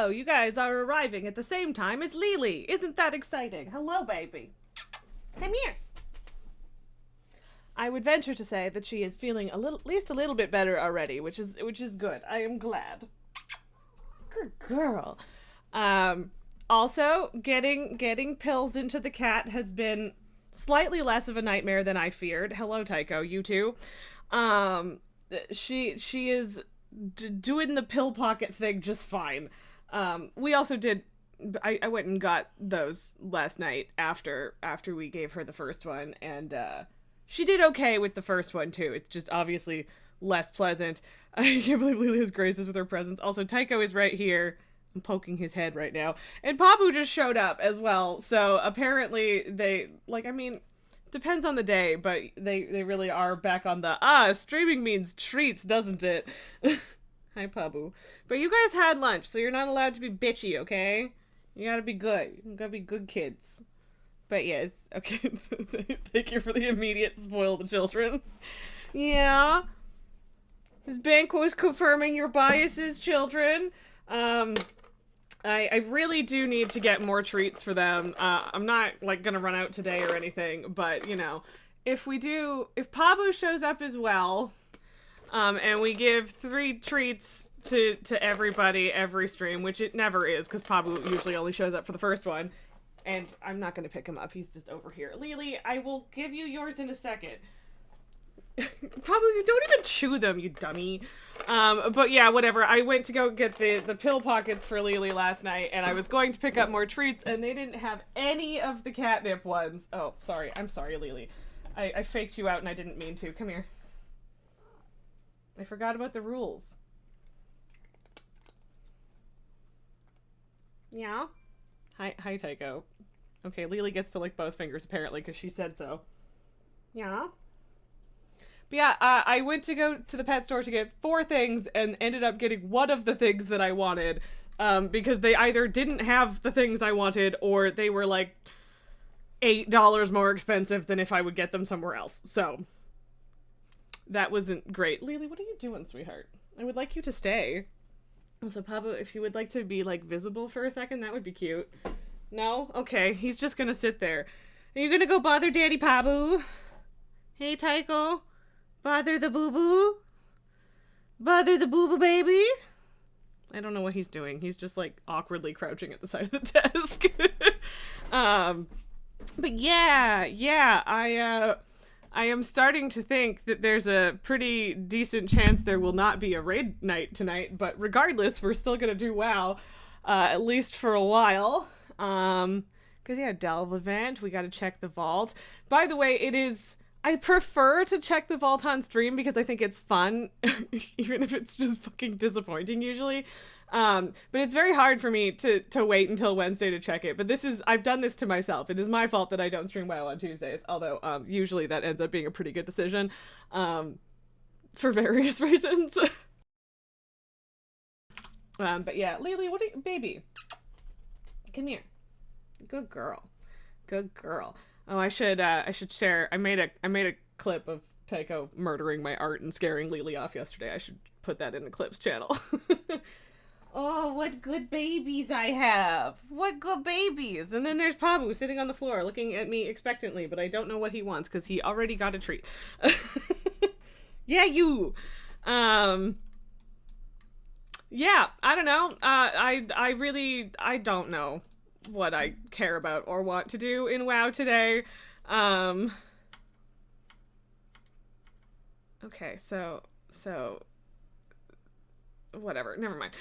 Tycho, you guys are arriving at the same time as Lily. Isn't that exciting? Hello, baby. Come here. I would venture to say that she is feeling at least a little bit better already, which is good. I am glad. Good girl. Also, getting pills into the cat has been slightly less of a nightmare than I feared. Hello, Tycho, you too. She is doing the pill pocket thing just fine. We also did. I went and got those last night after we gave her the first one, and she did okay with the first one too. It's just obviously less pleasant. I can't believe Lily has graces with her presence. Also, Tycho is right here. I'm poking his head right now. And Pabu just showed up as well. So apparently they, depends on the day, but they really are back on the, streaming means treats, doesn't it? Hi, Pabu. But you guys had lunch, so you're not allowed to be bitchy, okay? You gotta be good. You gotta be good kids. But yes, okay. Thank you for the immediate spoil the children. Yeah. His bank was confirming your biases, children. I really do need to get more treats for them. I'm not, gonna run out today or anything, but, if Pabu shows up as well, and we give 3 treats to everybody every stream, which it never is, because Pabu usually only shows up for the first one, and I'm not gonna pick him up, he's just over here. Lily, I will give you yours in a second. Probably you don't even chew them, you dummy. But yeah, whatever. I went to go get the pill pockets for Lily last night, and I was going to pick up more treats, and they didn't have any of the catnip ones. Oh, sorry. I'm sorry, Lily. I faked you out, and I didn't mean to. Come here. I forgot about the rules. Yeah? Hi, Tycho. Okay, Lily gets to lick both fingers, apparently, because she said so. Yeah? But yeah, I went to go to the pet store to get 4 things and ended up getting one of the things that I wanted, because they either didn't have the things I wanted or they were like $8 more expensive than if I would get them somewhere else. So that wasn't great. Lily, what are you doing, sweetheart? I would like you to stay. Also, Pablo, if you would like to be visible for a second, that would be cute. No? Okay, he's just gonna sit there. Are you gonna go bother Daddy Pabu? Hey, Tycho? Bother the boo-boo? Bother the boo-boo baby? I don't know what he's doing. He's just, awkwardly crouching at the side of the desk. But yeah, I am starting to think that there's a pretty decent chance there will not be a raid night tonight, but regardless, we're still gonna do WoW, at least for a while. Because, yeah, Delve event, we gotta check the vault. By the way, I prefer to check the vault on stream because I think it's fun, even if it's just fucking disappointing usually. But it's very hard for me to wait until Wednesday to check it. But I've done this to myself. It is my fault that I don't stream WoW on Tuesdays, although usually that ends up being a pretty good decision, for various reasons. But yeah, Lily, baby, come here. Good girl. Good girl. Oh, I should share. I made a clip of Tycho murdering my art and scaring Lily off yesterday. I should put that in the clips channel. Oh, what good babies I have. What good babies. And then there's Pabu sitting on the floor looking at me expectantly, but I don't know what he wants because he already got a treat. Yeah, you. Yeah, I don't know. I don't know what I care about or want to do in WoW today. Okay, so whatever, never mind.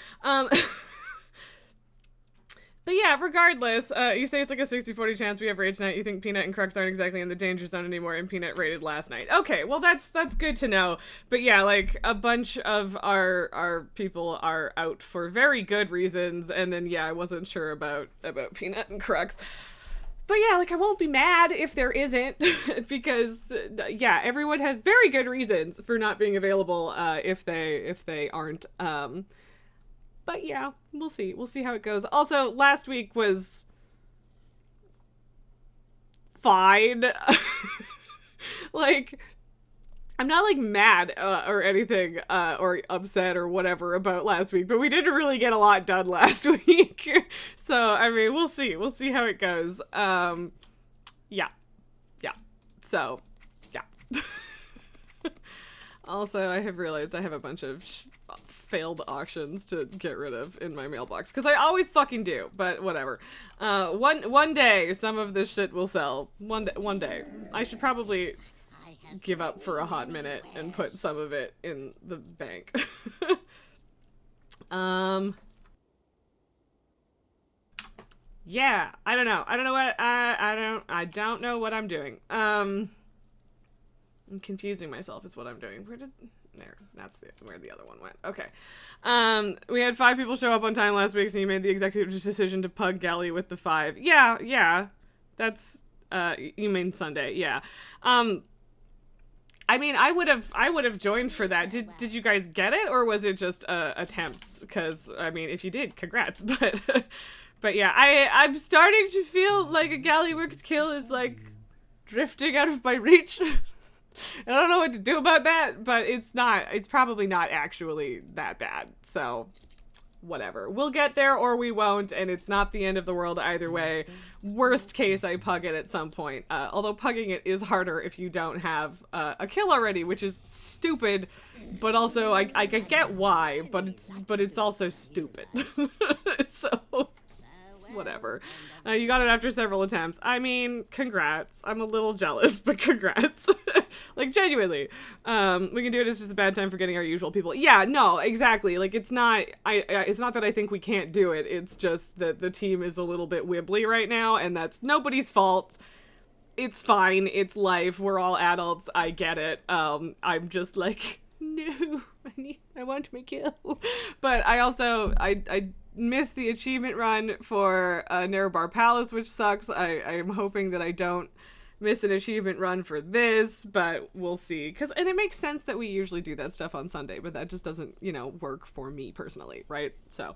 But yeah, regardless, you say it's like a 60-40 chance we have raid tonight. You think Peanut and Crux aren't exactly in the danger zone anymore, and Peanut raided last night. Okay, well that's good to know. But yeah, a bunch of our people are out for very good reasons, and then yeah, I wasn't sure about Peanut and Crux. But yeah, I won't be mad if there isn't, because yeah, everyone has very good reasons for not being available if they aren't. But yeah, we'll see. We'll see how it goes. Also, last week was fine. I'm not like mad or anything or upset or whatever about last week, but we didn't really get a lot done last week. So, I mean, we'll see. We'll see how it goes. Yeah. Yeah. So, yeah. Also, I have realized I have a bunch of failed auctions to get rid of in my mailbox, because I always fucking do, but whatever. One day, some of this shit will sell. One day. I should probably give up for a hot minute and put some of it in the bank. Yeah, I don't know. I don't know what I don't know what I'm doing. I'm confusing myself is what I'm doing. That's where the other one went. Okay. We had 5 people show up on time last week, so you made the executive decision to pug Galley with the 5. Yeah. That's you mean Sunday. Yeah. I mean, I would have joined for that. Did you guys get it, or was it just attempts? Because I mean, if you did, congrats. But yeah, I'm starting to feel like a Galleyworks kill is like drifting out of my reach. I don't know what to do about that, but it's probably not actually that bad. So whatever. We'll get there or we won't, and it's not the end of the world either way. Worst case, I pug it at some point. Although pugging it is harder if you don't have a kill already, which is stupid, but also I get why, but it's also stupid. So whatever. You got it after several attempts. I mean, congrats. I'm a little jealous, but congrats. Like, genuinely. We can do it. It's just a bad time for getting our usual people. Yeah, no, exactly. Like, it's not that I think we can't do it. It's just that the team is a little bit wibbly right now, and that's nobody's fault. It's fine. It's life. We're all adults. I get it. I'm just like, no, I want my kill. But I also, I missed the achievement run for Narrowbar Palace, which sucks. I'm hoping that I don't miss an achievement run for this, but we'll see. And it makes sense that we usually do that stuff on Sunday, but that just doesn't, work for me personally, right? So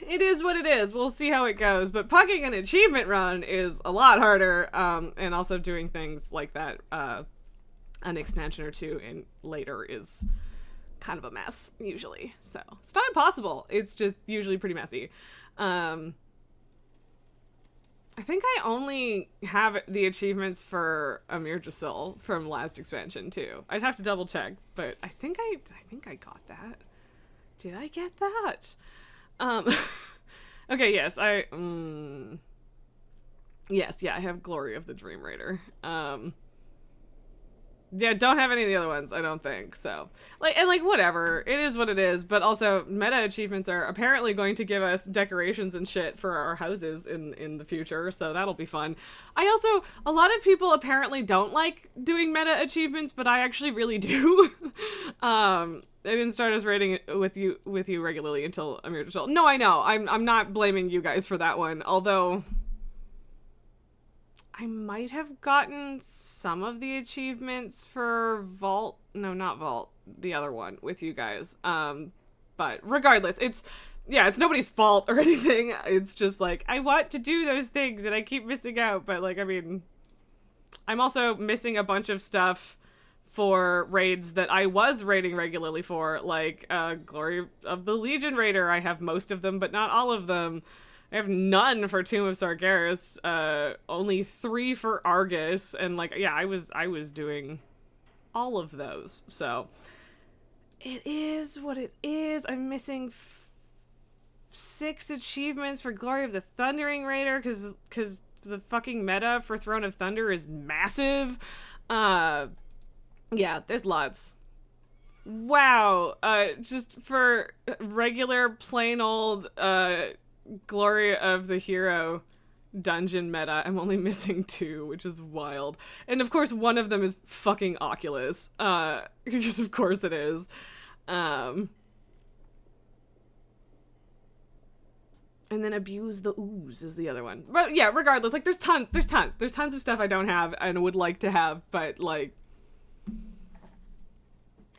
it is what it is. We'll see how it goes. But pugging an achievement run is a lot harder, and also doing things like that, an expansion or two in later is kind of a mess usually. So it's not impossible, it's just usually pretty messy. I think I only have the achievements for Amir Jasil from last expansion too. I'd have to double check, but I think I got that. Did I get that? Okay, yes, yes, I have Glory of the Dream Raider. Yeah, don't have any of the other ones, I don't think. So, whatever. It is what it is. But also, meta achievements are apparently going to give us decorations and shit for our houses in the future. So that'll be fun. A lot of people apparently don't like doing meta achievements, but I actually really do. I didn't start as raiding with you regularly until Amir Jasil. No, I know. I'm not blaming you guys for that one. Although I might have gotten some of the achievements for Vault. No, not Vault. The other one with you guys. But regardless, it's nobody's fault or anything. It's just like, I want to do those things and I keep missing out. But I'm also missing a bunch of stuff for raids that I was raiding regularly for, like Glory of the Legion Raider. I have most of them, but not all of them. I have none for Tomb of Sargeras, only 3 for Argus, and I was doing all of those. So it is what it is. I'm missing 6 achievements for Glory of the Thundering Raider because the fucking meta for Throne of Thunder is massive. Yeah, there's lots. Wow. Just for regular plain old Glory of the Hero dungeon meta, I'm only missing 2, which is wild. And of course one of them is fucking Oculus, because of course it is. And then Abuse the Ooze is the other one. But yeah, regardless, there's tons of stuff I don't have and would like to have, but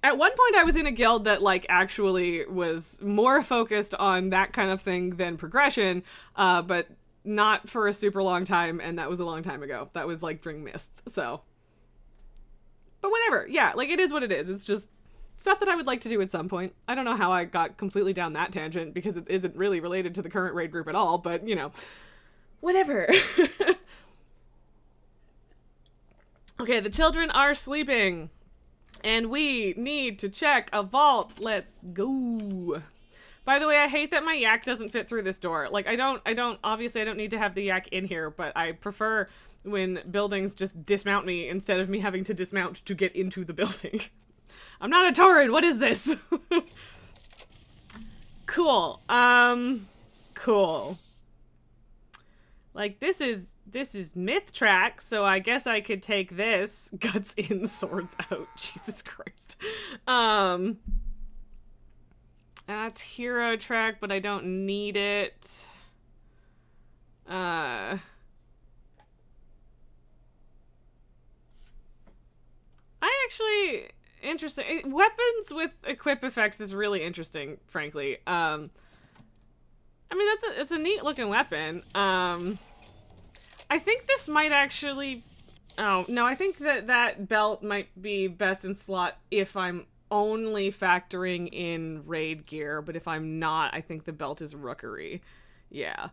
at one point I was in a guild that actually was more focused on that kind of thing than progression, but not for a super long time, and that was a long time ago. That was during Mists, so But whatever. Yeah, like, it is what it is. It's just stuff that I would like to do at some point. I don't know how I got completely down that tangent, because it isn't really related to the current raid group at all, but, you know, whatever. Okay, the children are sleeping, and we need to check a vault. Let's go. By the way, I hate that my yak doesn't fit through this door. Like, obviously I don't need to have the yak in here, but I prefer when buildings just dismount me instead of me having to dismount to get into the building. I'm not a Tauren, what is this? Cool. Cool. Like, this is myth track, so I guess I could take this. Guts in, swords out. Jesus Christ. That's hero track, but I don't need it. Interesting. Weapons with equip effects is really interesting, frankly. I mean, it's a neat looking weapon. I think this might actually... Oh, no, I think that belt might be best in slot if I'm only factoring in raid gear, but if I'm not, I think the belt is rookery. Yeah.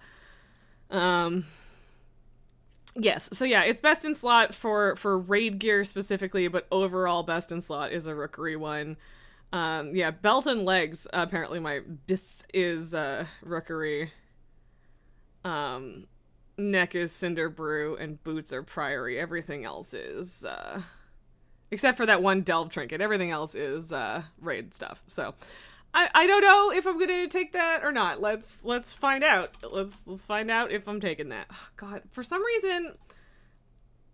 Yes, so yeah, it's best in slot for raid gear specifically, but overall best in slot is a rookery one. Yeah, belt and legs, apparently my bis is rookery. Neck is cinder brew, and boots are priory. Everything else is, except for that one delve trinket, everything else is raid stuff. So I don't know if I'm gonna take that or not. Let's find out. Let's find out if I'm taking that. Oh, God, for some reason,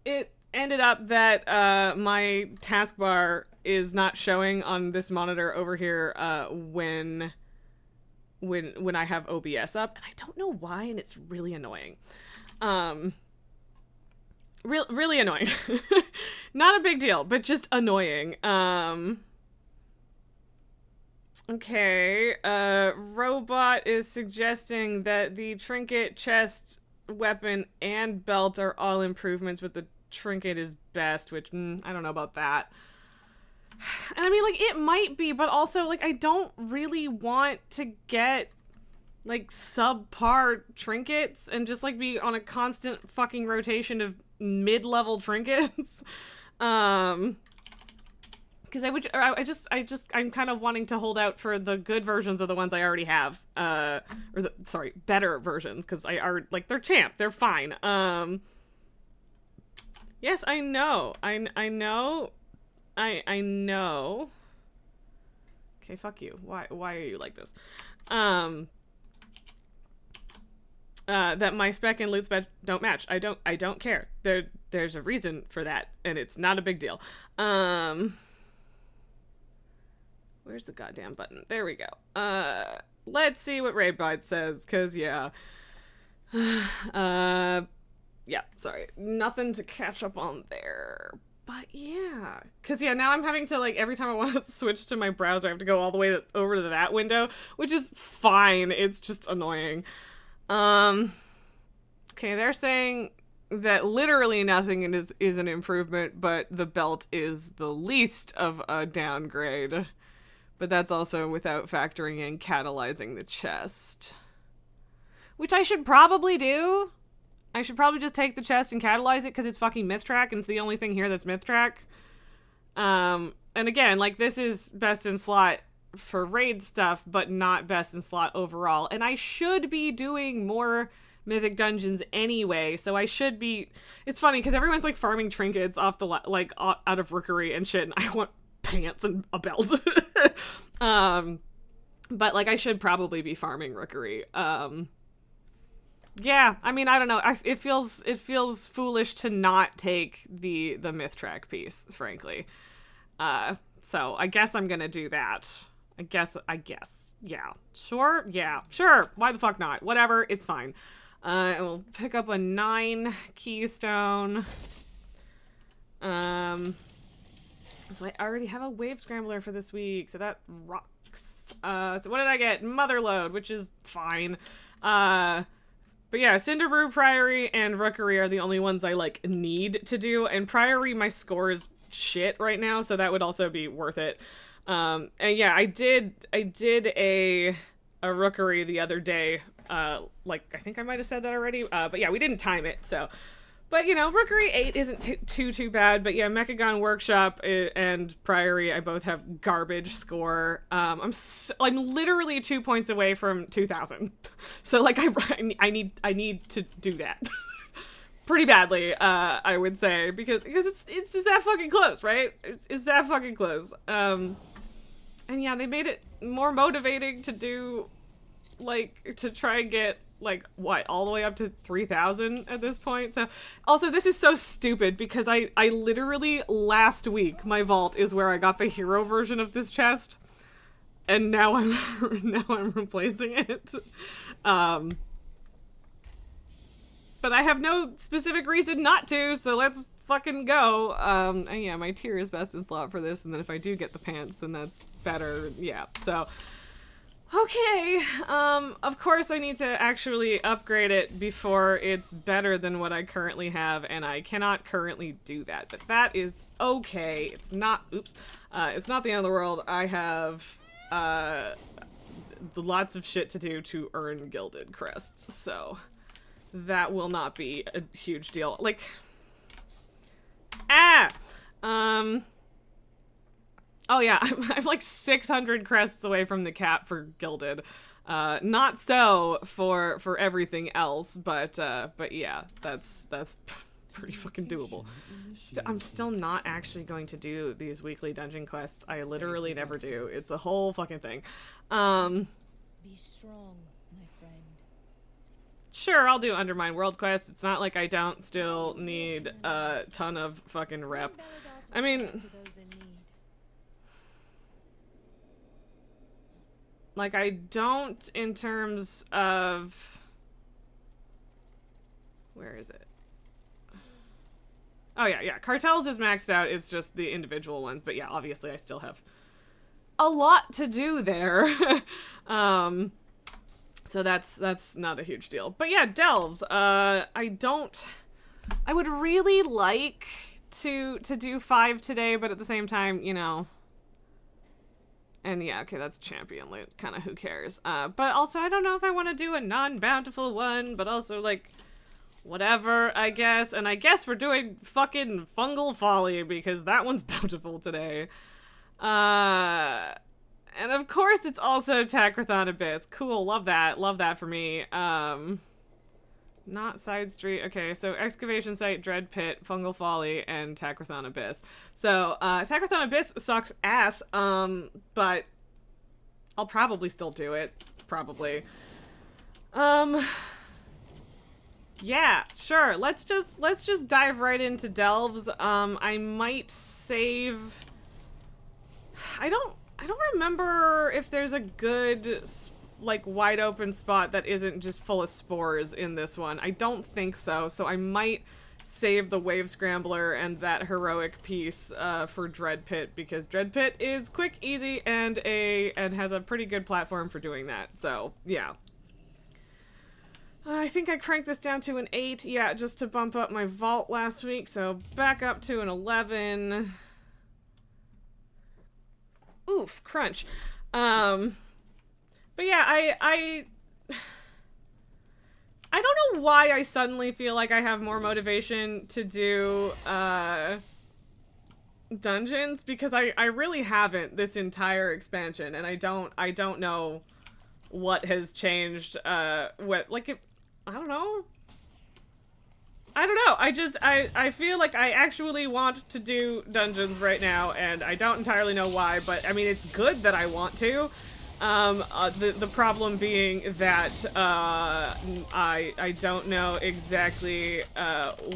it ended up that my taskbar is not showing on this monitor over here when I have OBS up, and I don't know why, and it's really annoying. Really annoying. Not a big deal, but just annoying. Okay, Robot is suggesting that the trinket, chest, weapon, and belt are all improvements, but the trinket is best, which, I don't know about that. And I mean, like, it might be, but also, like, I don't really want to get, like, subpar trinkets and just, like, be on a constant fucking rotation of mid-level trinkets. Because I'm kind of wanting to hold out for the good versions of the ones I already have. Better versions, because I are, like, they're champ, they're fine. Yes, I know. I know. Okay, fuck you. Why are you like this? That my spec and loot spec don't match. I don't care. There's a reason for that, and it's not a big deal. Where's the goddamn button? There we go. Let's see what Raidbot says, cause yeah. Yeah, sorry. Nothing to catch up on there. But yeah. Cause yeah, now I'm having to, like, every time I want to switch to my browser, I have to go all the way over to that window, which is fine. It's just annoying. Okay, they're saying that literally nothing is an improvement, but the belt is the least of a downgrade. But that's also without factoring in catalyzing the chest. Which I should probably do. I should probably just take the chest and catalyze it because it's fucking myth track and it's the only thing here that's myth track. And again, like, this is best in slot for raid stuff, but not best in slot overall. And I should be doing more mythic dungeons anyway, so I should be... It's funny because everyone's, like, farming trinkets off the, like, out of rookery and shit, and I want pants and a belt. But, like, I should probably be farming rookery. Yeah, I mean, I don't know. It feels foolish to not take the myth track piece, frankly. So I guess I'm gonna do that. I guess. Yeah. Sure? Yeah. Sure. Why the fuck not? Whatever. It's fine. We'll pick up a 9 keystone. So I already have a wave scrambler for this week, so that rocks. So what did I get? Motherload, which is fine. But yeah, Cinderbrew, Priory, and Rookery are the only ones I, like, need to do. And Priory, my score is shit right now, so that would also be worth it. And yeah, I did a rookery the other day. Like, I think I might have said that already. But yeah, we didn't time it, so. But, you know, Rookery 8 isn't too bad. But yeah, Mechagon Workshop and Priory, I both have garbage score. I'm literally 2 points away from 2,000. So, like, I need to do that. Pretty badly, I would say. Because it's just that fucking close, right? It's that fucking close. And yeah, they made it more motivating to do, like, to try and get, like, what, all the way up to 3,000 at this point. So also, this is so stupid because I literally last week, my vault is where I got the hero version of this chest, and now I'm replacing it. But I have no specific reason not to, so let's fucking go. And yeah, my tier is best in slot for this, and then if I do get the pants, then that's better. Yeah, so okay, of course I need to actually upgrade it before it's better than what I currently have, and I cannot currently do that, but that is okay. It's not, it's not the end of the world. I have, lots of shit to do to earn gilded crests, so that will not be a huge deal. Like, oh yeah, I'm like 600 crests away from the cap for gilded. Not so for everything else, but yeah, that's pretty fucking doable. I'm still not actually going to do these weekly dungeon quests. I literally never do. It's a whole fucking thing. Be strong, my friend. Sure, I'll do Undermine World quests. It's not like I don't still need a ton of fucking rep. I mean, like, I don't in terms of... Where is it? Oh, yeah. Cartels is maxed out. It's just the individual ones. But yeah, obviously I still have a lot to do there. So that's not a huge deal. But yeah, delves. I would really like to do 5 today, but at the same time, you know... And yeah, okay, that's champion loot. Kind of who cares. But also, I don't know if I want to do a non-bountiful one, but also, like, whatever, I guess. And I guess we're doing fucking Fungal Folly, because that one's bountiful today. And of course, it's also Takrathon Abyss. Cool, love that. Love that for me. Not Side Street. Okay, so Excavation Site, Dread Pit, Fungal Folly, and Takrathon Abyss. So, Takrathon Abyss sucks ass, but I'll probably still do it. Probably. Yeah, sure. Let's just dive right into delves. I might save... I don't remember if there's a good... like, wide open spot that isn't just full of spores in this one. I don't think so, so I might save the Wave Scrambler and that heroic piece for Dread Pit, because Dread Pit is quick, easy, and has a pretty good platform for doing that, so yeah. I think I cranked this down to an 8, yeah, just to bump up my vault last week, so back up to an 11. Oof, crunch. But yeah, I don't know why I suddenly feel like I have more motivation to do, dungeons, because I really haven't this entire expansion, and I don't know what has changed, I don't know. I feel like I actually want to do dungeons right now, and I don't entirely know why, but I mean, it's good that I want to. The problem being that, I don't know exactly,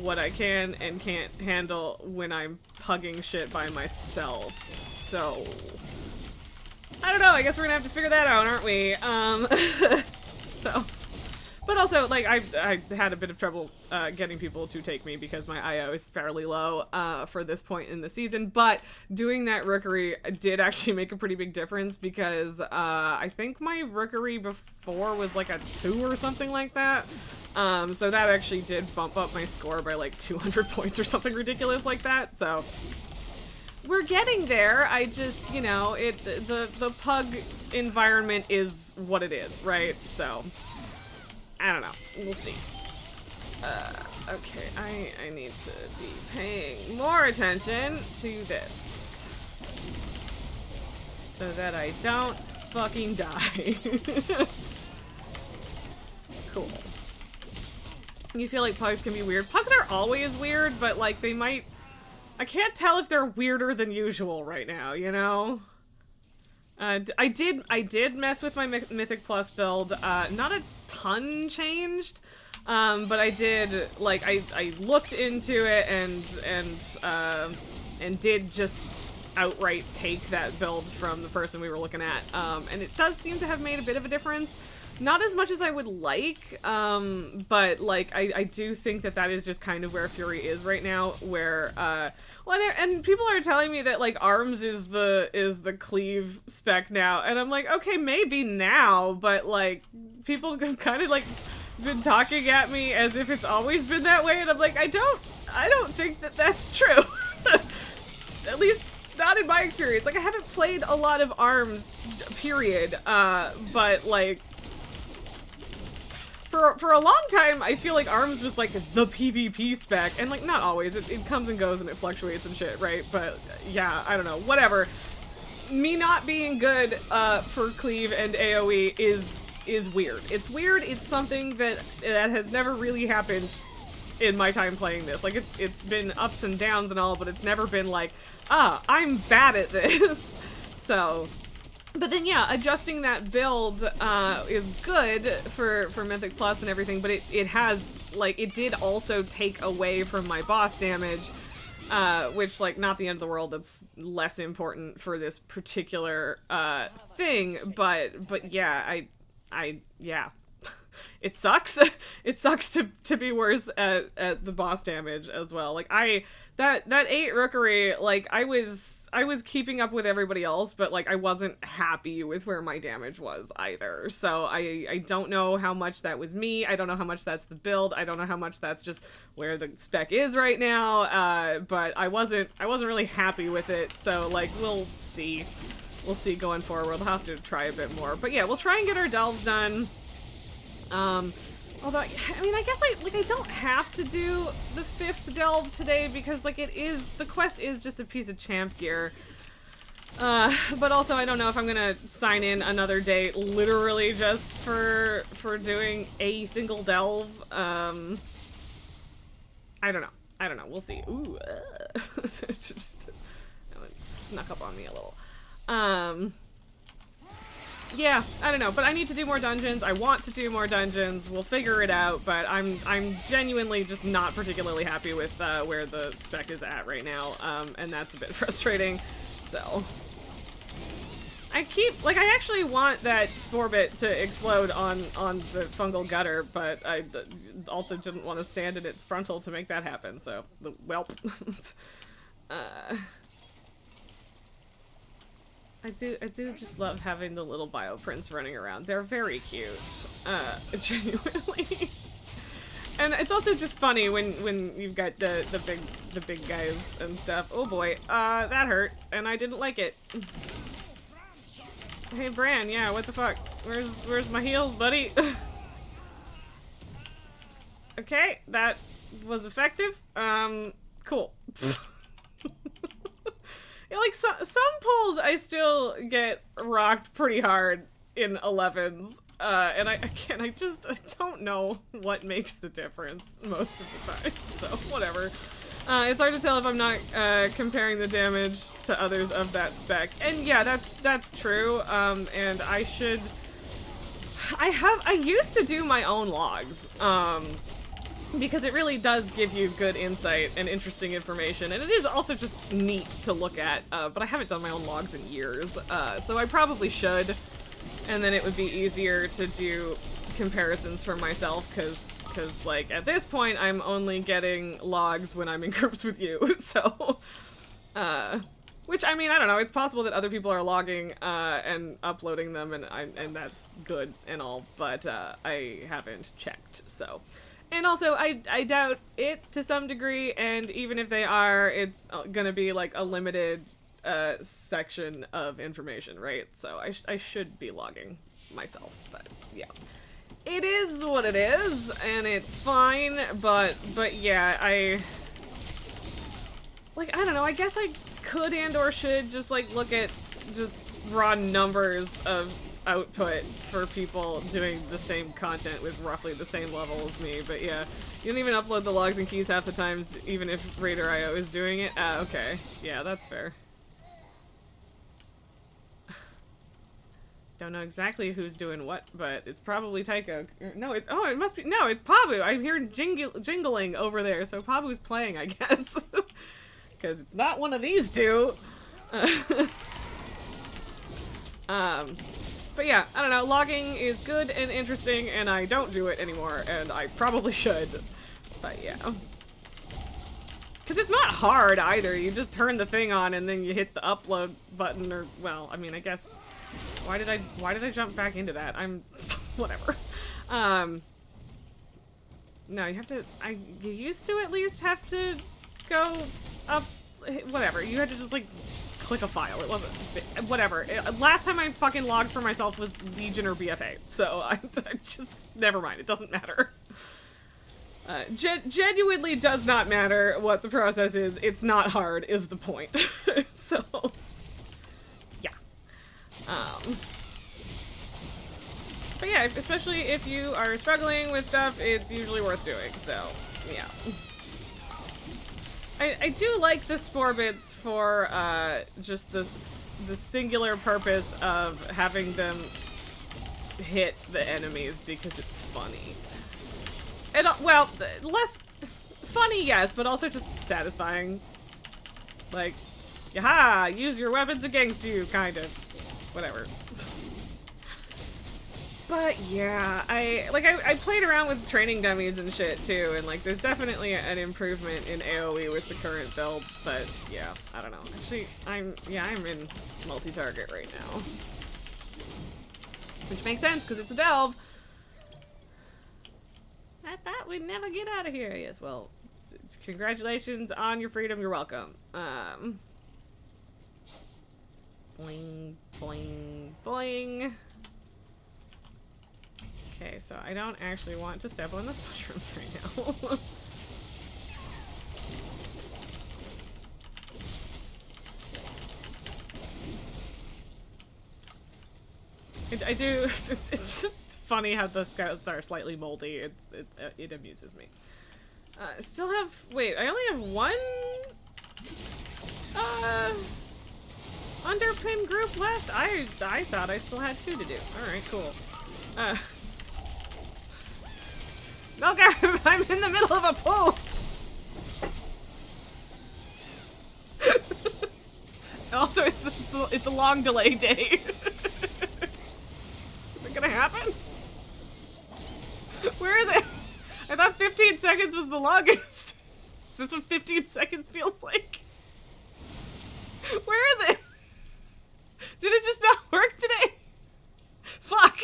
what I can and can't handle when I'm pugging shit by myself, so... I don't know, I guess we're gonna have to figure that out, aren't we? So... But also, like, I had a bit of trouble getting people to take me because my IO is fairly low for this point in the season, but doing that rookery did actually make a pretty big difference, because I think my rookery before was like a 2 or something like that. So that actually did bump up my score by like 200 points or something ridiculous like that, so we're getting there. I just, you know, the pug environment is what it is, right? So, I don't know. We'll see. Okay, I need to be paying more attention to this. So that I don't fucking die. Cool. You feel like pugs can be weird. Pugs are always weird, but like they might... I can't tell if they're weirder than usual right now, you know? I did mess with my Mythic Plus build. Not a ton changed, but I did, like, I looked into it and did just outright take that build from the person we were looking at. And it does seem to have made a bit of a difference. Not as much as I would like, but, like, I do think that is just kind of where Fury is right now, where, well, and people are telling me that, like, Arms is the cleave spec now, and I'm like, okay, maybe now, but, like, people have kind of, like, been talking at me as if it's always been that way, and I'm like, I don't think that's true. At least not in my experience. Like, I haven't played a lot of Arms, period, but, like, for a long time, I feel like Arms was, like, the PvP spec, and, like, not always. It comes and goes and it fluctuates and shit, right? But, yeah, I don't know. Whatever. Me not being good, for Cleave and AoE is weird. It's weird. It's something that has never really happened in my time playing this. Like, it's been ups and downs and all, but it's never been like, I'm bad at this. So... But then, yeah, adjusting that build is good for Mythic Plus and everything, but it has, like, it did also take away from my boss damage, which, like, not the end of the world. That's less important for this particular thing, but yeah, yeah. It sucks. It sucks to be worse at the boss damage as well. Like, that 8 Rookery, like, I was keeping up with everybody else, but, like, I wasn't happy with where my damage was either. So I don't know how much that was me. I don't know how much that's the build. I don't know how much that's just where the spec is right now. But I wasn't really happy with it. So, like, we'll see. We'll see going forward. We'll have to try a bit more. But yeah, we'll try and get our delves done. Although, I mean, I guess I don't have to do the 5th delve today because, like, the quest is just a piece of champ gear. But also I don't know if I'm gonna sign in another day literally just for doing a single delve. I don't know. We'll see. Ooh, just that one snuck up on me a little. Yeah, I don't know, but I need to do more dungeons. I want to do more dungeons. We'll figure it out, but I'm genuinely just not particularly happy with where the spec is at right now, and that's a bit frustrating. So I actually want that Spore Bit to explode on the fungal gutter, but I also didn't want to stand in its frontal to make that happen. So, well. I do just love having the little bioprints running around. They're very cute, genuinely. And it's also just funny when you've got the big guys and stuff. Oh boy, that hurt, and I didn't like it. Hey Bran, yeah, what the fuck? Where's my heals, buddy? Okay, that was effective. Cool. Yeah, like, some pulls I still get rocked pretty hard in 11s, and I don't know what makes the difference most of the time, so whatever. It's hard to tell if I'm not comparing the damage to others of that spec, and yeah, that's true, and I used to do my own logs, because it really does give you good insight and interesting information, and it is also just neat to look at, but I haven't done my own logs in years, so I probably should, and then it would be easier to do comparisons for myself, because like, at this point, I'm only getting logs when I'm in groups with you, so, which, I mean, I don't know, it's possible that other people are logging, and uploading them, and that's good and all, but, I haven't checked, so. And also, I doubt it to some degree, and even if they are, it's gonna be like a limited section of information, right? So I should be logging myself, but yeah. It is what it is, and it's fine, but yeah, I don't know, I guess I could and or should just like look at just raw numbers of output for people doing the same content with roughly the same level as me, but yeah. You don't even upload the logs and keys half the times, even if Raider.io is doing it? Ah, okay. Yeah, that's fair. Don't know exactly who's doing what, but it's probably Tycho. No, it must be, no, it's Pabu. I'm hearing jingling over there, so Pabu's playing, I guess. Because it's not one of these two. But yeah, I don't know, logging is good and interesting, and I don't do it anymore, and I probably should. But yeah. Because it's not hard either, you just turn the thing on and then you hit the upload button, or, well, I mean, I guess... Why did I jump back into that? I'm... whatever. No, you have to... you used to at least have to go up... whatever, you had to just, like... click a file. It wasn't... whatever. Last time I fucking logged for myself was Legion or BFA, so I just... never mind, it doesn't matter. Genuinely does not matter what the process is. It's not hard, is the point. So... yeah. But yeah, especially if you are struggling with stuff, it's usually worth doing, so... yeah. I do like the spore bits for just the singular purpose of having them hit the enemies because it's funny. And well, less funny, yes, but also just satisfying. Like, yaha, use your weapons against you, kind of. Whatever. But yeah, I played around with training dummies and shit too, and like there's definitely an improvement in AoE with the current build, but yeah, I don't know. Actually, I'm in multi-target right now. Which makes sense, because it's a delve. I thought we'd never get out of here. Yes, well, congratulations on your freedom, you're welcome. Boing, boing, boing. Okay, so I don't actually want to step on this mushroom right now. I do. It's just funny how the scouts are slightly moldy. It amuses me. Still have. Wait, I only have one. Underpin group left. I thought I still had 2 to do. All right, cool. Melgar, I'm in the middle of a pool. Also, it's a long delay day. Is it gonna happen? Where is it? I thought 15 seconds was the longest. Is this what 15 seconds feels like? Where is it? Did it just not work today? Fuck.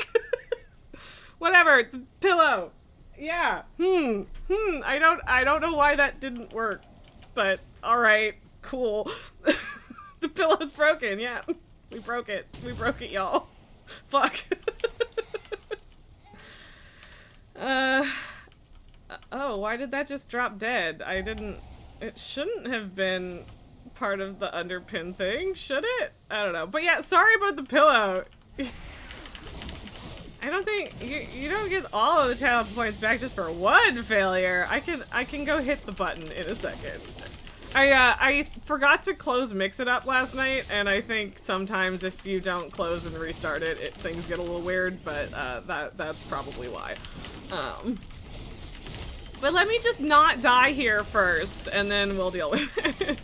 Whatever. It's a pillow. Yeah. I don't know why that didn't work. But alright. Cool. The pillow's broken, yeah. We broke it. We broke it, y'all. Fuck. Oh, why did that just drop dead? It shouldn't have been part of the underpin thing, should it? I don't know. But yeah, sorry about the pillow. I don't think you don't get all of the talent points back just for one failure. I can go hit the button in a second. I forgot to close Mix It Up last night, and I think sometimes if you don't close and restart it, things get a little weird, but that's probably why. But let me just not die here first, and then we'll deal with it.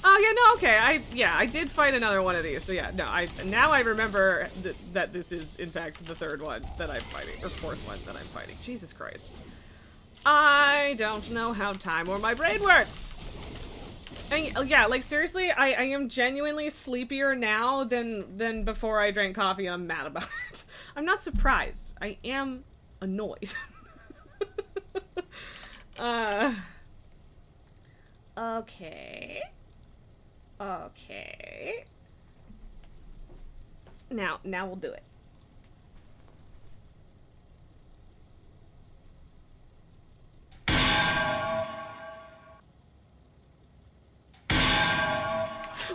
Oh yeah, no, okay, I did fight another one of these, so yeah, no, now I remember that this is, in fact, the 3rd one that I'm fighting, or 4th one that I'm fighting. Jesus Christ. I don't know how time or my brain works! And yeah, like, seriously, I am genuinely sleepier now than before I drank coffee, and I'm mad about it. I'm not surprised. I am annoyed. Okay. Okay. Now we'll do it.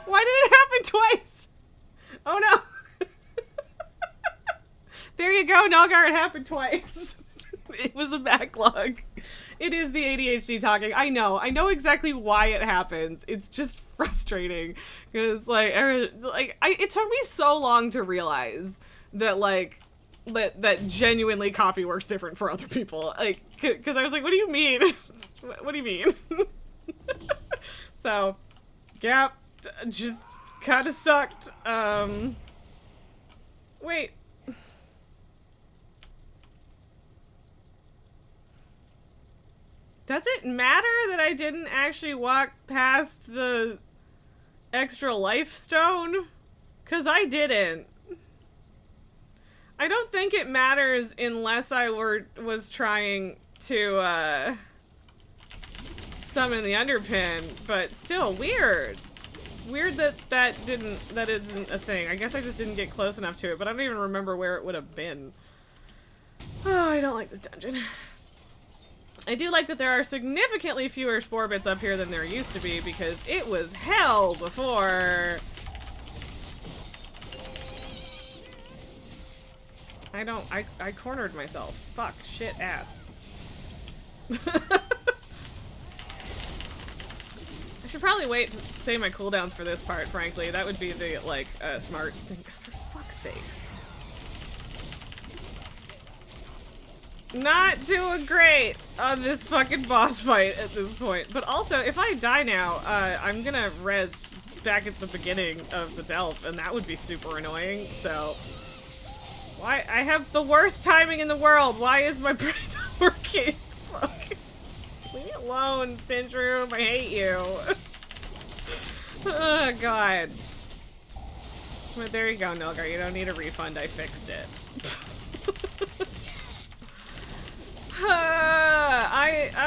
Why did it happen twice? Oh no. There you go, Nalgar, it happened twice. It was a backlog. It is the ADHD talking. I know exactly why it happens. It's just frustrating because it took me so long to realize that that genuinely coffee works different for other people. Like, because I was like, what do you mean? What do you mean? So, yeah, just kind of sucked. Wait. Does it matter that I didn't actually walk past the extra life stone? 'Cause I didn't. I don't think it matters unless I was trying to summon the underpin, but still weird. Weird that isn't a thing. I guess I just didn't get close enough to it, but I don't even remember where it would have been. Oh, I don't like this dungeon. I do like that there are significantly fewer spore bits up here than there used to be, because it was hell before. I cornered myself. Fuck, shit, ass. I should probably wait to say my cooldowns for this part, frankly. That would be the, smart thing. For fuck's sakes. Not doing great on this fucking boss fight at this point. But also, if I die now, I'm gonna res back at the beginning of the delve, and that would be super annoying, so... Why? I have the worst timing in the world! Why is my brain not working? Fuck. Leave me alone, Spintroom. I hate you. Oh, God. But there you go, Nilgar. You don't need a refund. I fixed it.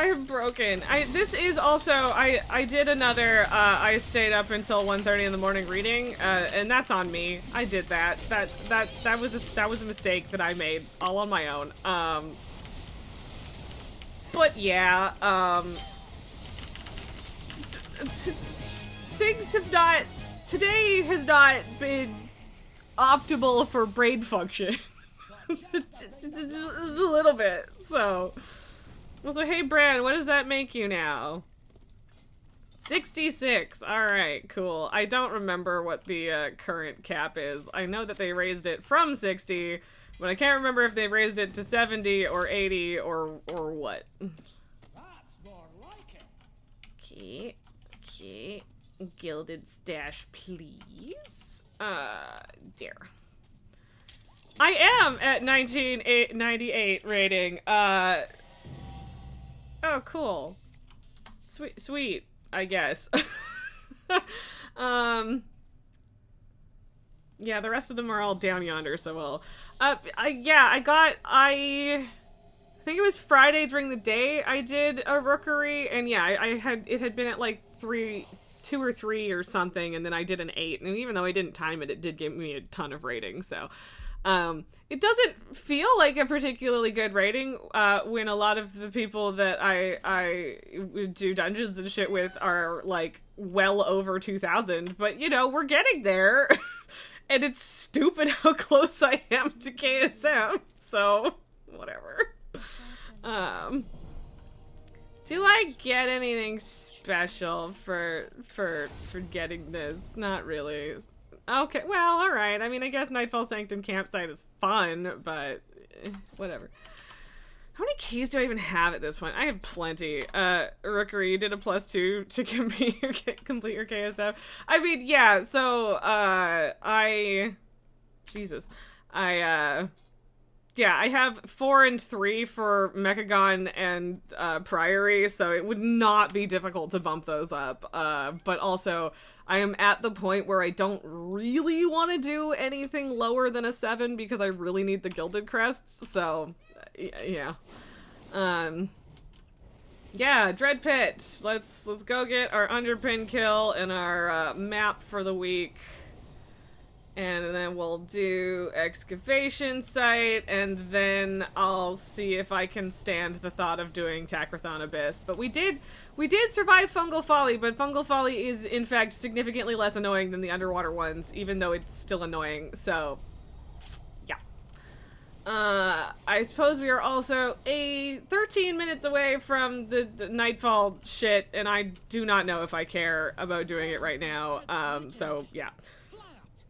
I'm broken. This is also, I did another, I stayed up until 1:30 in the morning reading, and that's on me. I did that. That was a mistake that I made all on my own. But yeah, things have not, today has not been optimal for brain function. Just a little bit, so. Also, hey Bran, what does that make you now? 66. Alright, cool. I don't remember what the current cap is. I know that they raised it from 60, but I can't remember if they raised it to 70 or 80 or what. That's more like it. Okay. Gilded stash, please. There. I am at 1998 rating. Oh, cool. Sweet, I guess. Yeah, the rest of them are all down yonder, so well. I think it was Friday during the day I did a rookery, and yeah, it had been at like 2 or 3 or something, and then I did an 8, and even though I didn't time it, it did give me a ton of ratings, so. It doesn't feel like a particularly good rating, when a lot of the people that I do dungeons and shit with are, like, well over 2,000, but, you know, we're getting there, and it's stupid how close I am to KSM, so, whatever. Do I get anything special for getting this? Not really. Okay, well, alright. I mean, I guess Nightfall Sanctum Campsite is fun, but whatever. How many keys do I even have at this point? I have plenty. Rookery, you did a +2 to complete your KSF. I mean, yeah, so, yeah, I have 4 and 3 for Mechagon and Priory, so it would not be difficult to bump those up. But also, I am at the point where I don't really want to do anything lower than a 7 because I really need the Gilded Crests, so, yeah. Yeah, Dread Pit. Let's go get our underpin kill and our map for the week. And then we'll do excavation site, and then I'll see if I can stand the thought of doing Takrathon Abyss. But we did survive Fungal Folly, but Fungal Folly is in fact significantly less annoying than the underwater ones, even though it's still annoying. So, yeah. I suppose we are also 13 minutes away from the Nightfall shit, and I do not know if I care about doing it right now. So yeah.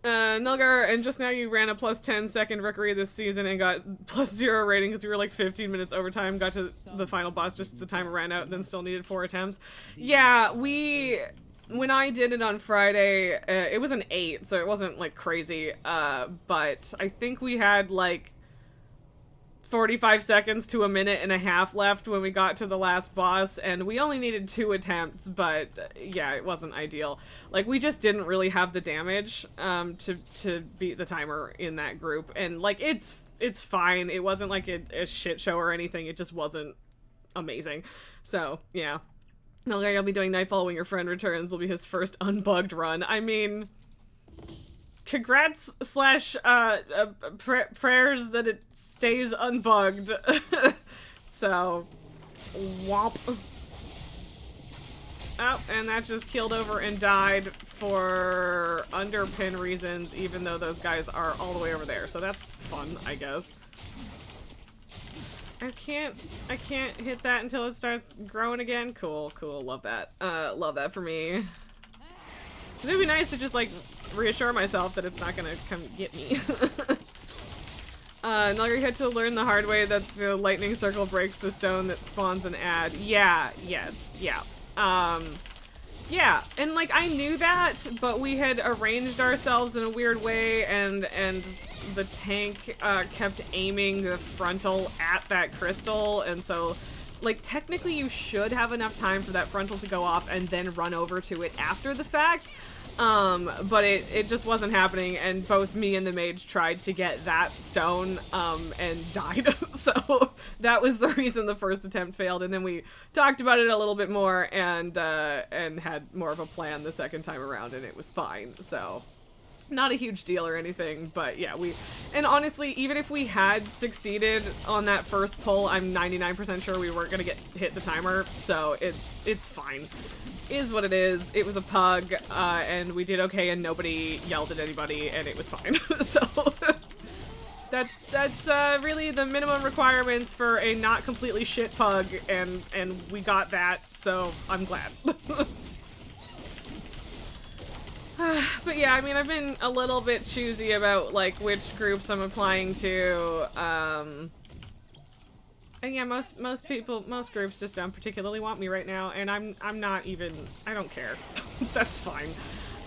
Nilgar, and just now you ran a plus 10 second rookery this season and got plus 0 rating because you were like 15 minutes overtime, got to the final boss just the timer ran out, then still needed 4 attempts. Yeah, when I did it on Friday, it was an 8, so it wasn't like crazy, but I think we had like 45 seconds to a minute and a half left when we got to the last boss, and we only needed 2 attempts, but yeah, it wasn't ideal. Like, we just didn't really have the damage to beat the timer in that group, and like, it's fine. It wasn't like a shit show or anything, it just wasn't amazing. So, yeah. Okay, I'll be doing Nightfall when your friend returns. Will be his first unbugged run. I mean, congrats / prayers that it stays unbugged. So, womp. Oh, and that just keeled over and died for underpin reasons, even though those guys are all the way over there. So that's fun, I guess. I can't hit that until it starts growing again. Cool, love that. Love that for me. It'd be nice to just, like, reassure myself that it's not gonna come get me. Nilgar had to learn the hard way that the lightning circle breaks the stone that spawns an ad. Yeah, yes, yeah. Yeah, and, like, I knew that, but we had arranged ourselves in a weird way, and the tank, kept aiming the frontal at that crystal, and so, like, technically you should have enough time for that frontal to go off and then run over to it after the fact. But it just wasn't happening, and both me and the mage tried to get that stone, and died. So that was the reason the first attempt failed, and then we talked about it a little bit more, and had more of a plan the second time around, and it was fine. So, not a huge deal or anything, but yeah, and honestly, even if we had succeeded on that first pull, I'm 99% sure we weren't gonna hit the timer, so it's fine. Is what it is. It was a pug, and we did okay, and nobody yelled at anybody, and it was fine. So, that's really the minimum requirements for a not completely shit pug, and we got that, so I'm glad. But yeah, I mean, I've been a little bit choosy about, like, which groups I'm applying to, and yeah, most groups just don't particularly want me right now, and I'm not even, I don't care. That's fine.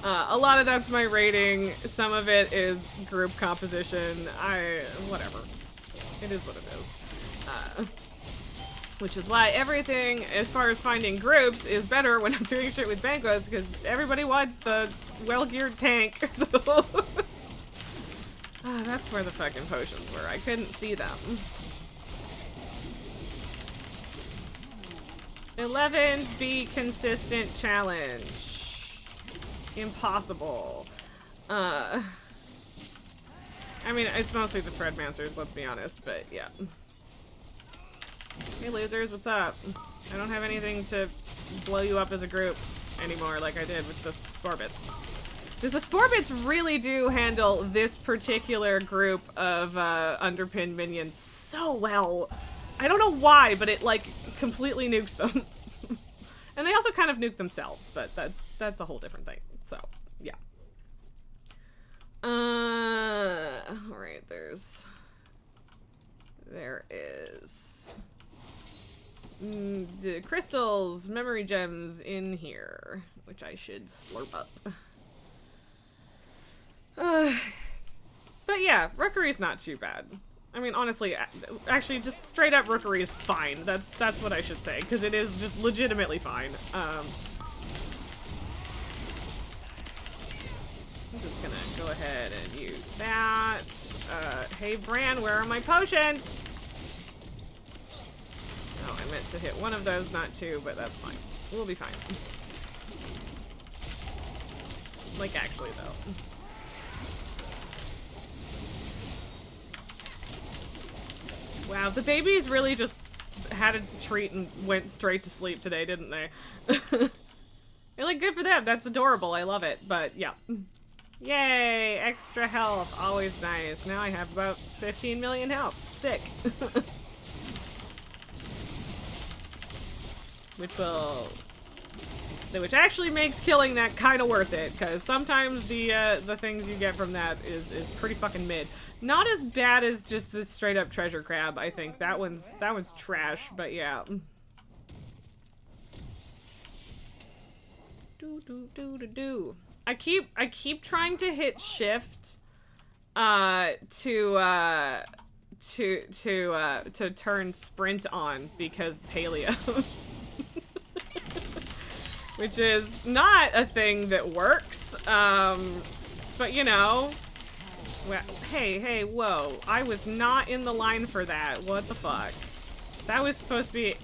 A lot of that's my rating, some of it is group composition, whatever. It is what it is. Which is why everything, as far as finding groups, is better when I'm doing shit with Banquos, because everybody wants the well-geared tank, so... that's where the fucking potions were. I couldn't see them. 11's be consistent challenge. Impossible. I mean, it's mostly the Threadmancers, let's be honest, but yeah. Hey losers, what's up? I don't have anything to blow you up as a group anymore like I did with the Spore Bits. Because the Spore Bits really do handle this particular group of underpin minions so well. I don't know why, but it, like, completely nukes them. And they also kind of nuke themselves, but that's a whole different thing. So, yeah. Alright, there is... the crystals, memory gems in here, which I should slurp up. But yeah, Rookery's not too bad. I mean, honestly, actually, just straight up Rookery is fine. That's what I should say, because it is just legitimately fine. I'm just gonna go ahead and use that. Hey Bran, where are my potions? Oh, I meant to hit one of those, not two, but that's fine. We'll be fine. Like, actually, though. Wow, the babies really just had a treat and went straight to sleep today, didn't they? They're like, good for them. That's adorable. I love it. But, yeah. Yay! Extra health. Always nice. Now I have about 15 million health. Sick. Which actually makes killing that kind of worth it, because sometimes the things you get from that is pretty fucking mid. Not as bad as just this straight up treasure crab, I think. That one's trash, but yeah. I keep trying to hit shift to turn sprint on because paleo. Which is not a thing that works, but you know, well, hey, whoa, I was not in the line for that, what the fuck? That was supposed to be,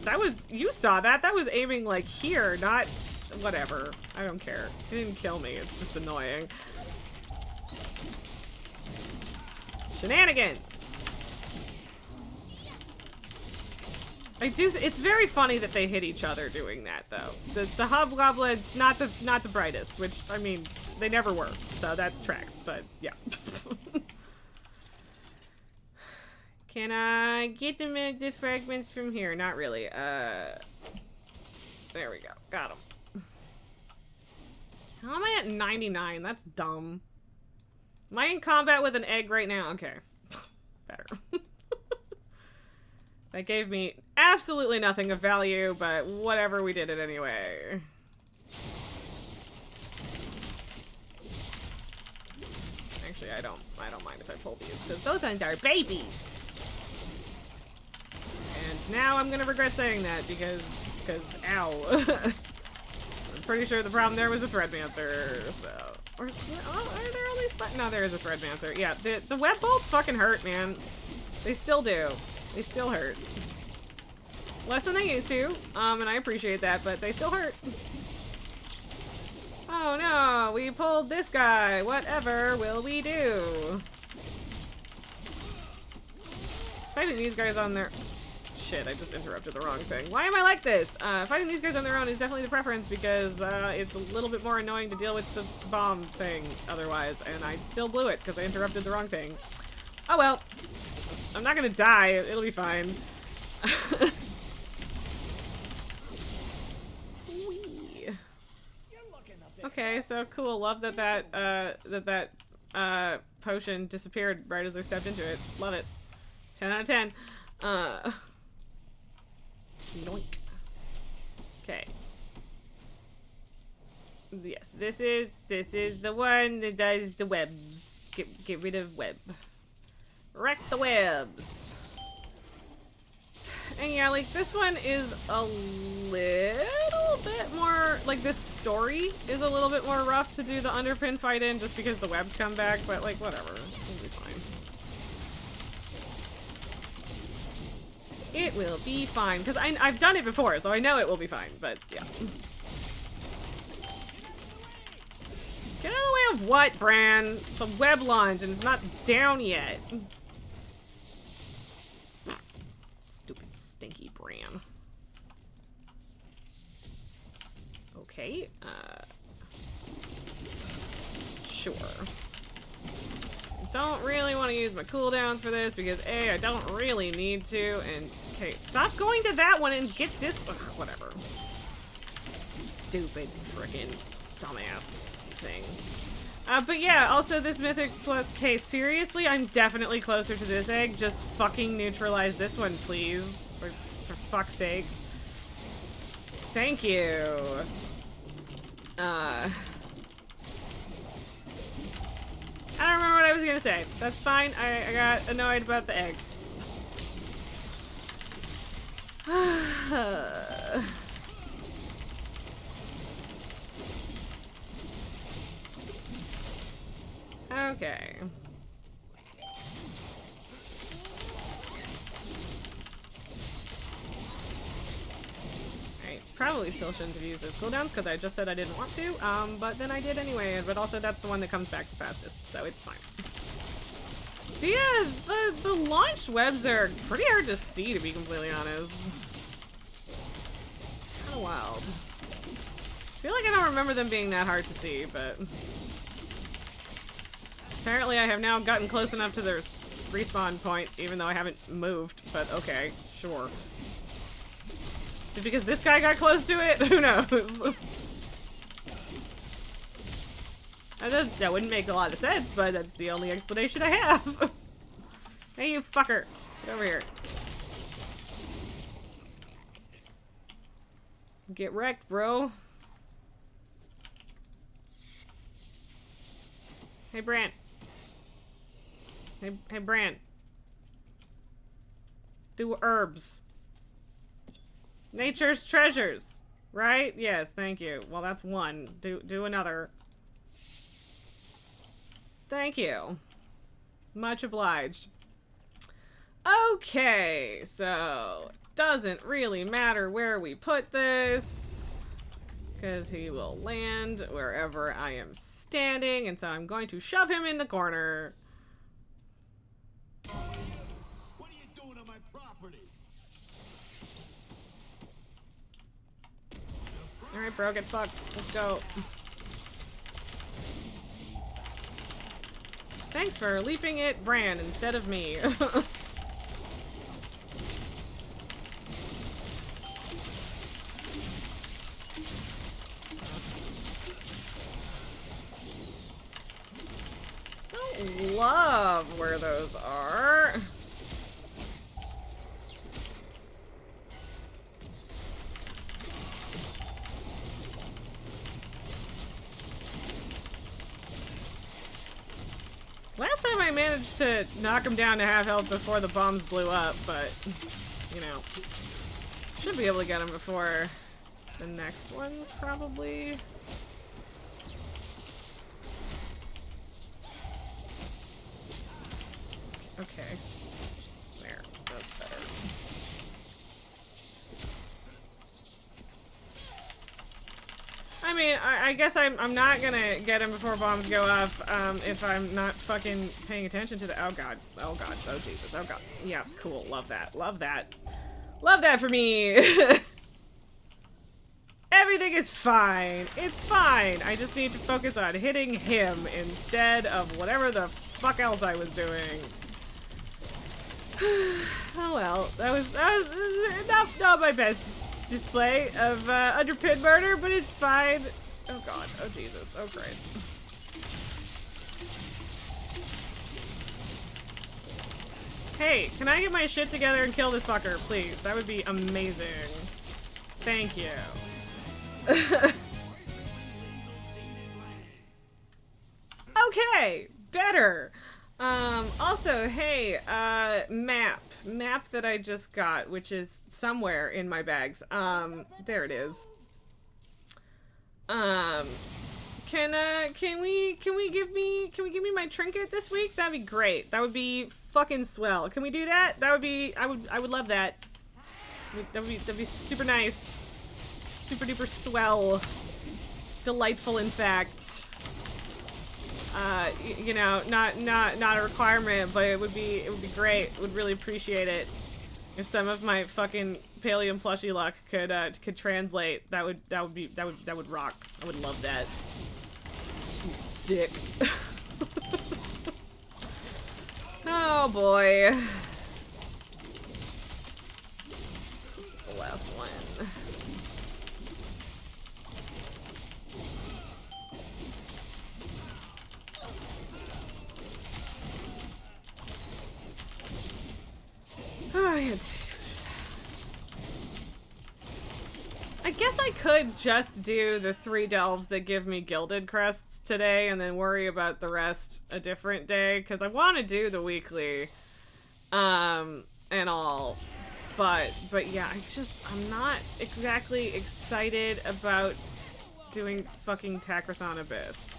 you saw that, that was aiming like here, not, whatever, I don't care, it didn't kill me, it's just annoying. Shenanigans! It's very funny that they hit each other doing that, though. The hobgoblins, not the brightest, which, I mean, they never were, so that tracks, but, yeah. Can I get the fragments from here? Not really. There we go. Got them. How am I at 99? That's dumb. Am I in combat with an egg right now? Okay. Better. That gave me absolutely nothing of value, but whatever, we did it anyway. Actually, I don't mind if I pull these, because those ones are babies. And now I'm gonna regret saying that because ow. I'm pretty sure the problem there was a Threadmancer, so. Or, oh, are there only no, there is a Threadmancer. Yeah, the web bolts fucking hurt, man. They still do. They still hurt. Less than they used to, and I appreciate that, but they still hurt. Oh no, we pulled this guy. Whatever will we do? Fighting these guys on their... Shit, I just interrupted the wrong thing. Why am I like this? Fighting these guys on their own is definitely the preference because it's a little bit more annoying to deal with the bomb thing otherwise, and I still blew it because I interrupted the wrong thing. Oh well. I'm not gonna die. It'll be fine. Okay, so cool. Love that potion disappeared right as I stepped into it. Love it. 10 out of 10. Yoink. Okay. Yes, this is the one that does the webs. Get rid of web. Wreck the webs. And yeah, like, this one is a little bit more, like, this story is a little bit more rough to do the underpin fight in just because the webs come back, but, like, whatever. It'll be fine. It will be fine, because I've done it before, so I know it will be fine, but, yeah. Get out of the way of what, Bran? It's a web launch, and it's not down yet. Stupid, stinky Bran. Okay, sure. Don't really want to use my cooldowns for this because A, I don't really need to, and okay, stop going to that one and get this. Ugh, whatever. Stupid frickin' dumbass thing. But yeah, also this Mythic Plus case, seriously, I'm definitely closer to this egg. Just fucking neutralize this one, please. For fuck's sakes. Thank you. I don't remember what I was gonna say. That's fine. I got annoyed about the eggs. Okay. probably still shouldn't have used those cooldowns because I just said I didn't want to, but then I did anyway, but also that's the one that comes back the fastest, so it's fine. But yeah, the launched webs are pretty hard to see, to be completely honest. Kind of wild. I feel like I don't remember them being that hard to see, but apparently I have now gotten close enough to their respawn point, even though I haven't moved, but okay, sure. Is it because this guy got close to it? Who knows? That wouldn't make a lot of sense, but that's the only explanation I have. Hey, you fucker. Get over here. Get wrecked, bro. Hey, Brant. Hey, Brant. Do herbs. Nature's treasures. Right? Yes, thank you. Well, that's one. Do another. Thank you. Much obliged. Okay, so doesn't really matter where we put this because he will land wherever I am standing, and so I'm going to shove him in the corner. What are you doing on my property? Alright, bro, get fucked. Let's go. Thanks for leaping at Bran instead of me. Don't love where those are. Last time I managed to knock him down to half health before the bombs blew up, but, you know, should be able to get him before the next ones, probably. Okay. There. That's better. I mean, I guess I'm not gonna get him before bombs go off, if I'm not fucking paying attention to the— oh god, oh god, oh Jesus, oh god. Yeah, cool, love that, love that. Love that for me! Everything is fine, it's fine. I just need to focus on hitting him instead of whatever the fuck else I was doing. Oh well, that was not my best display of underpin murder, but it's fine. Oh god, oh Jesus, oh Christ. Hey, can I get my shit together and kill this fucker, please? That would be amazing. Thank you. Okay, better. Also, hey, map that I just got, which is somewhere in my bags. There it is. Can we give me my trinket this week? That'd be great. That would be fucking swell. Can we do that? That would be, I would love that. That'd be super nice. Super duper swell. Delightful, in fact. You know, not a requirement, but it would be great. Would really appreciate it if some of my fucking Paleo plushie luck could translate. That would rock. I would love that. Be sick. Oh boy. This is the last one. I guess I could just do the 3 delves that give me gilded crests today and then worry about the rest a different day, because I want to do the weekly and all, but yeah, I'm not exactly excited about doing fucking Takrathon Abyss.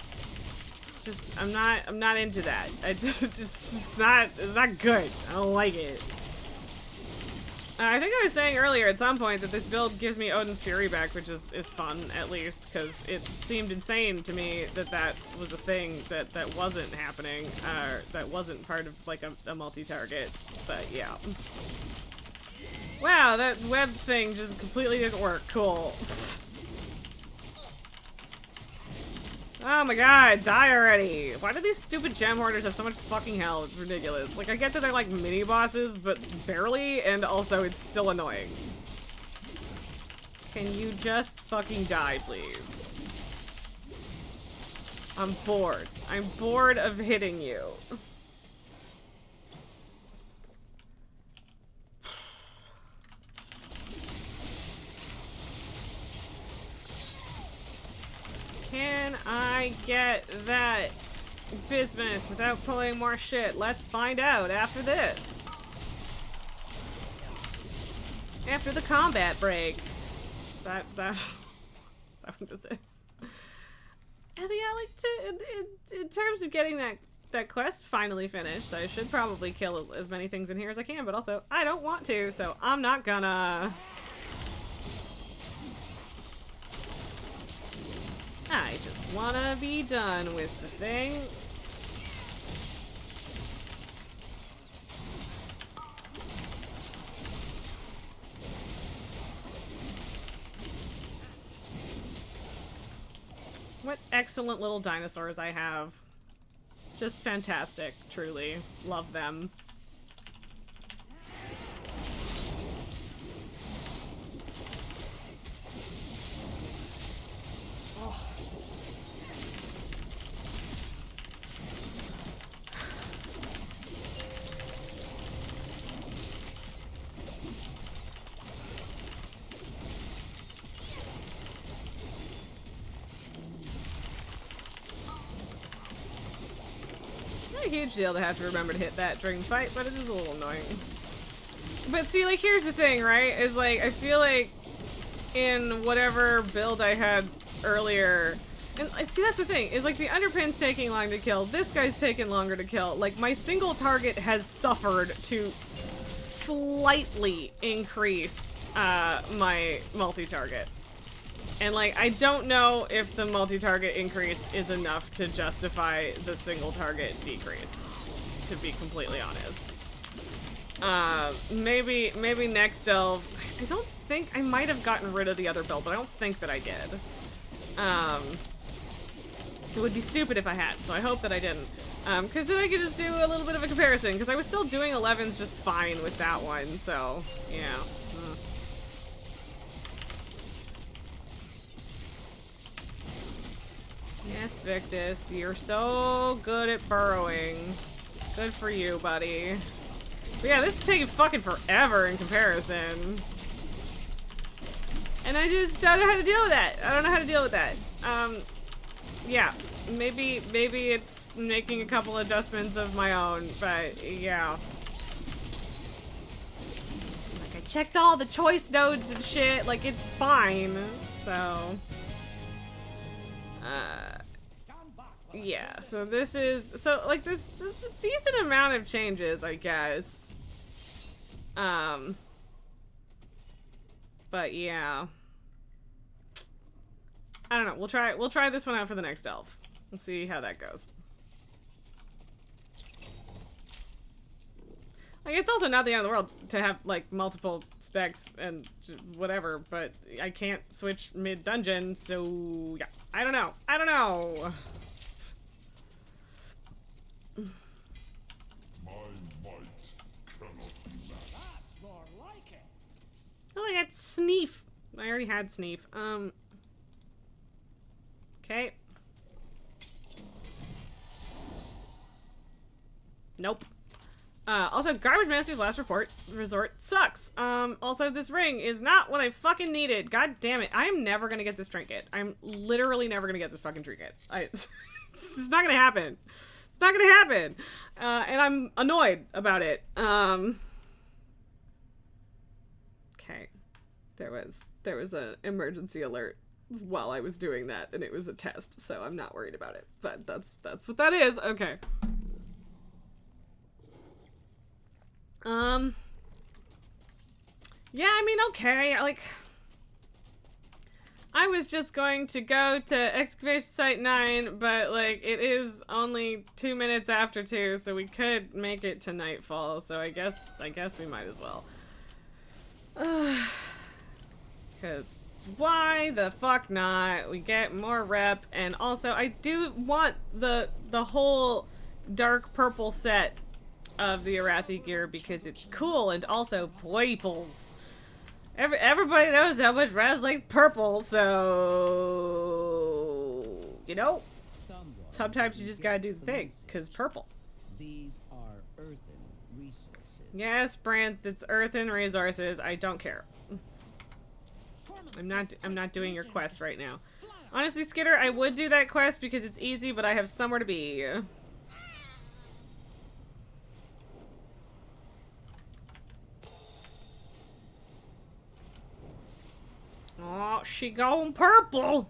I'm not into that. It's not good. I don't like it. I think I was saying earlier at some point that this build gives me Odin's Fury back, which is fun, at least, because it seemed insane to me that that was a thing that wasn't happening, that wasn't part of, like, a multi-target, but yeah. Wow, that web thing just completely didn't work. Cool. Oh my god, die already! Why do these stupid gem hoarders have so much fucking hell? It's ridiculous. Like, I get that they're like mini-bosses, but barely, and also it's still annoying. Can you just fucking die, please? I'm bored. I'm bored of hitting you. Can I get that bismuth without pulling more shit? Let's find out after this. After the combat break. Is that what this is? And yeah, like, in terms of getting that quest finally finished, I should probably kill as many things in here as I can, but also, I don't want to, so I'm not gonna. I just wanna be done with the thing. What excellent little dinosaurs I have. Just fantastic, truly. Love them. Not a huge deal to have to remember to hit that during the fight, but it is a little annoying. But see, like, here's the thing, right? Is like, I feel like in whatever build I had earlier, and see, that's the thing, is like the underpin's taking long to kill, this guy's taking longer to kill. Like, my single target has suffered to slightly increase my multi-target. And, like, I don't know if the multi-target increase is enough to justify the single target decrease, to be completely honest. Maybe next delve. I don't think, I might have gotten rid of the other build, but I don't think that I did. It would be stupid if I had, so I hope that I didn't. Because then I could just do a little bit of a comparison, because I was still doing 11s just fine with that one, so, yeah. Yes, Victus, you're so good at burrowing. Good for you, buddy. But yeah, this is taking fucking forever in comparison. And I just don't know how to deal with that. I don't know how to deal with that. Yeah. Maybe it's making a couple adjustments of my own, but yeah. Like, I checked all the choice nodes and shit, like, it's fine, so. Yeah, so this is, so, like, this is a decent amount of changes, I guess. But yeah. I don't know, we'll try this one out for the next elf. We'll see how that goes. Like, it's also not the end of the world to have, like, multiple specs and whatever, but I can't switch mid-dungeon, so yeah. I don't know. I don't know. My might cannot be matched. That's more like it. Oh, I got Sneef. I already had Sneef. Okay. Nope. Also, Garbage Master's last resort sucks. Also, this ring is not what I fucking needed. God damn it. I am never gonna get this trinket. I'm literally never gonna get this fucking trinket. It's just not gonna happen. It's not gonna happen. And I'm annoyed about it. Okay. There was an emergency alert while I was doing that, and it was a test, so I'm not worried about it. But that's what that is. Okay. Yeah, I mean, okay, like, I was just going to go to excavation site 9, but, like, it is only 2 minutes after 2, so we could make it to nightfall, so I guess we might as well. Because why the fuck not? We get more rep, and also I do want the whole dark purple set of the Arathi gear because it's cool, and also purples. Everybody knows how much Raz likes purple, so you know, sometimes you just gotta do the thing, cause purple. These are earthen resources. Yes, Brandt, it's earthen resources. I don't care. I'm not doing your quest right now. Honestly, Skitter, I would do that quest because it's easy, but I have somewhere to be. Oh, she going purple.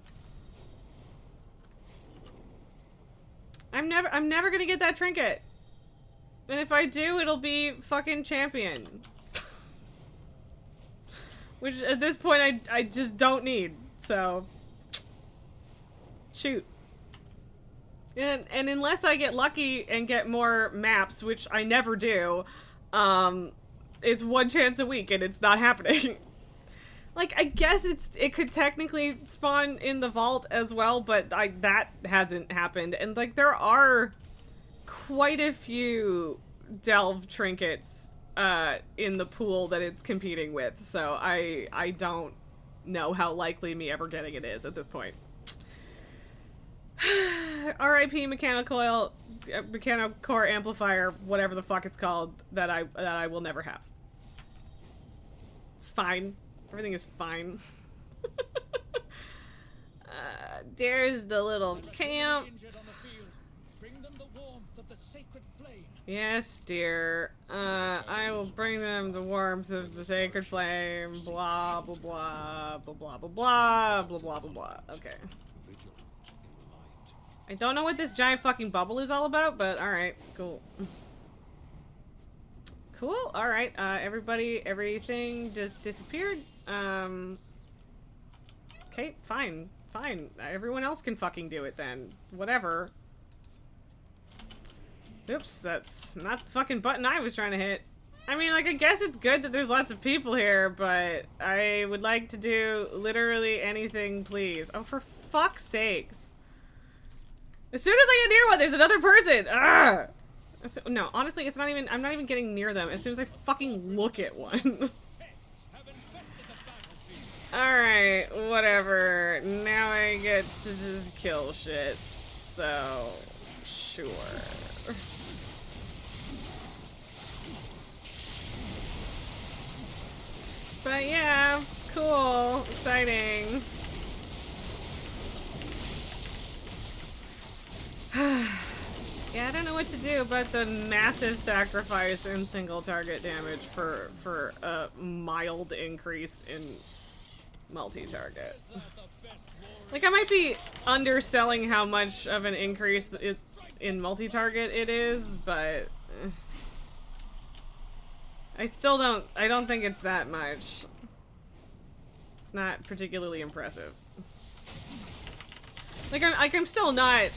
I'm never gonna get that trinket. And if I do, it'll be fucking champion. Which at this point I just don't need. So shoot. And unless I get lucky and get more maps, which I never do, it's 1 chance a week and it's not happening. Like, I guess it could technically spawn in the vault as well, but that hasn't happened. And, like, there are quite a few delve trinkets in the pool that it's competing with, so I don't know how likely me ever getting it is at this point. R.I.P. Mechanical Core Amplifier, whatever the fuck it's called, that I will never have. It's fine. Everything is fine. There's the little camp. Yes, dear. I will bring them the warmth of the sacred flame. Blah, blah, blah, blah, blah, blah, blah, blah, blah, blah, blah. Okay. I don't know what this giant fucking bubble is all about, but alright, cool. Cool, alright, everything just disappeared. Okay, fine. Everyone else can fucking do it then. Whatever. Oops, that's not the fucking button I was trying to hit. I mean, like, I guess it's good that there's lots of people here, but I would like to do literally anything, please. Oh, for fuck's sakes. As soon as I get near one, there's another person! Ugh! No, honestly, it's not even- I'm not even getting near them as soon as I fucking look at one. Alright, whatever. Now I get to just kill shit. So, sure. But yeah, cool, exciting. Yeah, I don't know what to do about the massive sacrifice in single target damage for a mild increase in multi-target. Like, I might be underselling how much of an increase in multi-target it is, but I don't think it's that much. It's not particularly impressive. Like, I'm still not...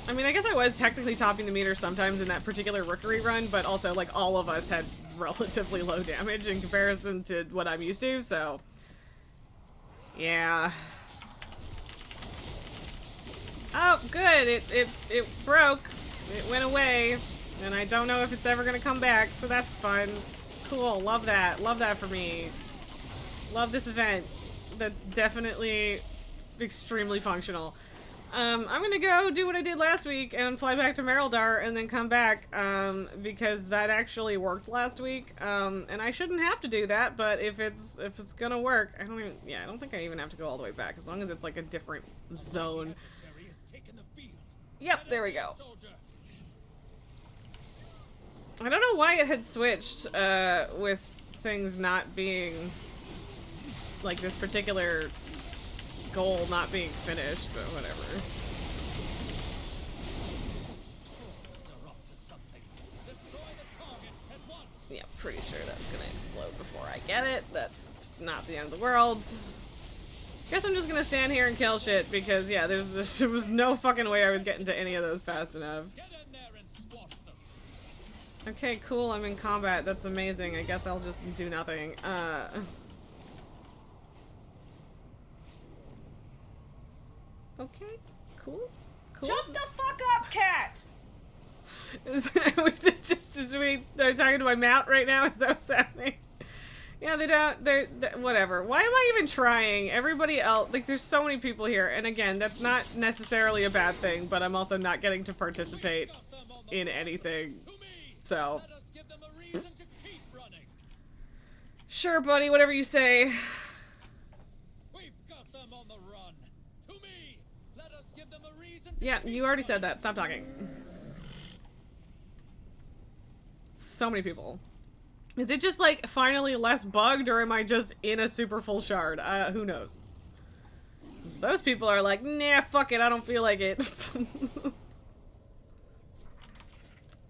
I mean, I guess I was technically topping the meter sometimes in that particular rookery run, but also, like, all of us had relatively low damage in comparison to what I'm used to, so... Yeah. Oh, good! It broke. It went away. And I don't know if it's ever gonna come back, so that's fun. Cool, love that. Love that for me. Love this event. That's definitely extremely functional. I'm gonna go do what I did last week and fly back to Merildar and then come back, because that actually worked last week. And I shouldn't have to do that, but if it's gonna work, I don't think I even have to go all the way back, as long as it's like a different zone. Yep, there we go. I don't know why it had switched, with things not being, like, this particular goal not being finished, but whatever. Yeah, pretty sure that's gonna explode before I get it. That's not the end of the world. Guess I'm just gonna stand here and kill shit because, yeah, there was no fucking way I was getting to any of those fast enough. Okay, cool, I'm in combat. That's amazing. I guess I'll just do nothing. Okay, cool. Jump the fuck up, cat! Is we they're talking to my mount right now? Is that what's happening? Yeah, they're whatever. Why am I even trying? Everybody else, like, there's so many people here, and again, that's not necessarily a bad thing, but I'm also not getting to participate in anything. So, sure, buddy, whatever you say. We've got them on the run. To me. Let us give them a reason. Yeah, you already said that. Stop talking. So many people. Is it just, like, finally less bugged, or am I just in a super full shard? Who knows? Those people are like, nah, fuck it, I don't feel like it.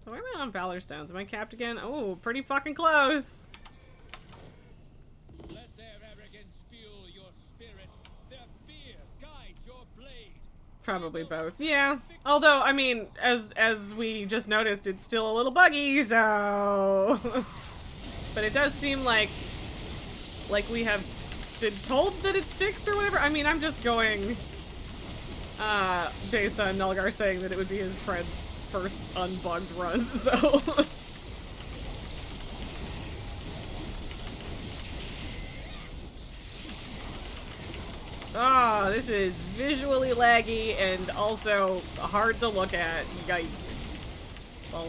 So where am I on Valor Stones? Am I capped again? Oh, pretty fucking close. Let their arrogance fuel your spirit. Their fear guide your blade. Probably both. Yeah. Although, I mean, as we just noticed, it's still a little buggy, so... But it does seem like we have been told that it's fixed or whatever. I mean, I'm just going based on Nulgar saying that it would be his friend's first unbugged run, so... Ah, this is visually laggy and also hard to look at. Yikes. There's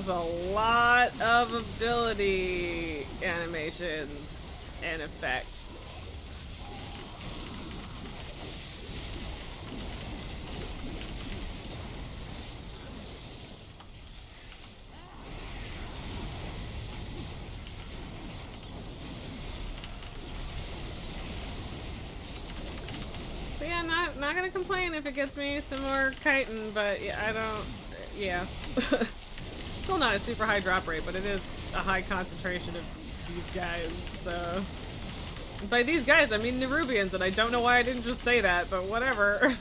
a lot of ability animations and effects. But yeah, not gonna complain if it gets me some more chitin, but yeah, I don't, yeah. Still not a super high drop rate, but it is a high concentration of these guys, so... By these guys, I mean Nerubians, and I don't know why I didn't just say that, but whatever.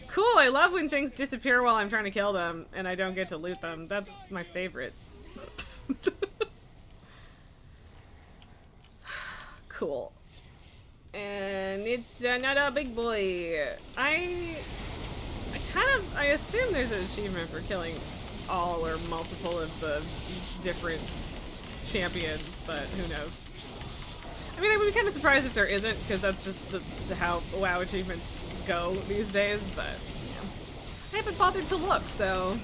Cool, I love when things disappear while I'm trying to kill them, and I don't get to loot them. That's my favorite. Cool. And it's another big boy. I assume there's an achievement for killing all or multiple of the different champions, but who knows. I mean, I would be kind of surprised if there isn't, because that's just how WoW achievements go these days, but yeah. I haven't bothered to look, so...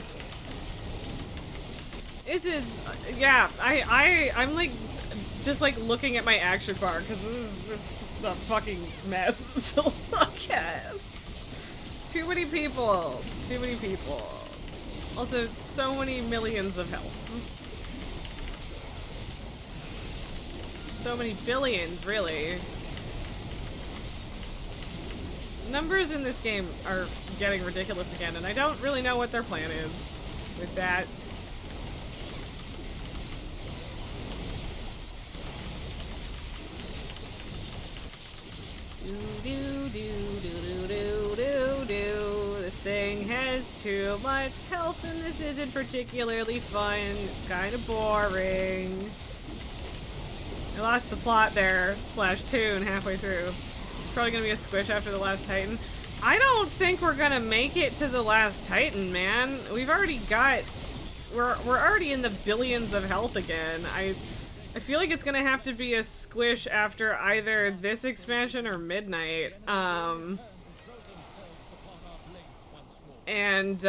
This is... yeah, I'm like, just like looking at my action bar, because this is a fucking mess to look at. Too many people. Too many people. Also, so many millions of health. So many billions, really. Numbers in this game are getting ridiculous again, and I don't really know what their plan is with that. This thing has too much health and this isn't particularly fun. It's kind of boring. I lost the plot there, / tune halfway through. It's probably gonna be a squish after the last Titan. I don't think we're gonna make it to the last Titan, man. We've already got... We're already in the billions of health again. I feel like it's gonna have to be a squish after either this expansion or Midnight. And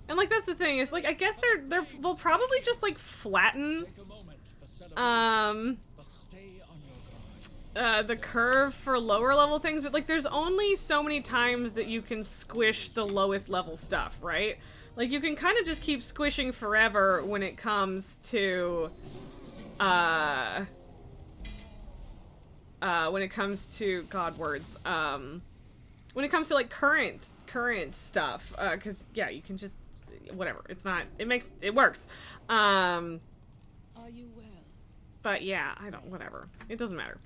like that's the thing, is like I guess they'll probably just like flatten the curve for lower level things, but like there's only so many times that you can squish the lowest level stuff, right? Like you can kind of just keep squishing forever when it comes to God words, when it comes to like current stuff, because yeah, you can just whatever. It's not, it works. Are you well? But yeah, I don't, whatever. It doesn't matter.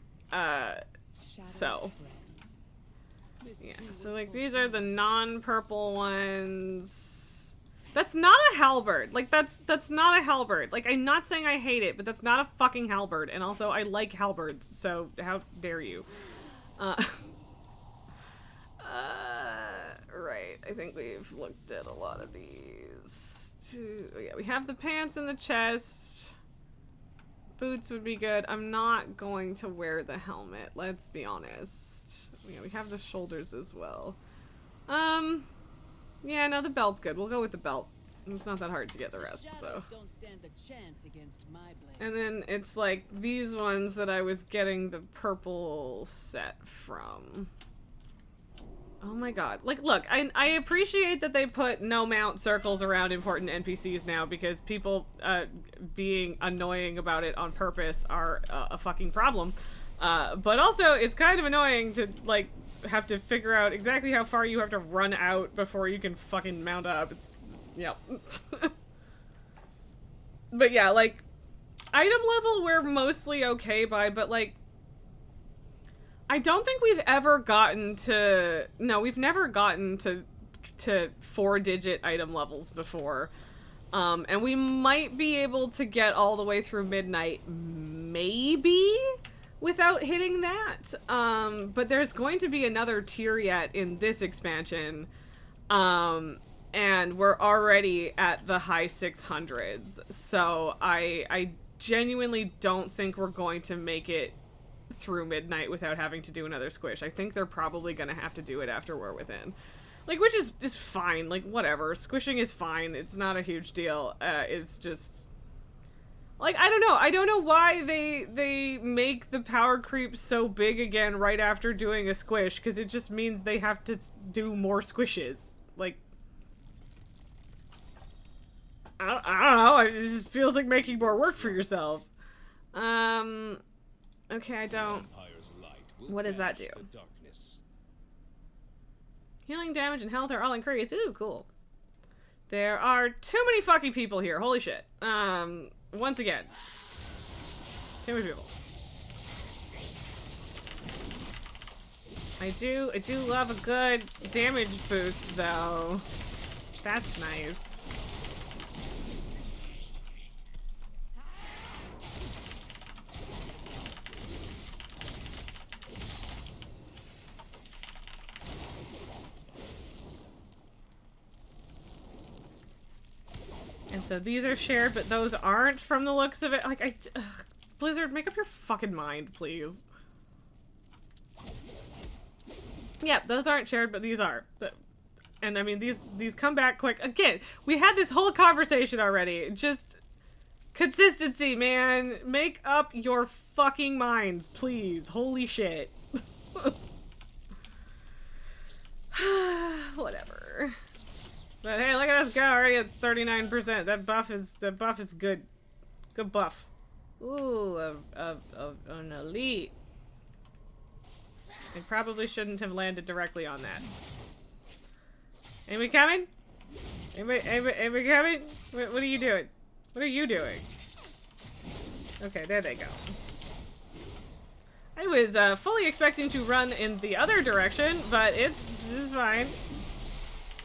So. Yeah, so like these are the non-purple ones. That's not a halberd. Like that's not a halberd. Like I'm not saying I hate it, but that's not a fucking halberd. And also I like halberds, so how dare you? Right. I think we've looked at a lot of these. Oh, yeah, we have the pants and the chest. Boots would be good. I'm not going to wear the helmet, let's be honest. Yeah, we have the shoulders as well. Yeah, no, the belt's good. We'll go with the belt. It's not that hard to get the rest, so. Don't stand a chance against my blade. And then it's like these ones that I was getting the purple set from. Oh my god. Like, look, I appreciate that they put no mount circles around important NPCs now because people being annoying about it on purpose are a fucking problem. But also, it's kind of annoying to, like, have to figure out exactly how far you have to run out before you can fucking mount up. It's, yeah. But yeah, like, item level we're mostly okay by, but, like, I don't think we've ever gotten to... No, we've never gotten to 4-digit item levels before. And we might be able to get all the way through midnight, maybe, without hitting that. But there's going to be another tier yet in this expansion. And we're already at the high 600s. So I genuinely don't think we're going to make it through midnight without having to do another squish. I think they're probably gonna have to do it after we're within. Like, which is fine. Like, whatever. Squishing is fine. It's not a huge deal. It's just... Like, I don't know. I don't know why they make the power creep so big again right after doing a squish, because it just means they have to do more squishes. Like... I don't know. It just feels like making more work for yourself. Okay, I don't... What does that do? Healing, damage, and health are all increased. Ooh, cool. There are too many fucking people here. Holy shit. Once again. Too many people. I do love a good damage boost, though. That's nice. And so these are shared, but those aren't from the looks of it. Like, Blizzard, make up your fucking mind, please. Yeah, those aren't shared, but these are. And I mean, these come back quick. Again, we had this whole conversation already. Just consistency, man. Make up your fucking minds, please. Holy shit. Whatever. But hey, look at us go, already at 39%. That buff is good. Good buff. Ooh, an elite. I probably shouldn't have landed directly on that. Anybody coming? Anybody coming? What are you doing? What are you doing? Okay, there they go. I was fully expecting to run in the other direction, but it's fine.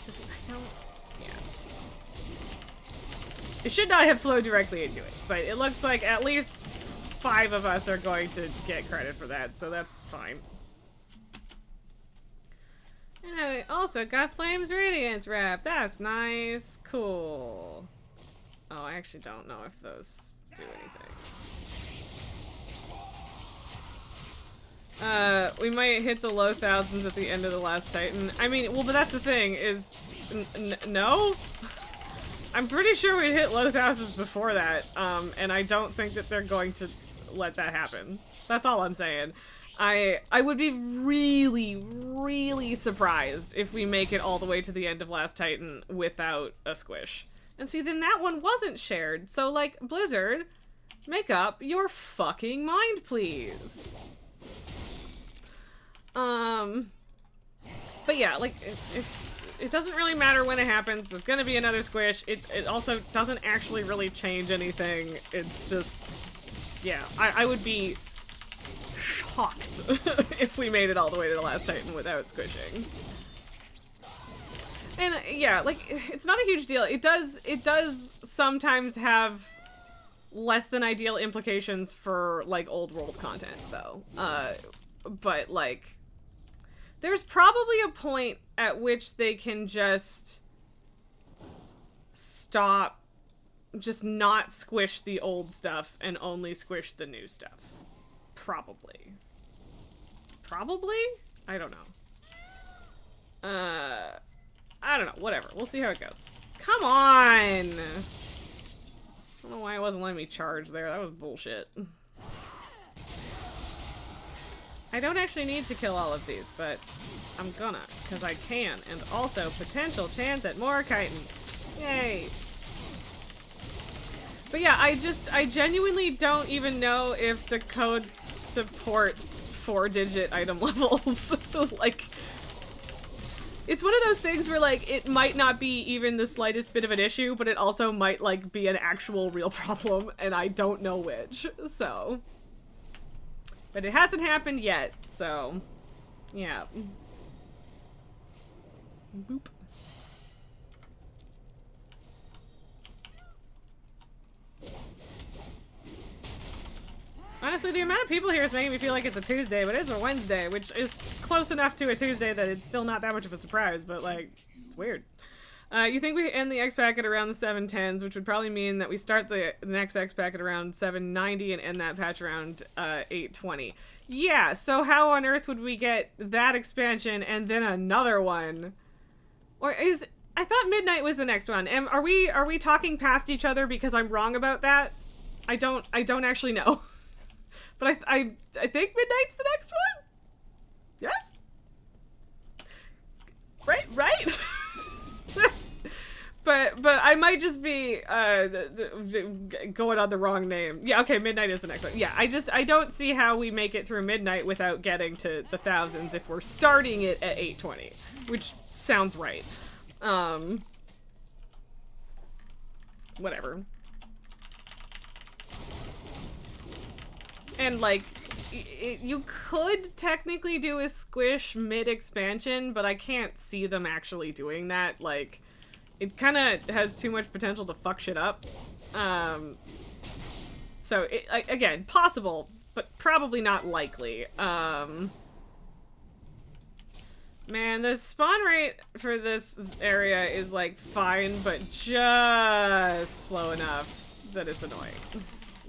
I don't... It should not have flowed directly into it, but it looks like at least 5 of us are going to get credit for that, so that's fine. And I also got Flames Radiance wrap. That's nice. Cool. Oh, I actually don't know if those do anything. We might hit the low thousands at the end of the last Titan. I mean, well, but that's the thing, is... no? I'm pretty sure we hit low thousands before that, and I don't think that they're going to let that happen. That's all I'm saying. I would be really, really surprised if we make it all the way to the end of Last Titan without a squish. And see, then that one wasn't shared, so, like, Blizzard, make up your fucking mind, please. But yeah, like, it doesn't really matter when it happens. There's gonna be another squish. It also doesn't actually really change anything. It's just, yeah, I would be shocked if we made it all the way to the last Titan without squishing. And yeah, like, it's not a huge deal. It does sometimes have less than ideal implications for, like, old world content, though. But, like, there's probably a point at which they can just stop, just not squish the old stuff and only squish the new stuff. Probably. Probably? I don't know. I don't know. Whatever. We'll see how it goes. Come on! I don't know why it wasn't letting me charge there. That was bullshit. I don't actually need to kill all of these, but I'm gonna, because I can. And also, potential chance at more chitin. Yay! But yeah, I genuinely don't even know if the code supports 4-digit item levels. Like, it's one of those things where, like, it might not be even the slightest bit of an issue, but it also might, like, be an actual real problem, and I don't know which, so. But it hasn't happened yet, so, yeah. Boop. Honestly, the amount of people here is making me feel like it's a Tuesday, but it's a Wednesday, which is close enough to a Tuesday that it's still not that much of a surprise, but, like, it's weird. You think we end the X packet around the 710s, which would probably mean that we start the next X packet around 790 and end that patch around 820. Yeah, so how on earth would we get that expansion and then another one? Or is... I thought midnight was the next one. And are we talking past each other because I'm wrong about that? I don't actually know. But I think midnight's the next one? Yes? Right? But I might just be going on the wrong name. Yeah, okay, midnight is the next one. Yeah, I don't see how we make it through midnight without getting to the thousands if we're starting it at 820, which sounds right. Whatever. And, like, you could technically do a squish mid-expansion, but I can't see them actually doing that. Like, it kind of has too much potential to fuck shit up. So, again, possible, but probably not likely. Man, the spawn rate for this area is, like, fine, but just slow enough that it's annoying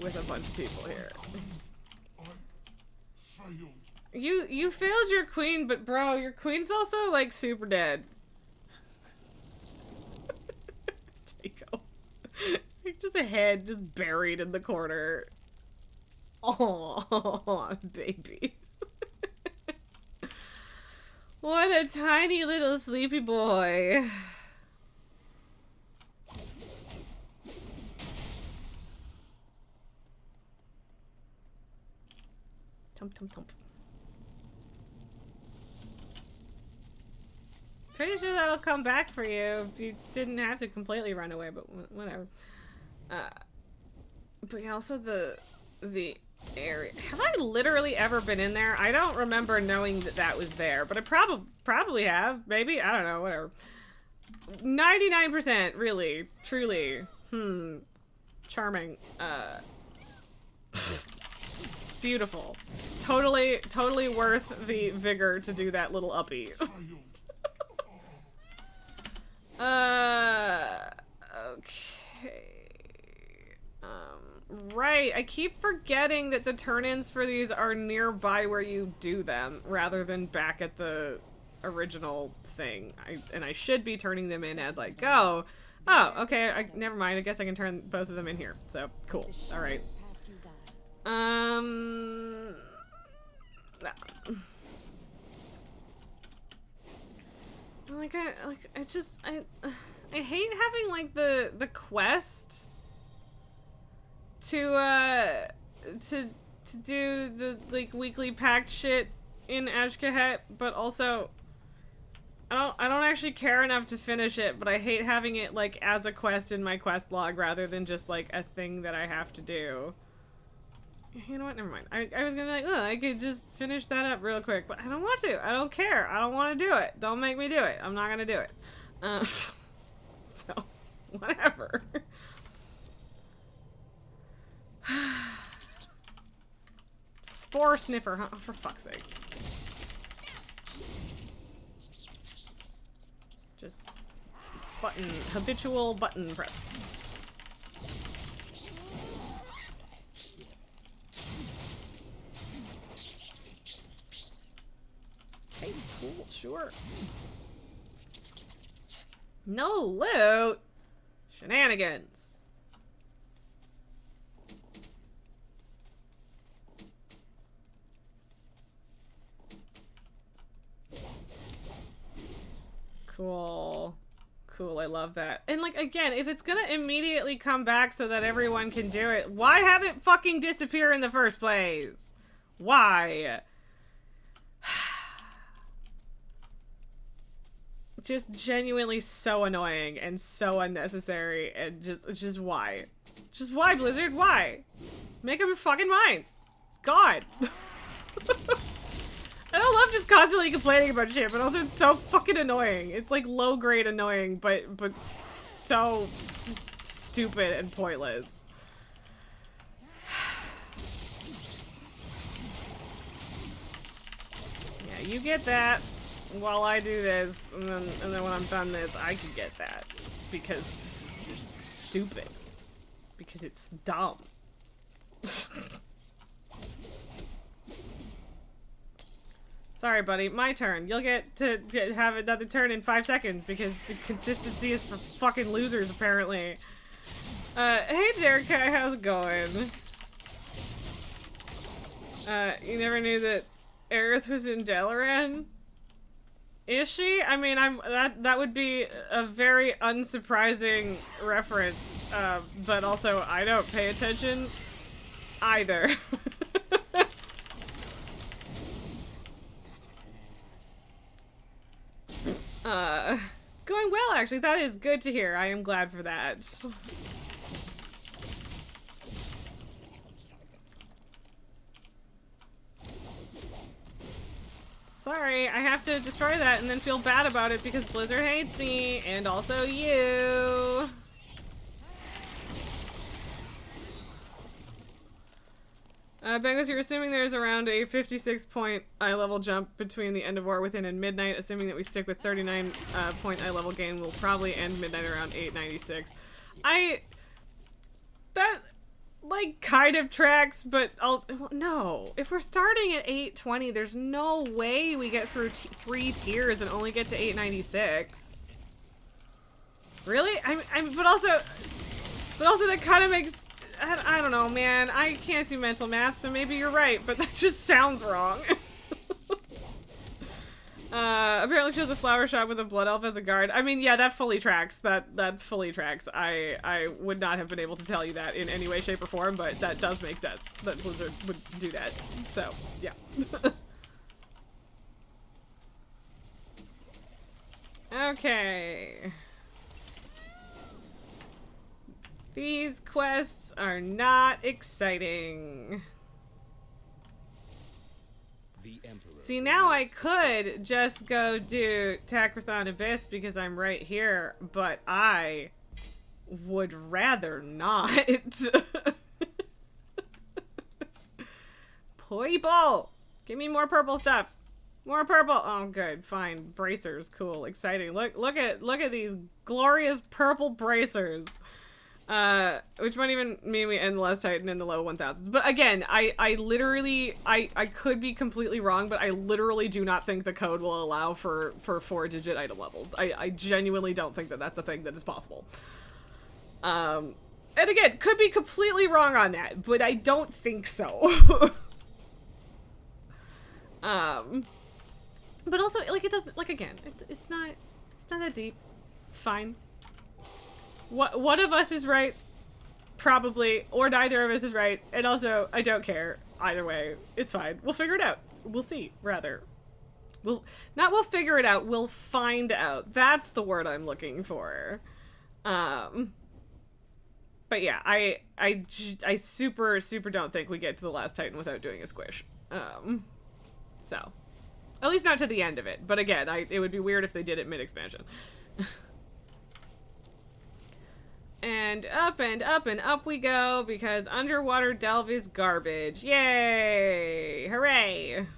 with a bunch of people here. You failed your queen, but bro, your queen's also, like, super dead. Taco. Just a head just buried in the corner. Oh, baby. What a tiny little sleepy boy. Tump, tump, tump. Pretty sure that'll come back for you if you didn't have to completely run away, but whatever. But yeah, also the area. Have I literally ever been in there? I don't remember knowing that that was there, but I probably have. Maybe? I don't know, whatever. 99%, really. Truly. Charming. Beautiful. Totally worth the vigor to do that little uppy. Okay. Right. I keep forgetting that the turn-ins for these are nearby where you do them, rather than back at the original thing. And I should be turning them in as I go. Oh, okay. Never mind. I guess I can turn both of them in here. So, cool. Alright. No. I hate having, like, the quest to do the, like, weekly packed shit in Ashkahet, but also I don't actually care enough to finish it, but I hate having it, like, as a quest in my quest log rather than just, like, a thing that I have to do. You know what? Never mind. I was gonna be like, oh, I could just finish that up real quick, but I don't want to. I don't care. I don't want to do it. Don't make me do it. I'm not gonna do it. So, whatever. Spore sniffer, huh? Oh, for fuck's sakes. Just habitual button press. Hey, cool, sure. No loot! Shenanigans. Cool. Cool, I love that. And, like, again, if it's gonna immediately come back so that everyone can do it, why have it fucking disappear in the first place? Why? Just genuinely so annoying and so unnecessary and just why? Just why, Blizzard? Why? Make up your fucking minds. God. I don't love just constantly complaining about shit, but also it's so fucking annoying. It's like low grade annoying, but so just stupid and pointless. Yeah, you get that while I do this, and then when I'm done this, I can get that because it's stupid. Because it's dumb. Sorry, buddy. My turn. You'll get to have another turn in 5 seconds because the consistency is for fucking losers, apparently. Hey, Derek, how's it going? You never knew that Aerith was in Dalaran? Is she? I mean, that would be a very unsurprising reference, but also I don't pay attention either. It's going well, actually. That is good to hear. I am glad for that. Sorry, I have to destroy that and then feel bad about it because Blizzard hates me, and also you. Bengals, you're assuming there's around a 56-point eye level jump between the end of War Within and Midnight, assuming that we stick with 39-point eye level gain, we'll probably end Midnight around 896. That, like, kind of tracks, but also, no. If we're starting at 820, there's no way we get through 3 tiers and only get to 896. Really? But also that kind of makes... I don't know, man. I can't do mental math, so maybe you're right, but that just sounds wrong. Apparently she has a flower shop with a blood elf as a guard. I mean, yeah, that fully tracks. That fully tracks. I would not have been able to tell you that in any way, shape, or form, but that does make sense that Blizzard would do that. So, yeah. Okay. These quests are not exciting. See, now I could just go do Takrathon Abyss because I'm right here, but I would rather not. People! Give me more purple stuff. More purple. Oh, good. Fine. Bracers. Cool. Exciting. Look at these glorious purple bracers. Which might even mean we end the last Titan in the low 1000s. But again, I literally, I could be completely wrong, but I literally do not think the code will allow for 4-digit item levels. I genuinely don't think that that's a thing that is possible. And again, could be completely wrong on that, but I don't think so. But also, like, it doesn't, like, again, it's not that deep. It's fine. One of us is right, probably, or neither of us is right, and also, I don't care. Either way, it's fine. We'll figure it out. We'll see, rather. we'll figure it out. We'll find out. That's the word I'm looking for. But yeah, I super don't think we get to the last Titan without doing a squish. So at least not to the end of it. But again, it would be weird if they did it mid-expansion. And up we go, because underwater delve is garbage. Yay! Hooray!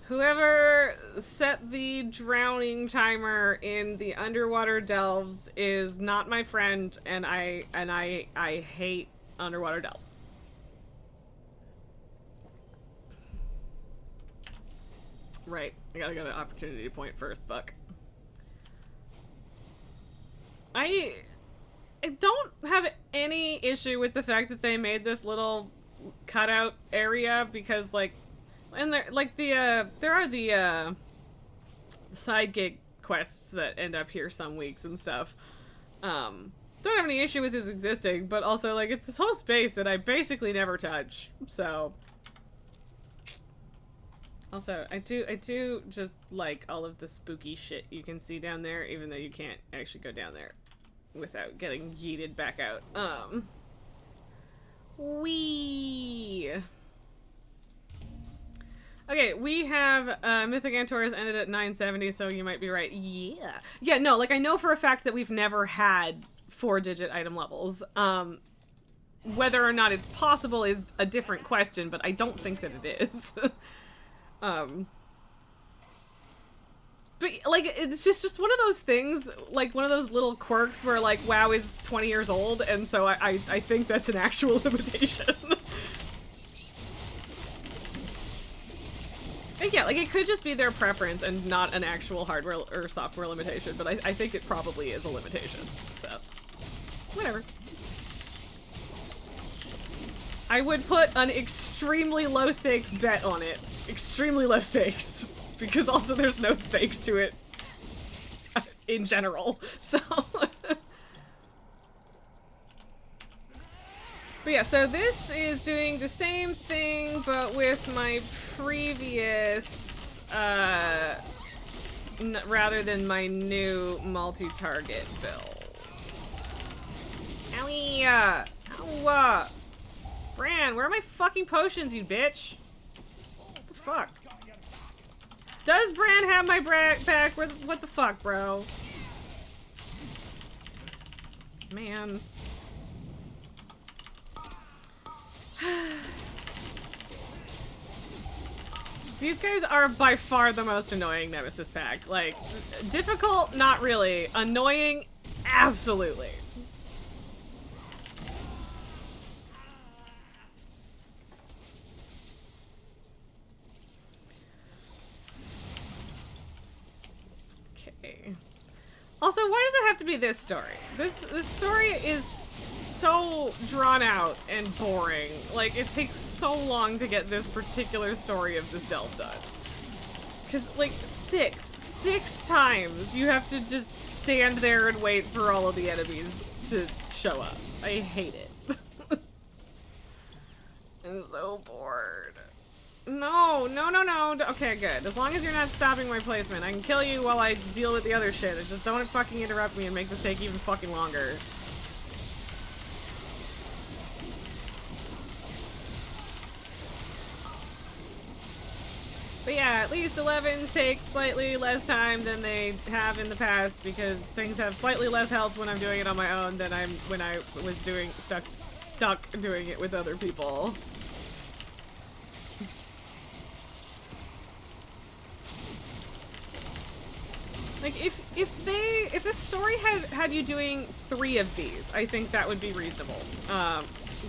Whoever set the drowning timer in the underwater delves is not my friend, and I hate underwater delves. Right. I gotta get an opportunity point first. Fuck. I don't have any issue with the fact that they made this little cutout area, because like, and there like there are the side gig quests that end up here some weeks and stuff. Don't have any issue with this existing, but also like it's this whole space that I basically never touch. So also I do just like all of the spooky shit you can see down there, even though you can't actually go down there without getting yeeted back out. Okay, we have Mythic Antaurus ended at 970, so you might be right. Yeah, no, like I know for a fact that we've never had 4-digit item levels. Whether or not it's possible is a different question, but I don't think that it is. But, like, it's just one of those things, like, one of those little quirks where, like, WoW is 20 years old, and so I think that's an actual limitation. And yeah, like, it could just be their preference and not an actual hardware or software limitation, but I think it probably is a limitation, so. Whatever. I would put an extremely low stakes bet on it. Extremely low stakes. Because also there's no stakes to it in general, so. But yeah, so this is doing the same thing, but with my previous, rather than my new multi-target builds. Owie! Ow! Bran, where are my fucking potions, you bitch? What the fuck? Does Bran have my back? What the fuck, bro? Man. These guys are by far the most annoying Nemesis pack. Like, difficult? Not really. Annoying? Absolutely. Also, why does it have to be this story? This story is so drawn out and boring. Like, it takes so long to get this particular story of this delve done. Because, like, six times you have to just stand there and wait for all of the enemies to show up. I hate it. I'm so bored. No. Okay, good. As long as you're not stopping my placement. I can kill you while I deal with the other shit. Just don't fucking interrupt me and make this take even fucking longer. But yeah, at least 11s take slightly less time than they have in the past, because things have slightly less health when I'm doing it on my own than when I was stuck doing it with other people. Like, if this story had you doing 3 of these, I think that would be reasonable.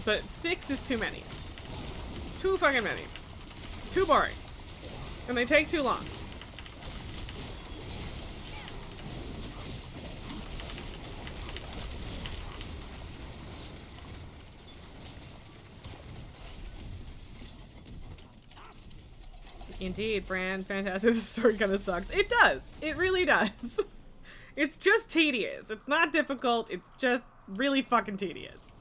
But 6 is too many. Too fucking many. Too boring. And they take too long. Indeed, Bran, fantastic. This story kind of sucks. It does. It really does. It's just tedious. It's not difficult. It's just really fucking tedious.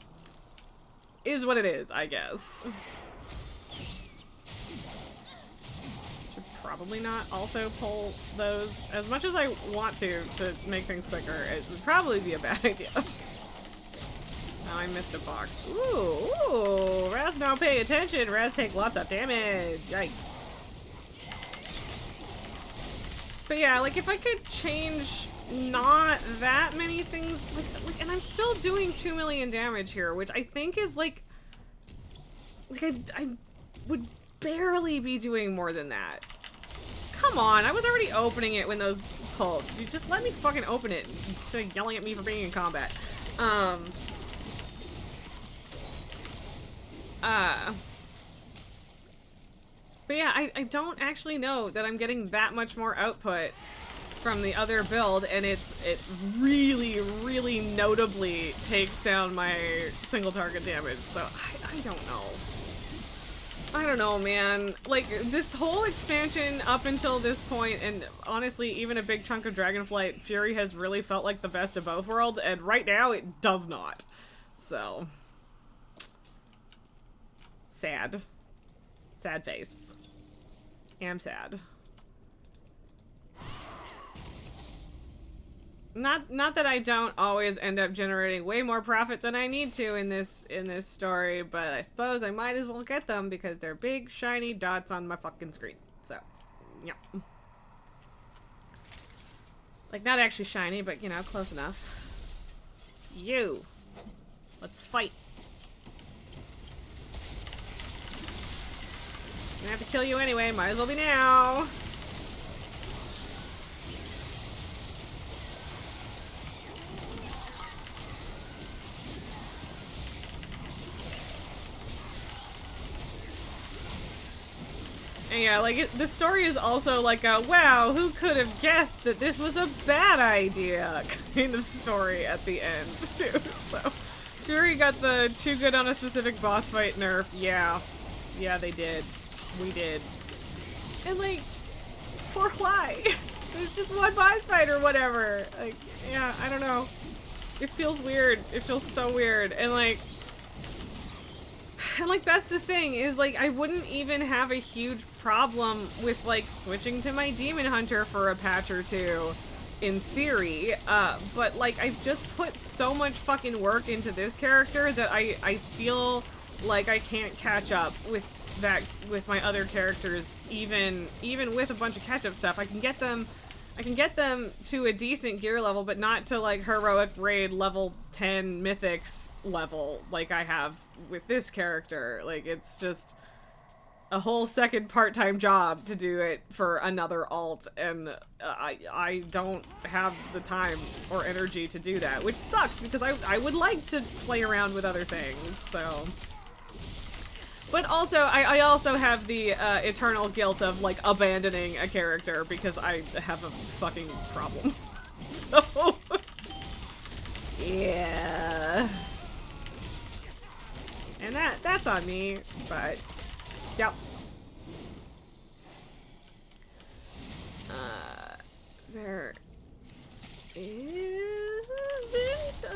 Is what it is, I guess. probably not also pull those as much as I want to make things quicker. It would probably be a bad idea. Oh, I missed a box. Ooh, Raz now pay attention. Raz take lots of damage. Yikes. But yeah, like if I could change not that many things, like and I'm still doing 2 million damage here, which I think is like I would barely be doing more than that. Come on, I was already opening it when those pulled. You just let me fucking open it instead of yelling at me for being in combat. But yeah, I don't actually know that I'm getting that much more output from the other build, and it really, really notably takes down my single target damage, so I don't know. I don't know, man. Like, this whole expansion up until this point, and honestly, even a big chunk of Dragonflight, Fury has really felt like the best of both worlds, and right now it does not. So. Sad. Sad face. Am sad. Not that I don't always end up generating way more profit than I need to in this story, but I suppose I might as well get them because they're big shiny dots on my fucking screen. So, yeah. Like, not actually shiny, but you know, close enough. You. Let's fight. I'm gonna have to kill you anyway, might as well be now. And yeah, like, the story is also like a, wow, who could have guessed that this was a bad idea kind of story at the end, too. So, Fury got the too good on a specific boss fight nerf. Yeah. Yeah, they did. We did. And, like, for why? There's just one boss fight or whatever. Like, yeah, I don't know. It feels weird. It feels so weird. And, like, that's the thing, is, like, I wouldn't even have a huge problem with, like, switching to my Demon Hunter for a patch or two, in theory, but, like, I've just put so much fucking work into this character that I feel like I can't catch up with my other characters, even with a bunch of catch-up stuff. I can get them to a decent gear level, but not to, like, heroic raid level 10 mythics level like I have with this character. Like, it's just a whole second part-time job to do it for another alt, and I don't have the time or energy to do that, which sucks because I would like to play around with other things, so. But also, I also have the eternal guilt of, like, abandoning a character because I have a fucking problem. So, yeah. And that's on me, but, yep. There isn't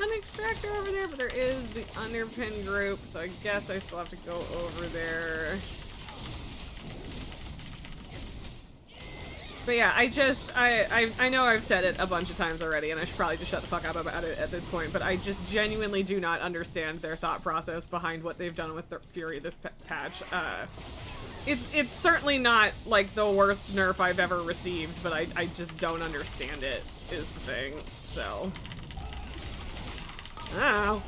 an extractor over there, but there is the underpin group, so I guess I still have to go over there. But yeah, I know I've said it a bunch of times already, and I should probably just shut the fuck up about it at this point, but I just genuinely do not understand their thought process behind what they've done with the Fury this patch. It's certainly not, like, the worst nerf I've ever received, but I just don't understand it, is the thing, so. Ow.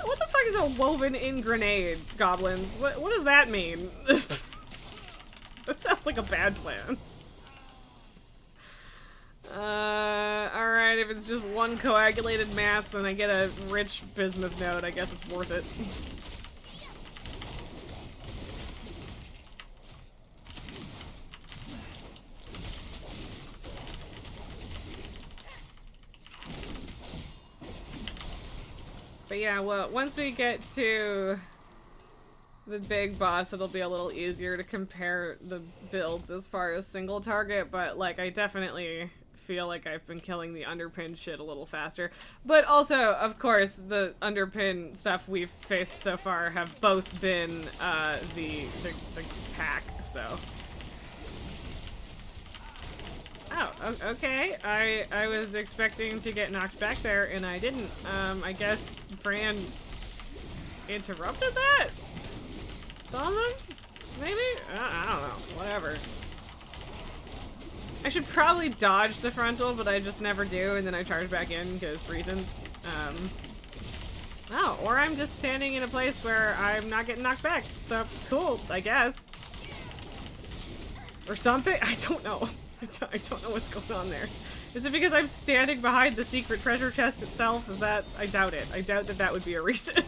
What the fuck is a woven-in grenade, goblins? What does that mean? That sounds like a bad plan. Alright, if it's just one coagulated mass, then I get a rich bismuth node. I guess it's worth it. But yeah, well, once we get to the big boss, it'll be a little easier to compare the builds as far as single target, but, like, I definitely feel like I've been killing the underpin shit a little faster. But also, of course, the underpin stuff we've faced so far have both been the pack, so. Oh, okay. I was expecting to get knocked back there, and I didn't. I guess Fran interrupted that? Stalled him? Maybe? I don't know. Whatever. I should probably dodge the frontal, but I just never do, and then I charge back in because reasons. Oh, or I'm just standing in a place where I'm not getting knocked back. So, cool, I guess. Or something? I don't know. I don't know what's going on there. Is it because I'm standing behind the secret treasure chest itself? Is that... I doubt it. I doubt that that would be a reason.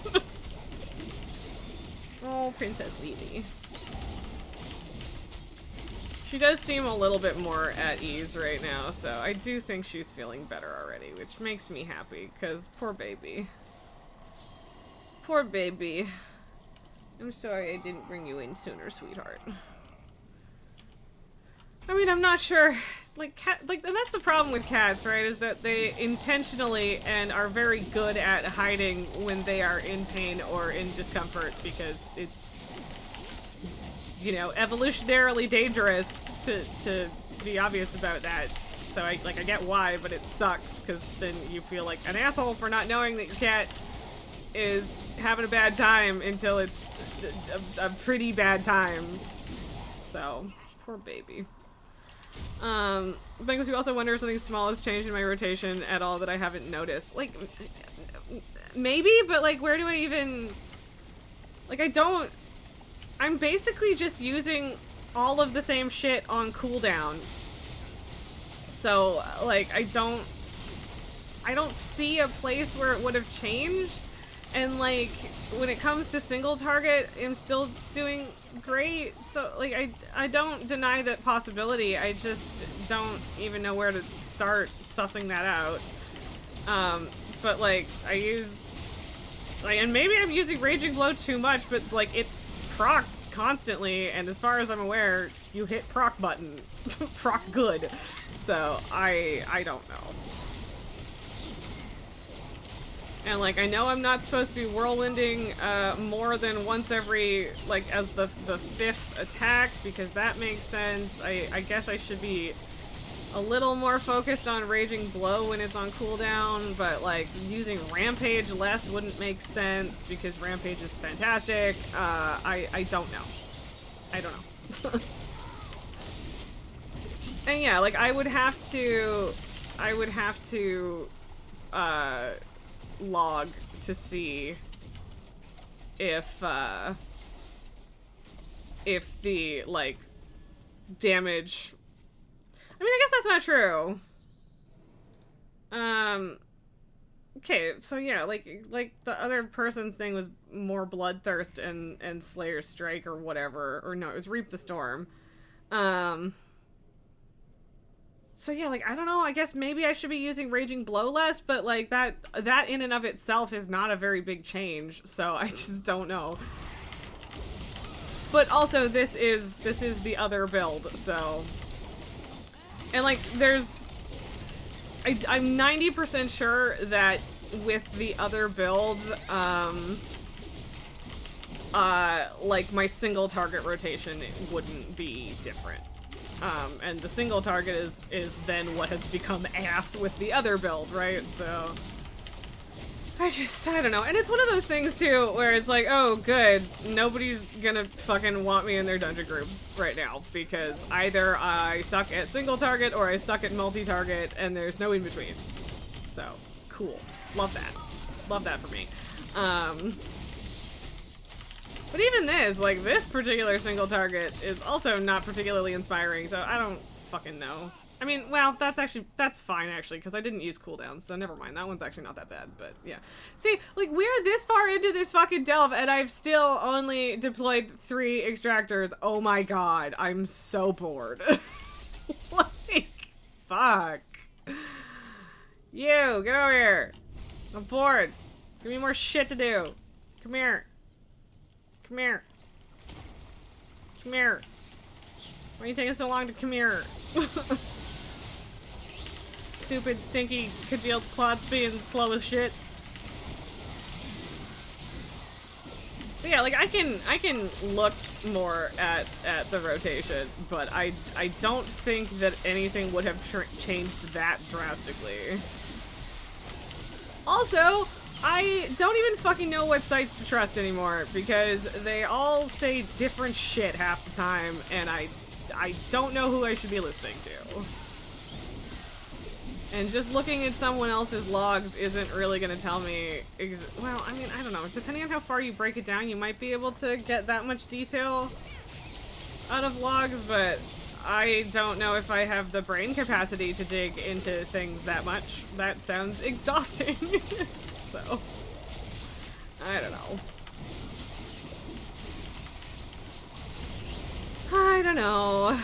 Oh, Princess Lily. She does seem a little bit more at ease right now, so I do think she's feeling better already, which makes me happy, because poor baby. Poor baby. I'm sorry I didn't bring you in sooner, sweetheart. I mean, I'm not sure, and that's the problem with cats, right, is that they intentionally and are very good at hiding when they are in pain or in discomfort, because it's, you know, evolutionarily dangerous to be obvious about that. So I get why, but it sucks, because then you feel like an asshole for not knowing that your cat is having a bad time until it's a pretty bad time. So, poor baby. Because we also wonder if something small has changed in my rotation at all that I haven't noticed. Like, maybe, but like, where do I even... Like, I'm basically just using all of the same shit on cooldown. So, like, I don't see a place where it would have changed. And, like, when it comes to single target, I'm still doing great. So, like, I don't deny that possibility. I just don't even know where to start sussing that out. But, like, I used... Like, and maybe I'm using Raging Blow too much, but, like, it procs constantly, and as far as I'm aware, you hit proc button. Proc good. So, I don't know. And, like, I know I'm not supposed to be whirlwinding more than once every, like, as the fifth attack, because that makes sense. I guess I should be a little more focused on Raging Blow when it's on cooldown, but, like, using Rampage less wouldn't make sense, because Rampage is fantastic. I don't know. I don't know. And yeah, like, I would have to log to see if the, like, damage... I mean, I guess that's not true. Okay, so yeah, like the other person's thing was more Bloodthirst and Slayer's Strike or whatever, or no, it was Reap the Storm. So yeah, like, I don't know, I guess maybe I should be using Raging Blow less, but like that in and of itself is not a very big change, so I just don't know. But also this is the other build, so... And like, I'm 90% sure that with the other builds, like, my single target rotation wouldn't be different. And the single target is then what has become ass with the other build, right? So, I don't know. And it's one of those things, too, where it's like, oh, good, nobody's gonna fucking want me in their dungeon groups right now, because either I suck at single target or I suck at multi-target, and there's no in-between. So, cool. Love that. Love that for me. But even this, like, this particular single target is also not particularly inspiring, so I don't fucking know. I mean, well, that's fine, actually, because I didn't use cooldowns, so never mind. That one's actually not that bad, but yeah. See, like, we're this far into this fucking delve, and I've still only deployed 3 extractors. Oh my god, I'm so bored. Like, fuck. You, get over here. I'm bored. Give me more shit to do. Come here. Come here. Come here. Why are you taking so long to come here? stupid, stinky, congealed clots being slow as shit. But yeah, like I can look more at the rotation, but I don't think that anything would have changed that drastically. Also, I don't even fucking know what sites to trust anymore because they all say different shit half the time, and I don't know who I should be listening to. And just looking at someone else's logs isn't really going to tell me... well, I mean, I don't know. Depending on how far you break it down, you might be able to get that much detail out of logs, but I don't know if I have the brain capacity to dig into things that much. That sounds exhausting. So, I don't know. I don't know.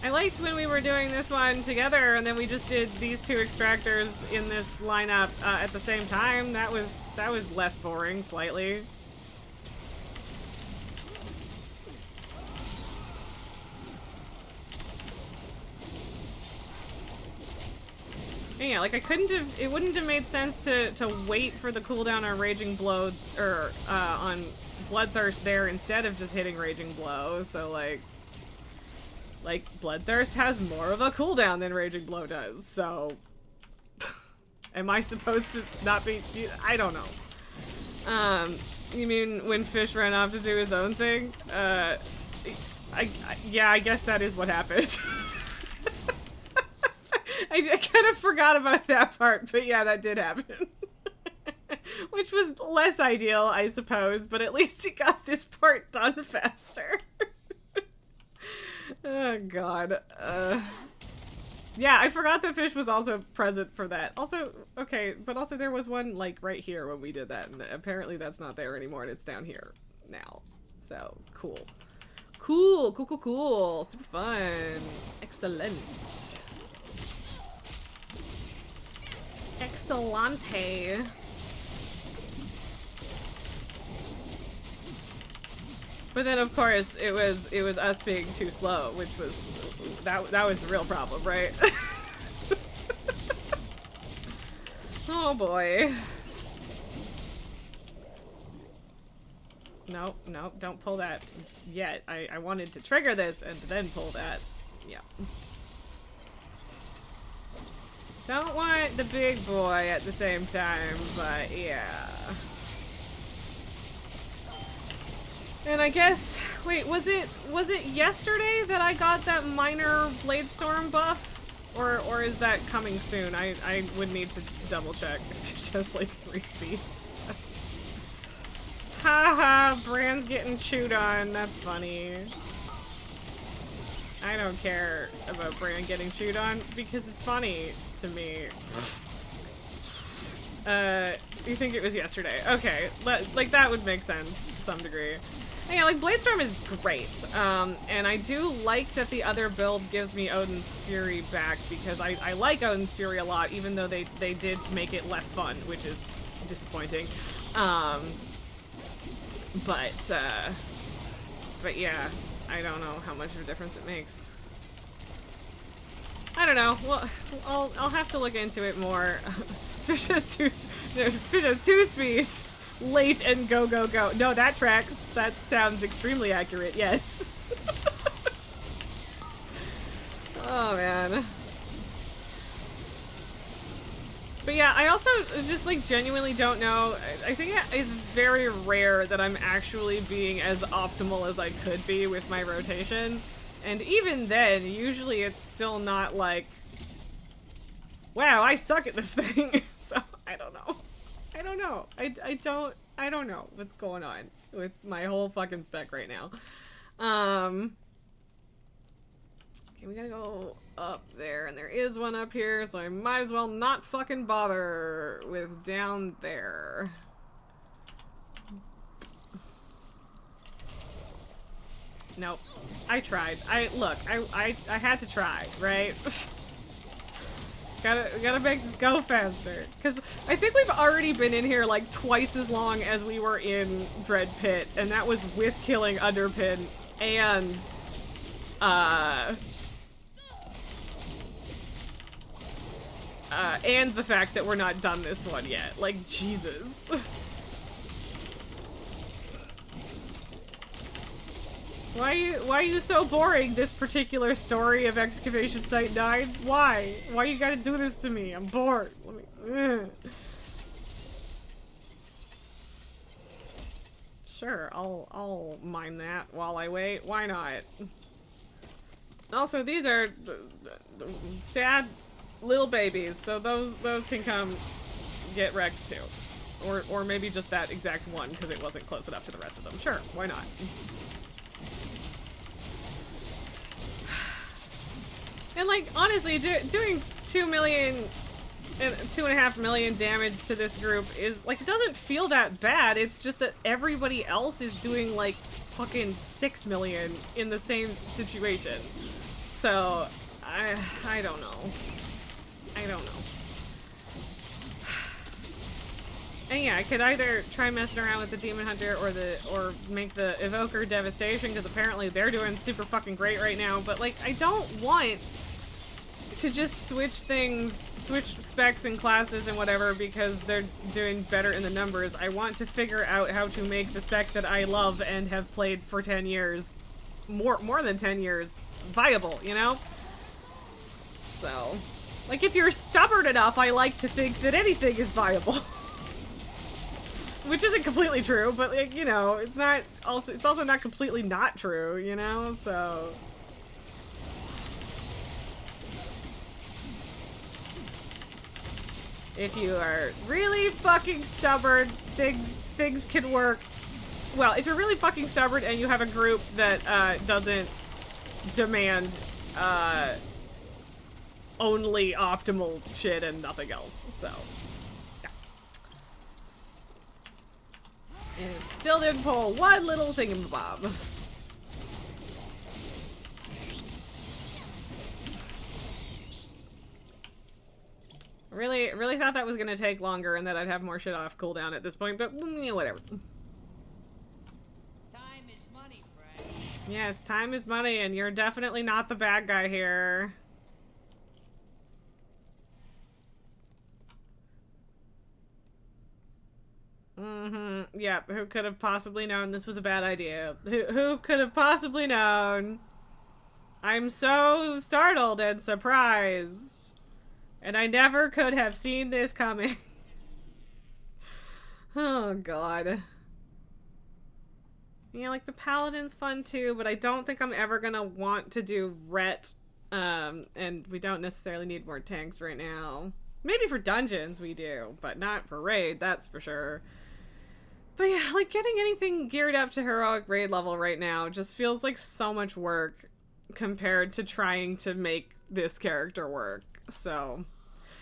I liked when we were doing this one together and then we just did these two extractors in this lineup at the same time. That was less boring, slightly. And yeah, like it wouldn't have made sense to wait for the cooldown on Raging Blow, or on Bloodthirst there instead of just hitting Raging Blow, so like Bloodthirst has more of a cooldown than Raging Blow does, so am I supposed to not be? I don't know. You mean when Fish ran off to do his own thing? Yeah, I guess that is what happened. I kind of forgot about that part, but yeah, that did happen. Which was less ideal, I suppose, but at least he got this part done faster. Oh, God. Yeah, I forgot that Fish was also present for that. Also, okay, but also there was one, like, right here when we did that, and apparently that's not there anymore, and it's down here now. So, cool. Cool, cool, cool, cool. Super fun. Excellent. Excellente. But then, of course, it was us being too slow, which was that was the real problem, right? Oh boy. Nope, nope, don't pull that yet. I wanted to trigger this and then pull that. Yeah. Don't want the big boy at the same time, but yeah. And I guess, wait, was it yesterday that I got that minor Bladestorm buff? Or is that coming soon? I would need to double check if it's just like 3 speeds. Haha, Bran's getting chewed on, that's funny. I don't care about Bran getting chewed on because it's funny to me. You think it was yesterday? Okay, like that would make sense to some degree. And yeah, like Bladestorm is great, and I do like that the other build gives me Odin's Fury back because I like Odin's Fury a lot, even though they did make it less fun, which is disappointing. But yeah, I don't know how much of a difference it makes. I don't know. Well, I'll have to look into it more. Fish has two speeds. Late and go, go, go. No, that tracks. That sounds extremely accurate, yes. Oh, man. But yeah, I also just, like, genuinely don't know. I think it's very rare that I'm actually being as optimal as I could be with my rotation. And even then, usually it's still not like, wow, I suck at this thing. So, I don't know. I don't know. I don't know what's going on with my whole fucking spec right now. Okay, we gotta go up there, and there is one up here, so I might as well not fucking bother with down there. Nope. I tried. Look, I had to try, right? Gotta make this go faster. Because I think we've already been in here like twice as long as we were in Dread Pit, and that was with killing Underpin and and the fact that we're not done this one yet. Like, Jesus. Why are you so boring, this particular story of Excavation Site 9? Why? Why you gotta do this to me? I'm bored. Ugh. Sure, I'll mine that while I wait. Why not? Also, these are sad little babies, so those can come get wrecked too. Or maybe just that exact one because it wasn't close enough to the rest of them. Sure, why not? And like, honestly, doing 2 million and 2.5 million damage to this group is like, it doesn't feel that bad. It's just that everybody else is doing like fucking 6 million in the same situation. So I don't know. I don't know. And yeah, I could either try messing around with the Demon Hunter or make the Evoker Devastation, because apparently they're doing super fucking great right now, but like, I don't want to just switch specs and classes and whatever because they're doing better in the numbers. I want to figure out how to make the spec that I love and have played for 10 years, more than 10 years, viable, you know? So, like, if you're stubborn enough, I like to think that anything is viable. Which isn't completely true, but like, you know, it's also not completely not true, you know? So if you are really fucking stubborn, things can work. Well, if you're really fucking stubborn and you have a group that doesn't demand only optimal shit and nothing else. So and it still didn't pull one little thingamabob. Really thought that was gonna take longer and that I'd have more shit off cooldown at this point, but yeah, whatever. Time is money, friend. Yes, time is money, and you're definitely not the bad guy here. Mm-hmm. Yep, who could have possibly known this was a bad idea? Who could have possibly known? I'm so startled and surprised. And I never could have seen this coming. Oh, God. Yeah, like, the Paladin's fun, too, but I don't think I'm ever gonna want to do Ret. And we don't necessarily need more tanks right now. Maybe for dungeons we do, but not for raid, that's for sure. But yeah, like, getting anything geared up to heroic raid level right now just feels like so much work compared to trying to make this character work, so.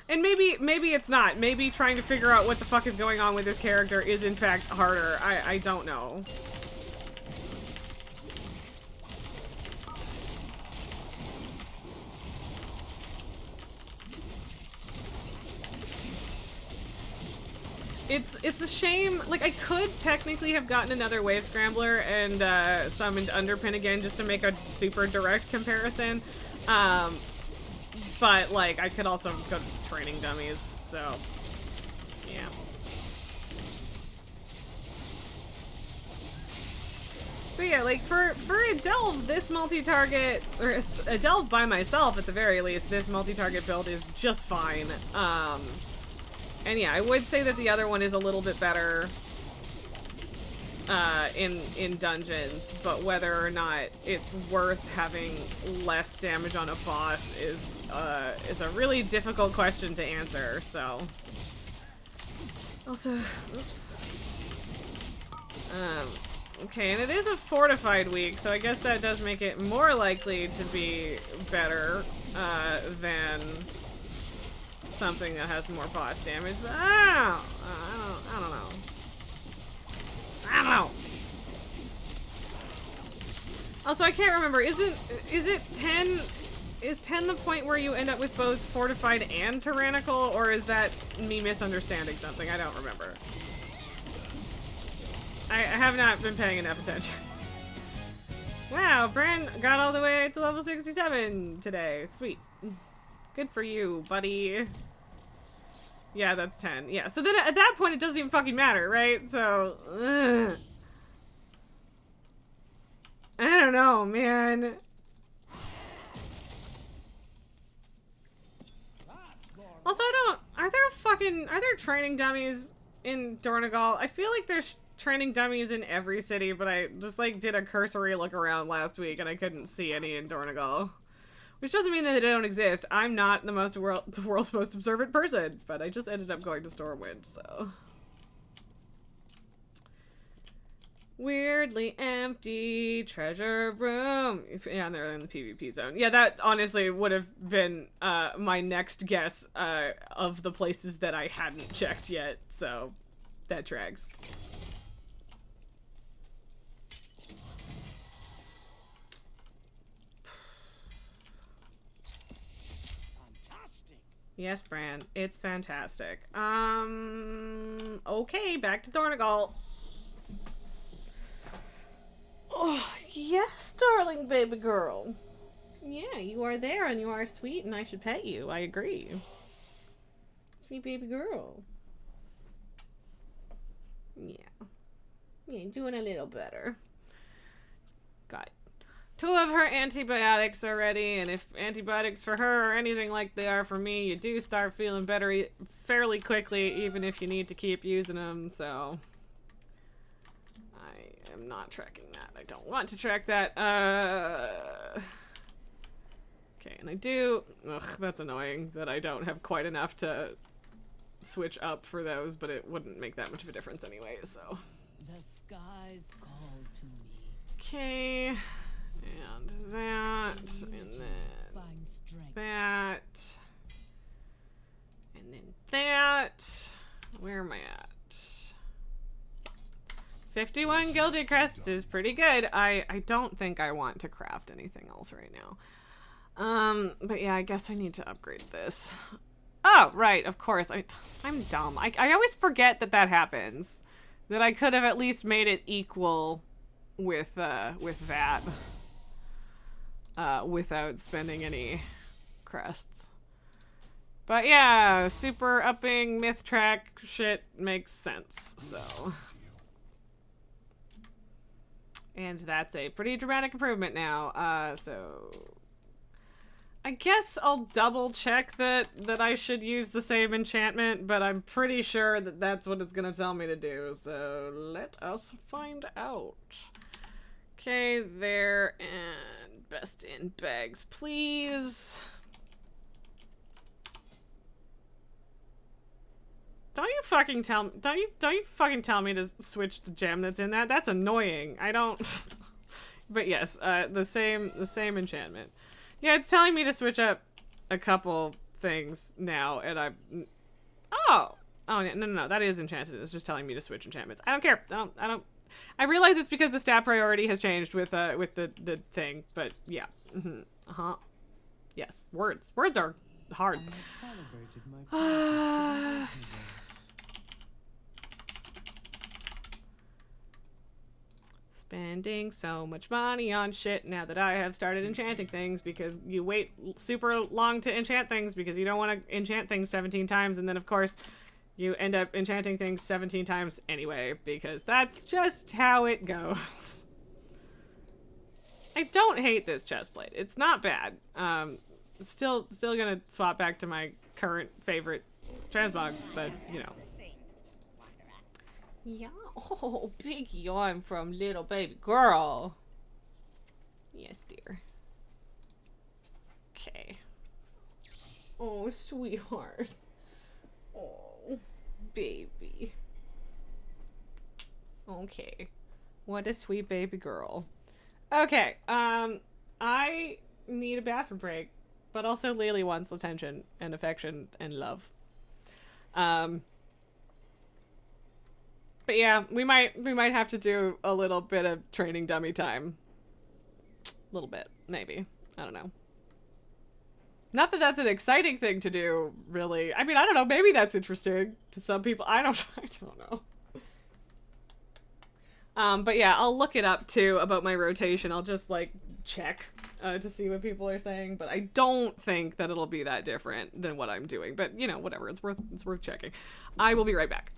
And maybe it's not. Maybe trying to figure out what the fuck is going on with this character is in fact harder. I don't know. It's a shame. Like, I could technically have gotten another Wave Scrambler and summoned Underpin again just to make a super direct comparison. But, like, I could also go to training dummies, so, yeah. But yeah, like, for a delve, this multi-target, or a delve by myself at the very least, this multi-target build is just fine. And yeah, I would say that the other one is a little bit better in dungeons, but whether or not it's worth having less damage on a boss is a really difficult question to answer, so. Also, oops. Okay, and it is a fortified week, so I guess that does make it more likely to be better than something that has more boss damage, but I don't know. I don't know. Also, I can't remember. Is it 10 is 10 the point where you end up with both fortified and tyrannical, or is that me misunderstanding something? I don't remember. I have not been paying enough attention. Wow, Bran got all the way to level 67 today. Sweet. Good for you, buddy. Yeah, that's 10. Yeah, so then at that point it doesn't even fucking matter, right? So, ugh. I don't know, man. Also, are there training dummies in Dornegal? I feel like there's training dummies in every city, but I just, like, did a cursory look around last week and I couldn't see any in Dornegal. Which doesn't mean that they don't exist. I'm not the world's most observant person, but I just ended up going to Stormwind, so. Weirdly empty treasure room. Yeah, and they're in the PvP zone. Yeah, that honestly would have been my next guess of the places that I hadn't checked yet, so that tracks. Yes, Bran, it's fantastic. Okay, back to Dornegal. Oh, yes, darling baby girl. Yeah, you are there and you are sweet and I should pet you. I agree. Sweet baby girl. Yeah. Yeah, doing a little better. Got 2 of her antibiotics already, and if antibiotics for her are anything like they are for me, you do start feeling better fairly quickly, even if you need to keep using them, so I am not tracking that. I don't want to track that. Okay, and I do... Ugh, that's annoying that I don't have quite enough to switch up for those, but it wouldn't make that much of a difference anyway, so... The skies call to me. Okay, and that, and then that, and then that. Where am I at? 51 gilded crests is pretty good. I don't think I want to craft anything else right now. But yeah, I guess I need to upgrade this. Oh, right, of course. I'm dumb. I always forget that happens. That I could have at least made it equal with that. Without spending any crests. But yeah, super upping myth track shit makes sense, so. And that's a pretty dramatic improvement now, so. I guess I'll double check that I should use the same enchantment, but I'm pretty sure that that's what it's gonna tell me to do, so let us find out. Okay, there, and best in bags, please. Don't you fucking tell me to switch the gem that's in that? That's annoying. I don't. But yes, the same enchantment. Yeah, it's telling me to switch up a couple things now, and oh, no, that is enchanted. It's just telling me to switch enchantments. I don't care. I realize it's because the stat priority has changed with the thing, but yeah. Yes, words are hard. Spending so much money on shit now that I have started enchanting things, because you wait super long to enchant things because you don't want to enchant things 17 times, and then of course you end up enchanting things 17 times anyway, because that's just how it goes. I don't hate this chestplate. It's not bad. Still gonna swap back to my current favorite transmog, but you know. Yeah. Oh, big yawn from little baby girl. Yes, dear. Okay. Oh, sweetheart. Oh, baby. Okay. What a sweet baby girl. Okay, I need a bathroom break, but also Lily wants attention and affection and love. But yeah, we might have to do a little bit of training dummy time. A little bit, maybe. I don't know. Not that that's an exciting thing to do, really. I mean, I don't know. Maybe that's interesting to some people. I don't know. But yeah, I'll look it up too about my rotation. I'll just like check to see what people are saying. But I don't think that it'll be that different than what I'm doing. But you know, whatever. It's worth checking. I will be right back.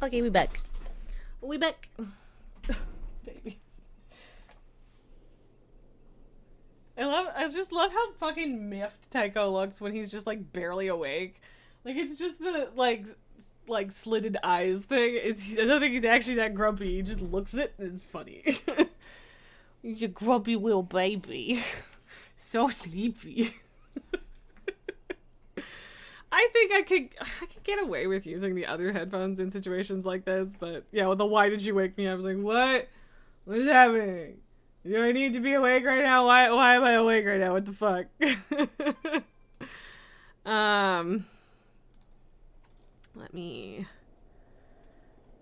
Okay, we back. We back. Babies. I just love how fucking miffed Tycho looks when he's just like barely awake. Like it's just the like slitted eyes thing. I don't think he's actually that grumpy. He just looks it and it's funny. He's a grumpy little baby. So sleepy. I think I could get away with using the other headphones in situations like this, but yeah, with the "why did you wake me?" I was like, what is happening? Do I need to be awake right now? Why am I awake right now? What the fuck? Let me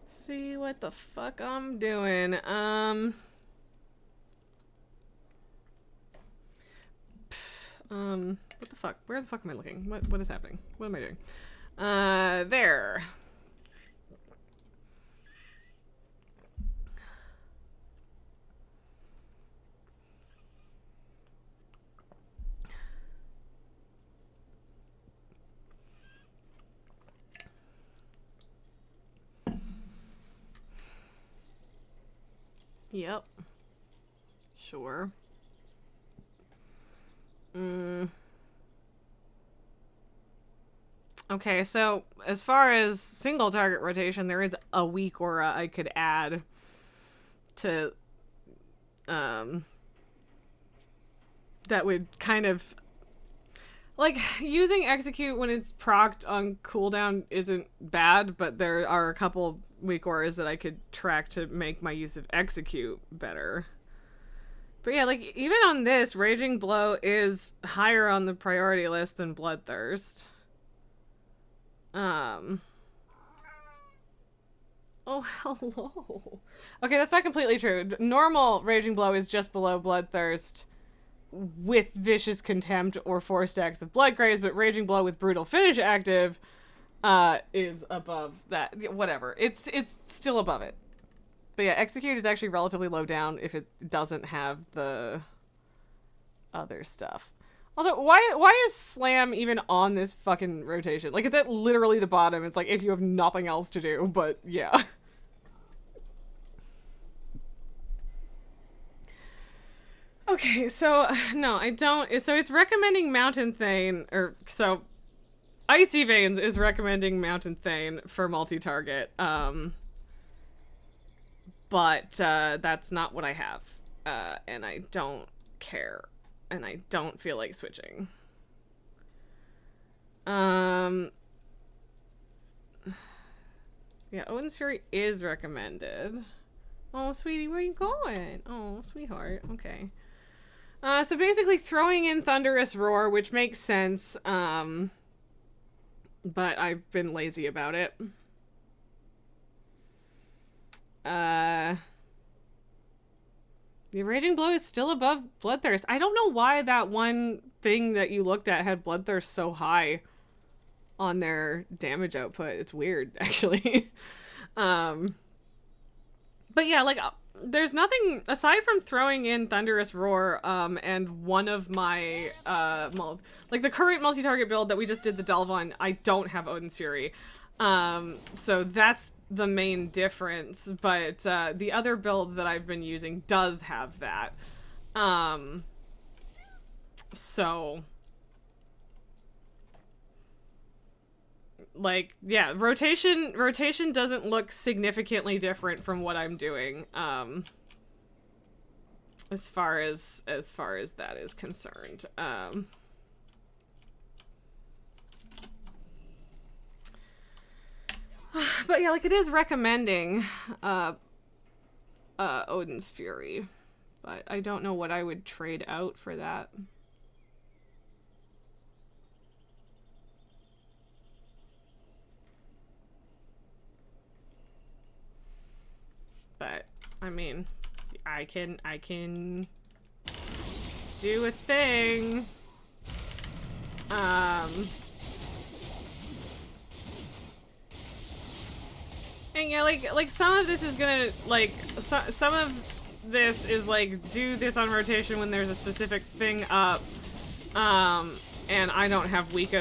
see what the fuck I'm doing. What the fuck? Where the fuck am I looking? What is happening? What am I doing? There. Yep. Sure. Okay, so as far as single target rotation, there is a weak aura I could add to that would kind of Like, using execute when it's procced on cooldown isn't bad, but there are a couple weak auras that I could track to make my use of execute better. But yeah, like, even on this, Raging Blow is higher on the priority list than Bloodthirst. Oh, hello. Okay, that's not completely true. Normal Raging Blow is just below Bloodthirst with Vicious Contempt or 4 stacks of Blood Craze, but Raging Blow with Brutal Finish active is above that. Whatever. It's still above it. But yeah, Execute is actually relatively low down if it doesn't have the other stuff. Also, why is Slam even on this fucking rotation? Like, it's at literally the bottom. It's like if you have nothing else to do, but yeah. Okay, so, no, I don't. So it's recommending Mountain Thane, so Icy Veins is recommending Mountain Thane for multi-target, but that's not what I have, and I don't care, and I don't feel like switching. Yeah, Odin's Fury is recommended. Oh, sweetie, where are you going? Oh, sweetheart, okay. So basically throwing in Thunderous Roar, which makes sense, but I've been lazy about it. The Raging Blow is still above Bloodthirst. I don't know why that one thing that you looked at had Bloodthirst so high on their damage output. It's weird, actually. But yeah, like, there's nothing aside from throwing in Thunderous Roar, and one of my like the current multi-target build that we just did the delve on, I don't have Odin's Fury, so that's the main difference. But the other build that I've been using does have that, so like, yeah, rotation doesn't look significantly different from what I'm doing, as far as that is concerned. But yeah, like, it is recommending Odin's Fury, but I don't know what I would trade out for that. But I mean, I can do a thing. And yeah, like some of this is gonna, like, some of this is like, do this on rotation when there's a specific thing up. And I don't have weak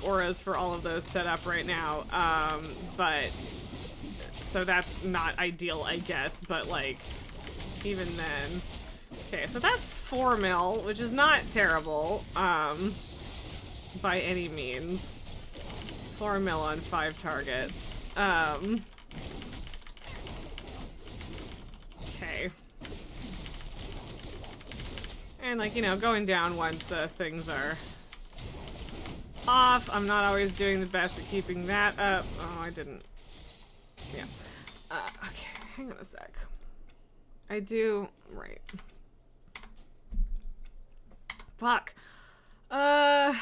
auras for all of those set up right now. But so that's not ideal, I guess, but like, even then. Okay, so that's 4 mil, which is not terrible, by any means. 4 mil on 5 targets. Okay. And, like, you know, going down once things are off. I'm not always doing the best at keeping that up. Oh, I didn't. Yeah. Okay, hang on a sec. I do... Right. Fuck. Where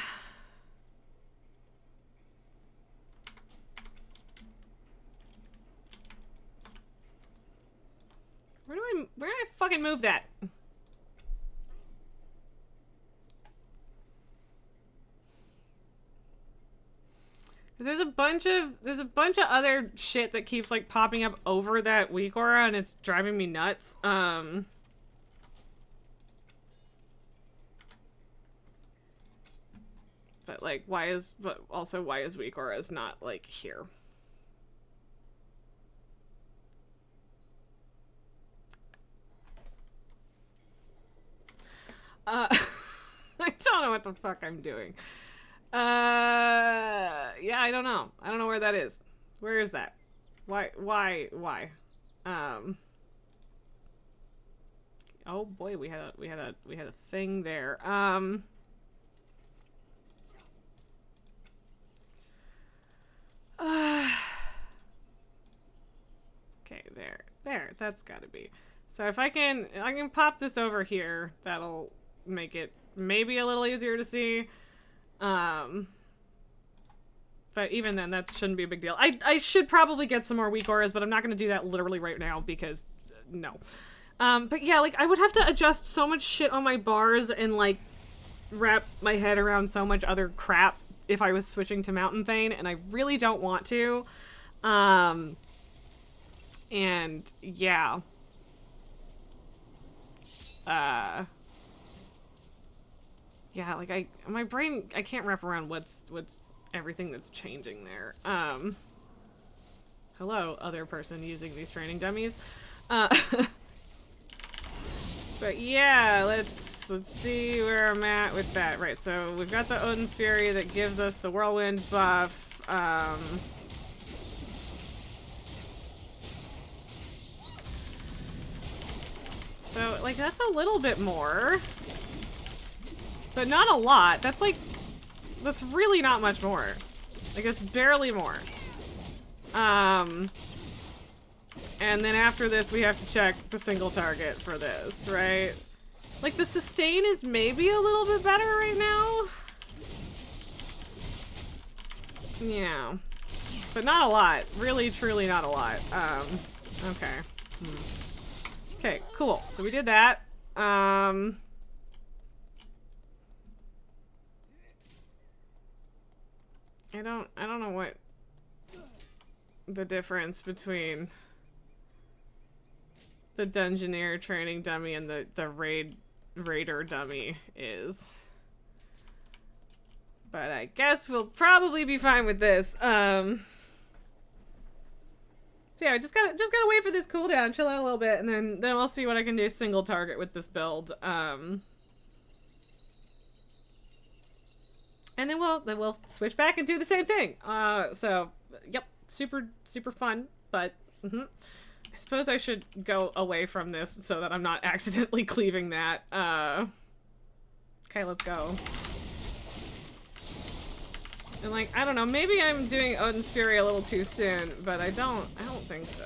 do I fucking move that? There's a bunch of other shit that keeps, like, popping up over that weak aura, and it's driving me nuts. But, like, but also why is weak auras not, like, here? I don't know what the fuck I'm doing. Yeah, I don't know. I don't know where that is. Where is that? Why? Oh boy, we had a thing there. Okay, there, that's gotta be. So if I can pop this over here, that'll make it maybe a little easier to see. But even then, that shouldn't be a big deal. I should probably get some more weak auras, but I'm not gonna do that literally right now because, no. But yeah, like, I would have to adjust so much shit on my bars and, like, wrap my head around so much other crap if I was switching to Mountain Thane, and I really don't want to. And yeah. Yeah, like my brain, I can't wrap around what's everything that's changing there. Hello, other person using these training dummies. But yeah, let's see where I'm at with that. Right, so we've got the Odin's Fury that gives us the whirlwind buff. So, like, that's a little bit more. But not a lot. That's, like, that's really not much more. Like, it's barely more. And then after this, we have to check the single target for this, right? Like, the sustain is maybe a little bit better right now. Yeah. But not a lot. Really, truly not a lot. Okay. Okay, cool. So we did that. I don't know what the difference between the Dungeoneer training dummy and the Raider dummy is. But I guess we'll probably be fine with this. So yeah, I just gotta wait for this cooldown, chill out a little bit, and then we'll see what I can do single target with this build. And then we'll switch back and do the same thing. So yep, super fun, but I suppose I should go away from this so that I'm not accidentally cleaving that. Okay, let's go. And like, I don't know, maybe I'm doing Odin's Fury a little too soon, but I don't think so.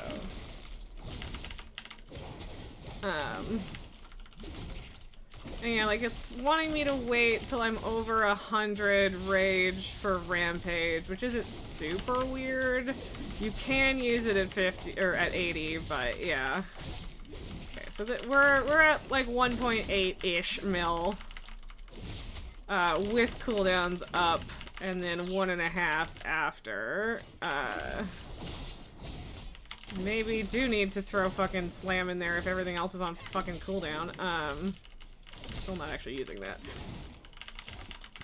And yeah, like, it's wanting me to wait till I'm over 100 rage for Rampage, which isn't super weird. You can use it at 50 or at 80, but yeah. Okay, so that we're at like 1.8-ish mil with cooldowns up, and then 1.5 after. Maybe do need to throw fucking slam in there if everything else is on fucking cooldown. Still not actually using that.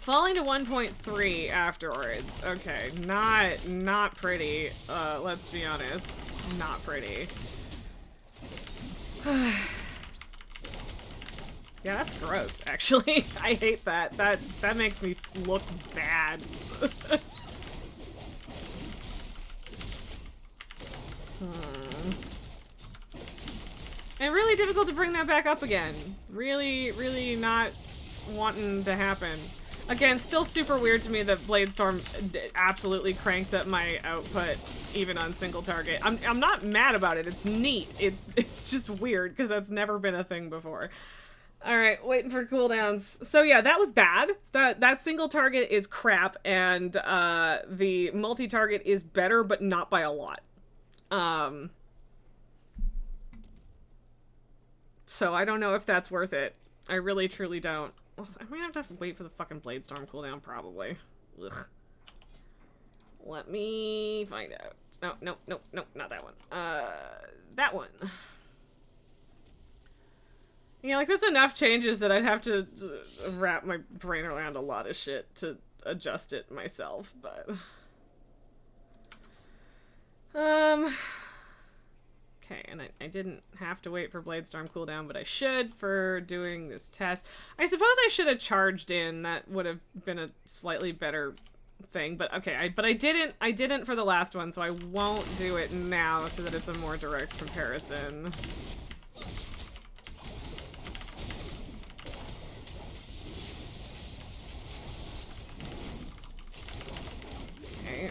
Falling to 1.3 afterwards. Okay, not pretty. Let's be honest. Not pretty. Yeah, that's gross, actually. I hate that. That makes me look bad. And really difficult to bring that back up again. Really not wanting to happen. Again, still super weird to me that Bladestorm absolutely cranks up my output even on single target. I'm not mad about it. It's neat. It's just weird because that's never been a thing before. All right, waiting for cooldowns. So yeah, that was bad. That single target is crap, and the multi-target is better, but not by a lot. So I don't know if that's worth it. I really, truly don't. Also, I'm gonna have to wait for the fucking Bladestorm cooldown, probably. Ugh. Let me find out. No, not that one. That one. Yeah, like, that's enough changes that I'd have to wrap my brain around a lot of shit to adjust it myself, but... Okay, and I didn't have to wait for Bladestorm cooldown, but I should for doing this test. I suppose I should have charged in. That would have been a slightly better thing, but okay, I didn't for the last one, so I won't do it now so that it's a more direct comparison. Okay.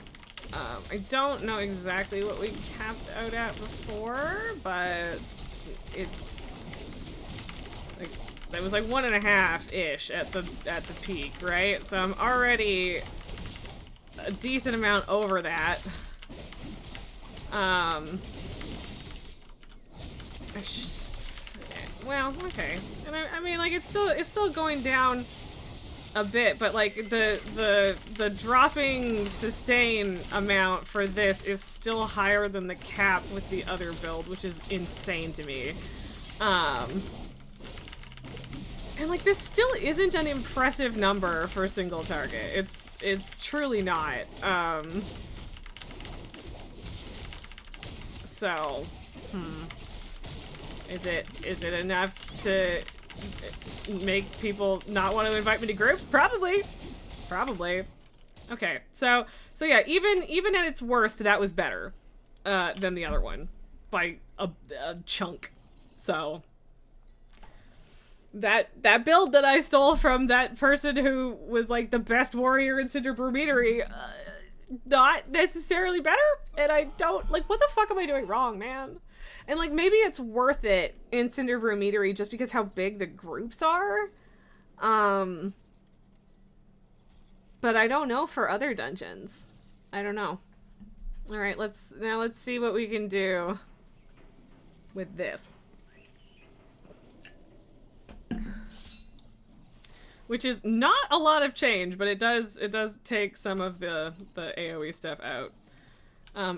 I don't know exactly what we capped out at before, but it's like that was like 1.5-ish at the peak, right? So I'm already a decent amount over that. Well, okay, and I mean, like, it's still going down a bit, but like the dropping sustain amount for this is still higher than the cap with the other build, which is insane to me. And like, this still isn't an impressive number for a single target. It's truly not. So, is it enough to make people not want to invite me to groups? Probably. Okay, so yeah, even at its worst, that was better than the other one by a chunk. So that build that I stole from that person who was like the best warrior in Cinder Brumetery, not necessarily better, and I don't, like, what the fuck am I doing wrong, man? And like, maybe it's worth it in Cinder Brumetery just because how big the groups are. But I don't know for other dungeons. I don't know. All right, let's see what we can do with this. Which is not a lot of change, but it does take some of the AoE stuff out.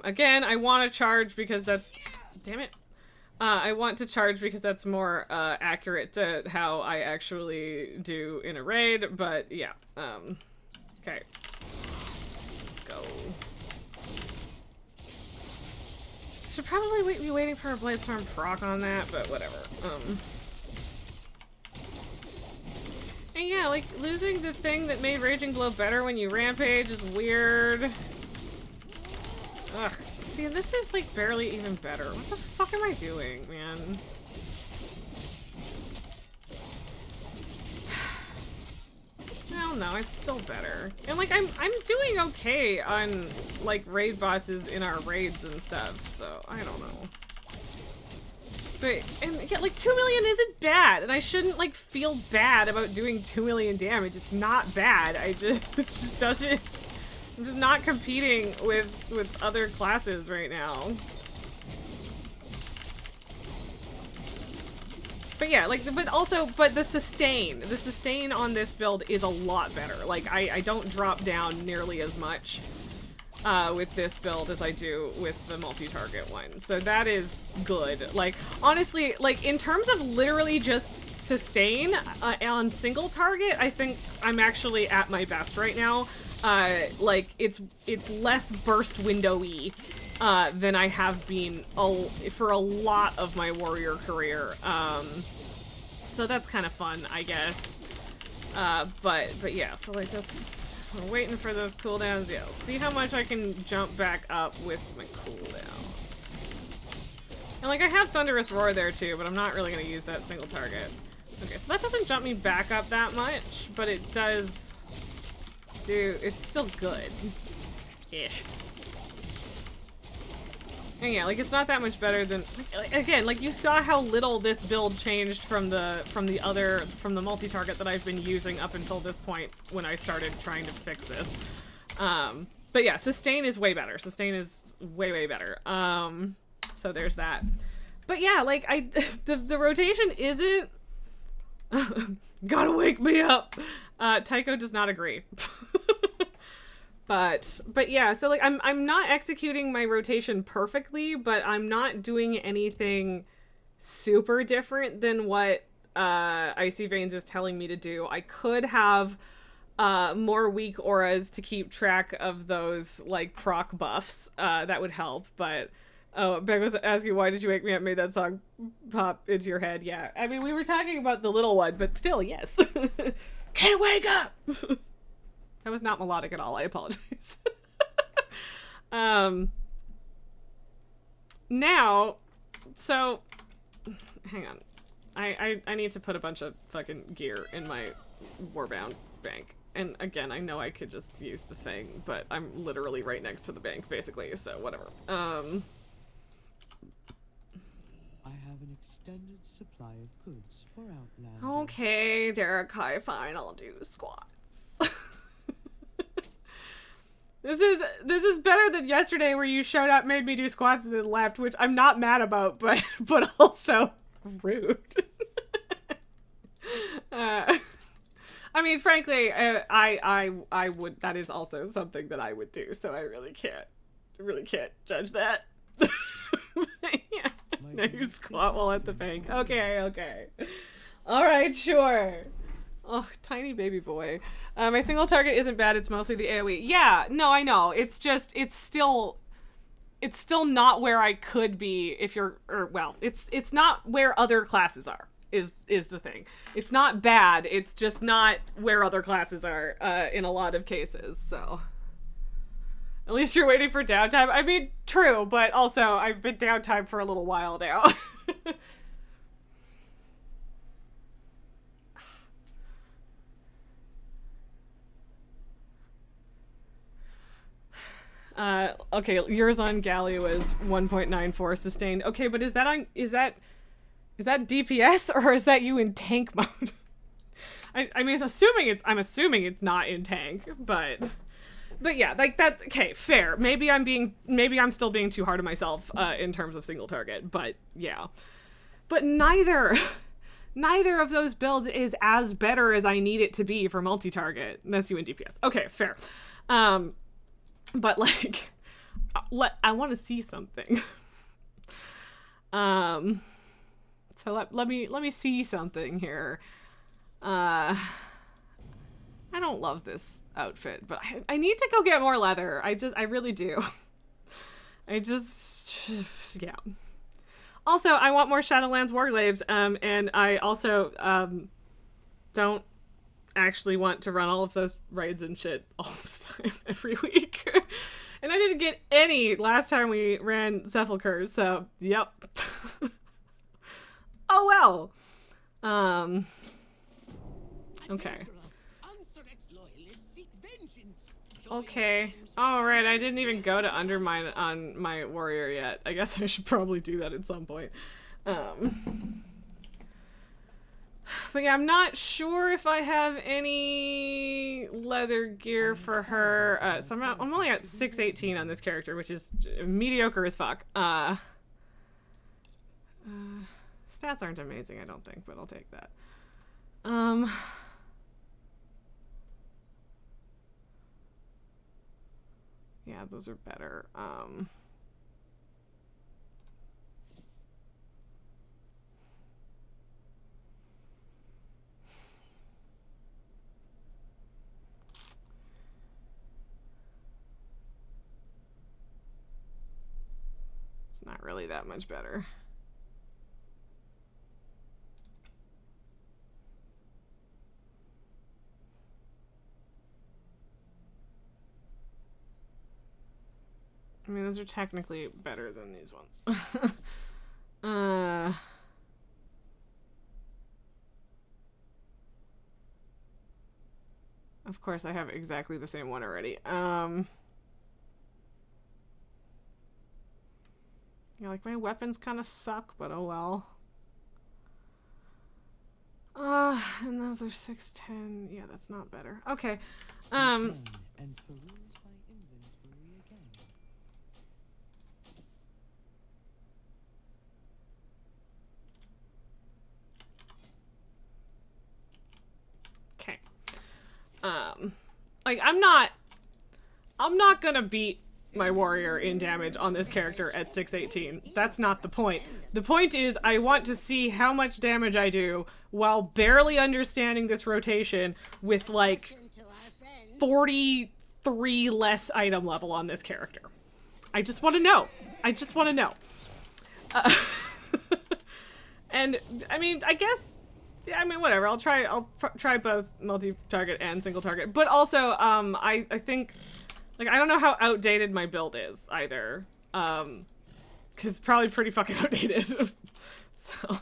Again, I want to charge because that's, damn it. I want to charge because that's more accurate to how I actually do in a raid, but yeah. Okay. Let's go. Should probably be waiting for a Bladestorm proc on that, but whatever. And yeah, like, losing the thing that made Raging Glow better when you rampage is weird. Ugh. See, this is like barely even better. What the fuck am I doing, man? Well, no, it's still better. And like, I'm doing okay on like raid bosses in our raids and stuff, so I don't know. But, and yeah, like 2 million isn't bad, and I shouldn't like feel bad about doing 2 million damage. It's not bad. It just doesn't. I'm just not competing with other classes right now. But yeah, like, but the sustain on this build is a lot better. Like, I don't drop down nearly as much with this build as I do with the multi-target one. So that is good. Like, honestly, like, in terms of literally just sustain on single target, I think I'm actually at my best right now. Like, it's less burst window-y than I have been for a lot of my warrior career. So that's kind of fun, I guess. But yeah, so like, we're waiting for those cooldowns. Yeah, I'll see how much I can jump back up with my cooldowns. And like, I have Thunderous Roar there too, but I'm not really gonna use that single target. Okay, so that doesn't jump me back up that much, but it does do, it's still good-ish. And yeah, like, it's not that much better than, like, again, like, you saw how little this build changed from the multi-target that I've been using up until this point when I started trying to fix this. But yeah, sustain is way better. Sustain is way, way better. So there's that. But yeah, like, the rotation isn't gotta wake me up. Tycho does not agree. But yeah, so like, I'm not executing my rotation perfectly, but I'm not doing anything super different than what Icy Veins is telling me to do. I could have more weak auras to keep track of those like proc buffs. That would help, but Beck was asking, why did you wake me up, made that song pop into your head? Yeah, I mean, we were talking about the little one, but still, yes. Can't wake up! That was not melodic at all, I apologize. Now, so, hang on. I need to put a bunch of fucking gear in my Warbound bank. And again, I know I could just use the thing, but I'm literally right next to the bank, basically, so whatever. I have an extended supply of goods for Outlander. Okay, Derek, hi, fine, I'll do squats. This is better than yesterday where you showed up, made me do squats, and then left, which I'm not mad about, but also rude. I mean, frankly, I would. That is also something that I would do. So I really can't judge that. Yeah. No, you squat while at the bank. Okay. All right, sure. Oh, tiny baby boy. My single target isn't bad. It's mostly the AoE. Yeah, no, I know. It's just, it's still not where I could be if you're, or well, it's not where other classes are. Is the thing. It's not bad. It's just not where other classes are in a lot of cases. So at least you're waiting for downtime. I mean, true, but also I've been downtime for a little while now. Okay, yours on Gallia was 1.94 sustained. Okay, but is that DPS or is that you in tank mode? I mean, I'm assuming it's not in tank, but yeah, like that. Okay, fair. Maybe I'm still being too hard on myself in terms of single target, but yeah. But neither of those builds is as better as I need it to be for multi-target. That's you in DPS. Okay, fair. But like, I want to see something. So let me see something here. I don't love this outfit, but I need to go get more leather. I really do. Yeah. Also, I want more Shadowlands Warglaves, and I also don't actually want to run all of those raids and shit all the time every week. And I didn't get any last time we ran Sepulchre, so yep. Oh well. Okay. Okay. Alright, I didn't even go to undermine on my warrior yet. I guess I should probably do that at some point. But yeah, I'm not sure if I have any leather gear for her. So I'm only at 618 on this character, which is mediocre as fuck. Stats aren't amazing, I don't think, but I'll take that. Yeah, those are better. It's not really that much better. I mean, those are technically better than these ones. Of course, I have exactly the same one already. Yeah, like my weapons kind of suck, but oh well. And those are 610. Yeah, that's not better. Okay. And peruse my inventory again. Okay. Like I'm not gonna beat my warrior in damage on this character at 618. That's not the point. The point is I want to see how much damage I do while barely understanding this rotation with like 43 less item level on this character. I just want to know. And I mean, I guess, yeah, I mean, whatever. I'll try both multi-target and single target. But also, I think, like, I don't know how outdated my build is either. 'Cause it's probably pretty fucking outdated. So,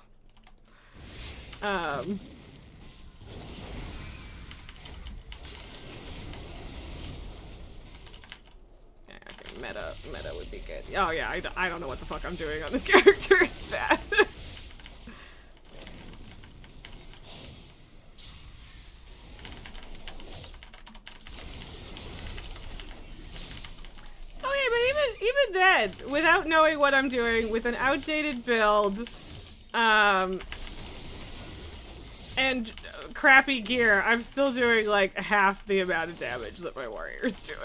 good. Oh yeah, I don't know what the fuck I'm doing on this character. It's bad. Okay, but even then, without knowing what I'm doing, with an outdated build, and crappy gear, I'm still doing like half the amount of damage that my warrior's doing.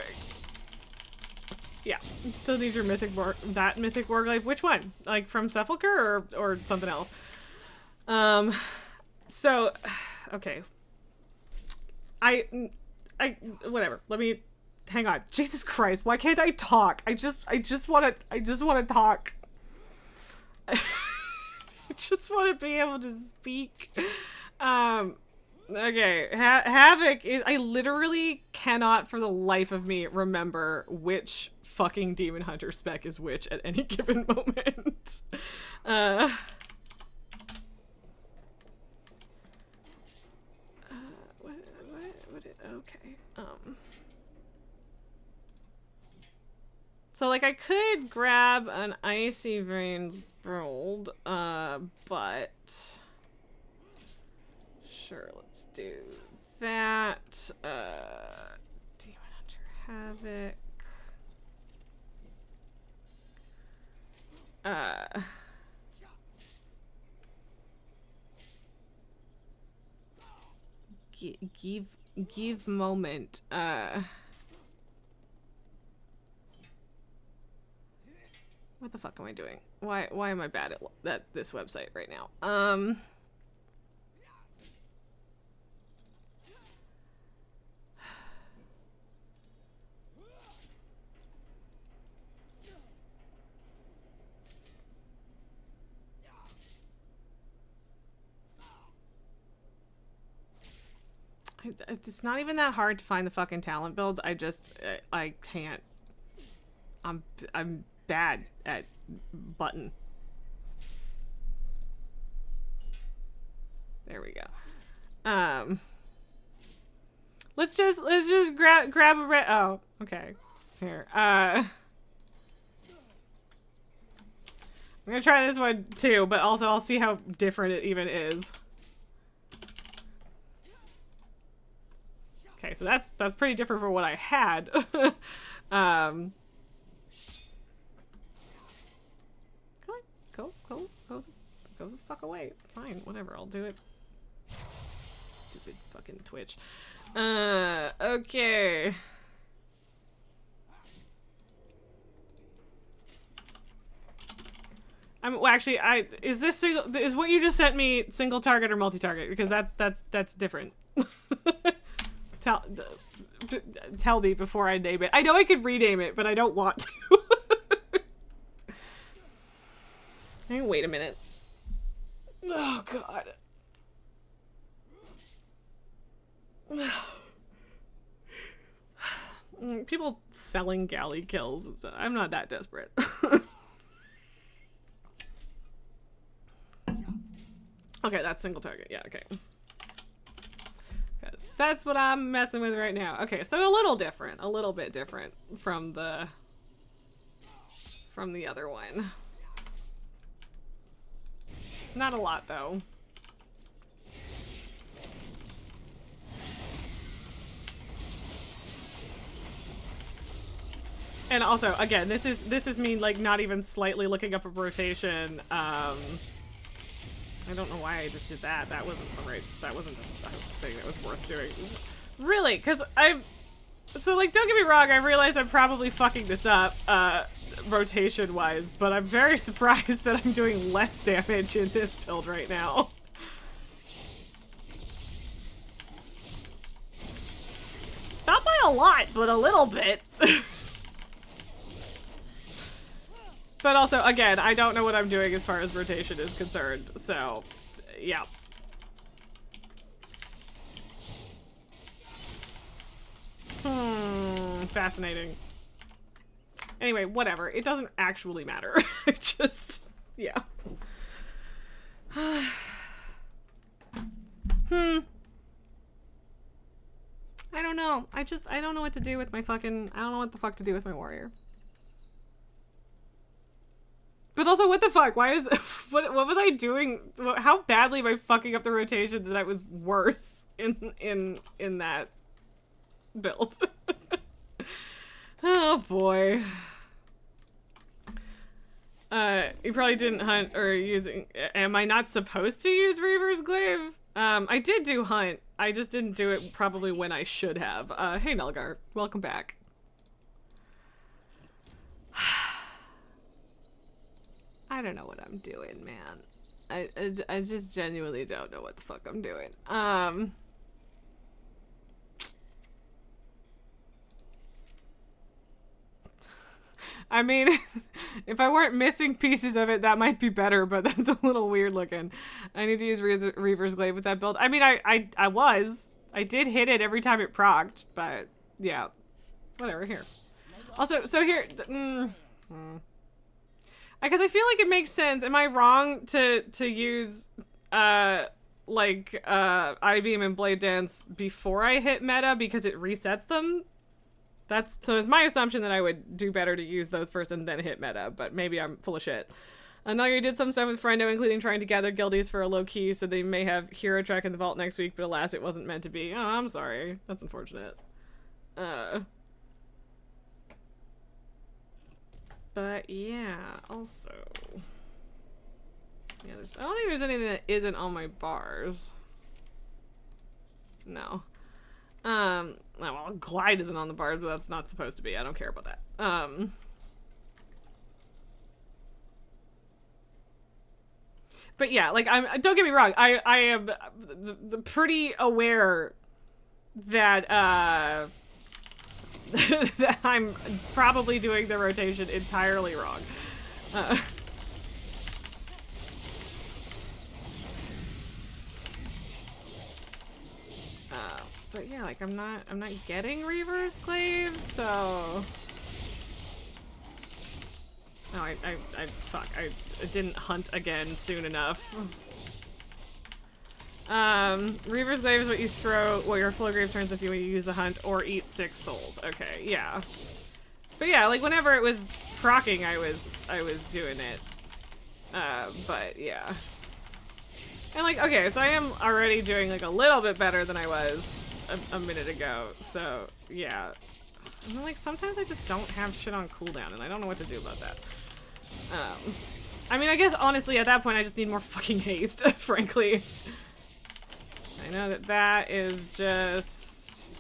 Yeah, you still need your mythic warglaive. Which one? Like from Sepulchre or something else? So, okay. I whatever. Let me hang on. Jesus Christ, why can't I talk? I just want to talk. I just want to be able to speak. Okay, Havoc is, I literally cannot for the life of me remember which fucking Demon Hunter spec is which at any given moment. Okay, so like I could grab an Icy Veins build, but sure, let's do that. Demon Hunter Havoc. Give moment. What the fuck am I doing? Why am I bad at this website right now? It's not even that hard to find the fucking talent builds. I can't. I'm bad at button. There we go. Let's just grab a red. Oh, okay. Here. I'm gonna try this one too, but also I'll see how different it even is. Okay, so that's pretty different from what I had. Come on, go the fuck away. Fine, whatever, I'll do it. Stupid fucking Twitch. Okay. Well, actually, is this is what you just sent me single target or multi-target? Because that's different. Tell me before I name it. I know I could rename it, but I don't want to. Hey, wait a minute. Oh god. People selling galley kills. So I'm not that desperate. Okay, that's single target. Yeah, okay. That's what I'm messing with right now. Okay, so a little bit different from the other one. Not a lot though. And also, again, this is me like not even slightly looking up a rotation. I don't know why I just did that. That wasn't a thing that was worth doing. Really, because so like, don't get me wrong, I realize I'm probably fucking this up, rotation-wise, but I'm very surprised that I'm doing less damage in this build right now. Not by a lot, but a little bit. But also, again, I don't know what I'm doing as far as rotation is concerned, so, yeah. Fascinating. Anyway, whatever. It doesn't actually matter. I just, yeah. I don't know. I don't know what to do with my fucking, I don't know what the fuck to do with my warrior. But also, what the fuck? Why is what was I doing? How badly am I fucking up the rotation that I was worse in that build? Oh boy. You probably didn't hunt or using. Am I not supposed to use Reaver's Glaive? I did do hunt. I just didn't do it probably when I should have. Hey Nelgar, welcome back. I don't know what I'm doing, man. I just genuinely don't know what the fuck I'm doing. I mean, if I weren't missing pieces of it, that might be better, but that's a little weird looking. I need to use Reaver's Glaive with that build. I mean, I did hit it every time it procced, but yeah. Whatever, here. Also, so here, because I feel like it makes sense. Am I wrong to use, I-Beam and Blade Dance before I hit meta because it resets them? So it's my assumption that I would do better to use those first and then hit meta, but maybe I'm full of shit. Nalia did some stuff with Friendo, including trying to gather guildies for a low key, so they may have hero track in the vault next week, but alas, it wasn't meant to be. Oh, I'm sorry. That's unfortunate. But yeah, also, yeah, I don't think there's anything that isn't on my bars. No. Well, Glide isn't on the bars, but that's not supposed to be. I don't care about that. But yeah, like, don't get me wrong. I am pretty aware that, that I'm probably doing the rotation entirely wrong. But yeah, like I'm not getting Reaver's Glaive, so. No, fuck, I didn't hunt again soon enough. Reaver's Glaive is what you throw, what your flow grave turns into when you use the hunt or eat 6 souls. Okay, yeah. But yeah, like whenever it was proccing, I was doing it. But yeah. And like, okay, so I am already doing like a little bit better than I was a minute ago, so yeah. And then, like, sometimes I just don't have shit on cooldown, and I don't know what to do about that. I mean, I guess, honestly, at that point, I just need more fucking haste, frankly. I know that that is just...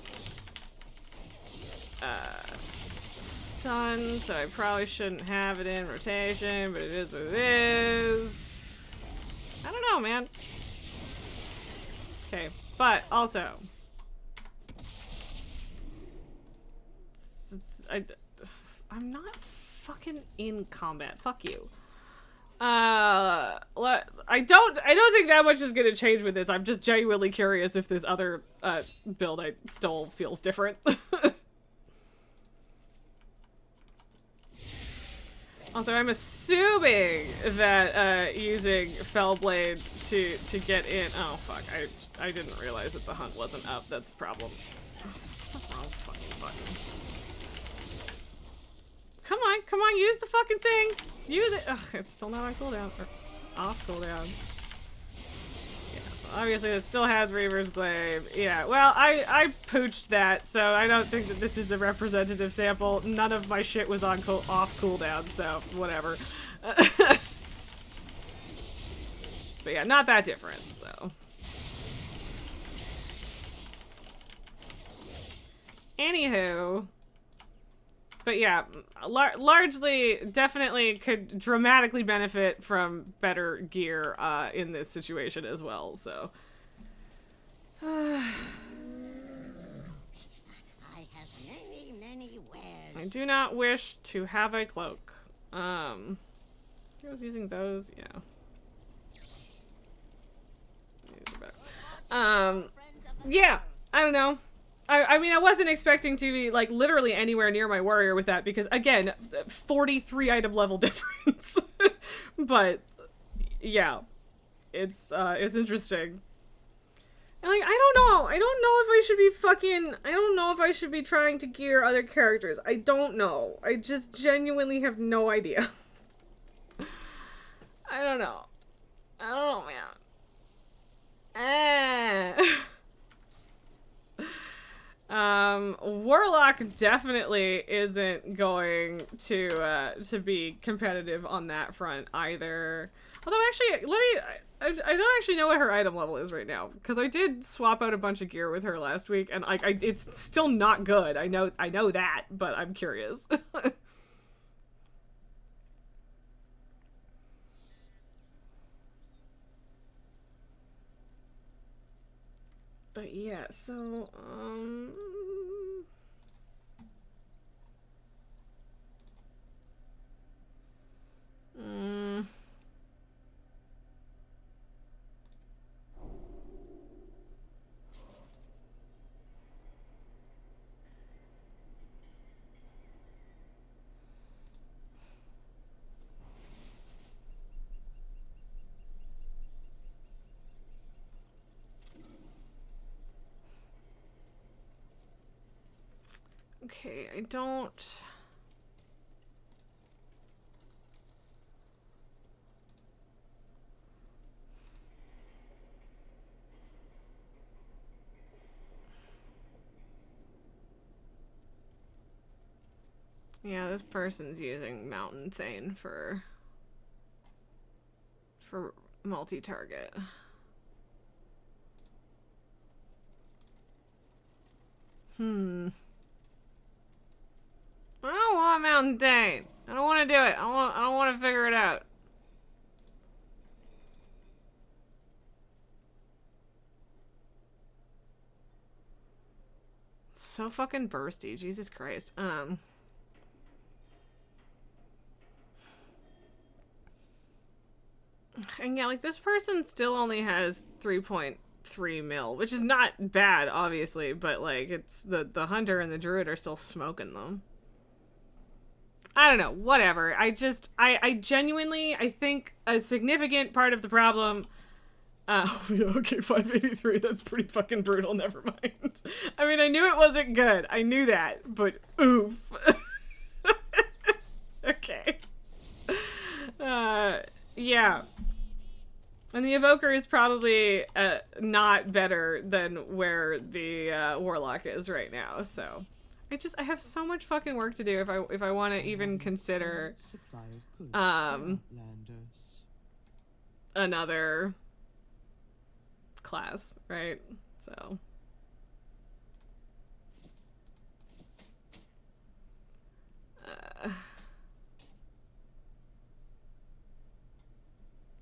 stun, so I probably shouldn't have it in rotation, but it is what it is. I don't know, man. Okay, but also... I'm not fucking in combat. Fuck you. I don't think that much is gonna change with this. I'm just genuinely curious if this other build I stole feels different. Also, I'm assuming that using Fellblade to get in. Oh fuck! I didn't realize that the hunt wasn't up. That's a problem. Oh fucking button. Come on, use the fucking thing! Use it! Ugh, it's still not on cooldown. Or off cooldown. Yeah, so obviously it still has Reaver's Glaive. Yeah, well, I pooched that, so I don't think that this is a representative sample. None of my shit was on off cooldown, so whatever. But yeah, not that different, so. Anywho. But yeah, largely, definitely could dramatically benefit from better gear in this situation as well, so. I have many wares. I do not wish to have a cloak. I was using those, yeah. These are better. Yeah, I don't know. I mean, I wasn't expecting to be, like, literally anywhere near my warrior with that because, again, 43 item level difference. But, yeah. It's interesting. And, like, I don't know. I don't know if I should be fucking... I don't know if I should be trying to gear other characters. I don't know. I just genuinely have no idea. I don't know. I don't know, man. Warlock definitely isn't going to be competitive on that front either. Although actually, I don't actually know what her item level is right now, because I did swap out a bunch of gear with her last week, and it's still not good. I know that, but I'm curious. But yeah, so okay, I don't. Yeah, this person's using Mountain Thane for multi-target. I don't want Mountain Thane. I don't want to do it. I don't want to figure it out. It's so fucking bursty. Jesus Christ. And yeah, like, this person still only has 3.3 mil, which is not bad, obviously, but, like, it's the hunter and the druid are still smoking them. I don't know, whatever. I genuinely, I think a significant part of the problem... okay, 583, that's pretty fucking brutal, never mind. I mean, I knew it wasn't good. I knew that, but oof. Okay. Yeah. And the Evoker is probably not better than where the Warlock is right now, so... I have so much fucking work to do if I want to even consider another class, right? So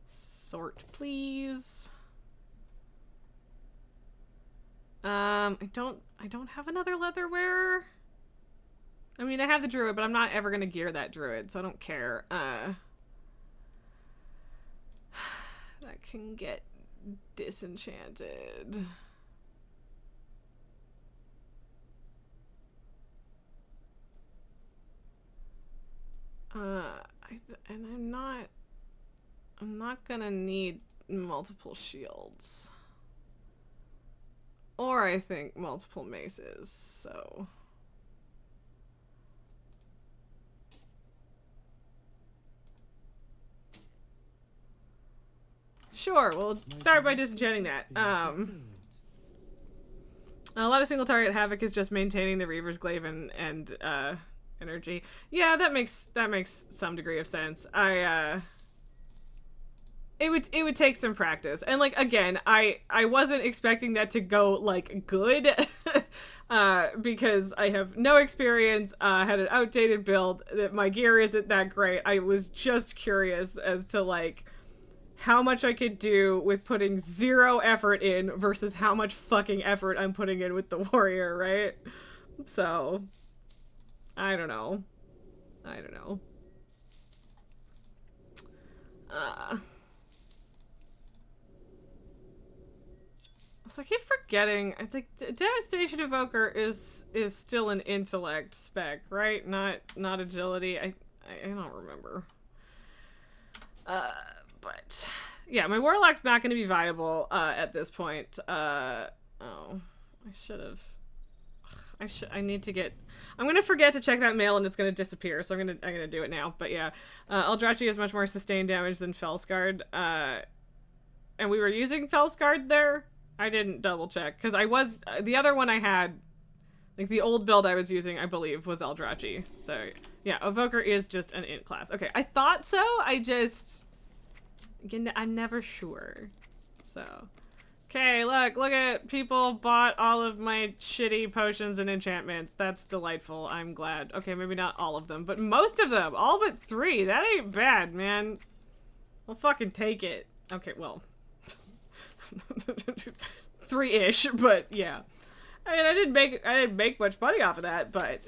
sort, please. I don't have another leather wearer. I mean, I have the druid, but I'm not ever gonna gear that druid, so I don't care. That can get disenchanted. I'm not gonna need multiple shields. Or I think multiple maces, so... Sure, we'll start by disenchanting that. A lot of single target Havoc is just maintaining the Reaver's Glaive and energy. Yeah, that makes some degree of sense. It would take some practice. And like, again, I wasn't expecting that to go like good because I have no experience, had an outdated build, that my gear isn't that great. I was just curious as to like how much I could do with putting 0 effort in versus how much fucking effort I'm putting in with the warrior, right? So, I don't know. So I keep forgetting, I think Devastation Evoker is still an intellect spec, right? Not agility. I don't remember. But yeah, my Warlock's not going to be viable at this point. Oh, I should have. I need to get. I'm gonna forget to check that mail and it's gonna disappear. So I'm gonna do it now. But yeah, Eldrachi is much more sustained damage than Fellscarred. And we were using Fellscarred there. I didn't double check because I was the other one I had, like the old build I was using, I believe was Eldrachi. So yeah, Evoker is just an int class. Okay, I thought so. Again, I'm never sure. So. Okay, look at people bought all of my shitty potions and enchantments. That's delightful. I'm glad. Okay, maybe not all of them, but most of them. All but 3. That ain't bad, man. I'll fucking take it. Okay, well. 3-ish, but yeah. I mean, I didn't make much money off of that, but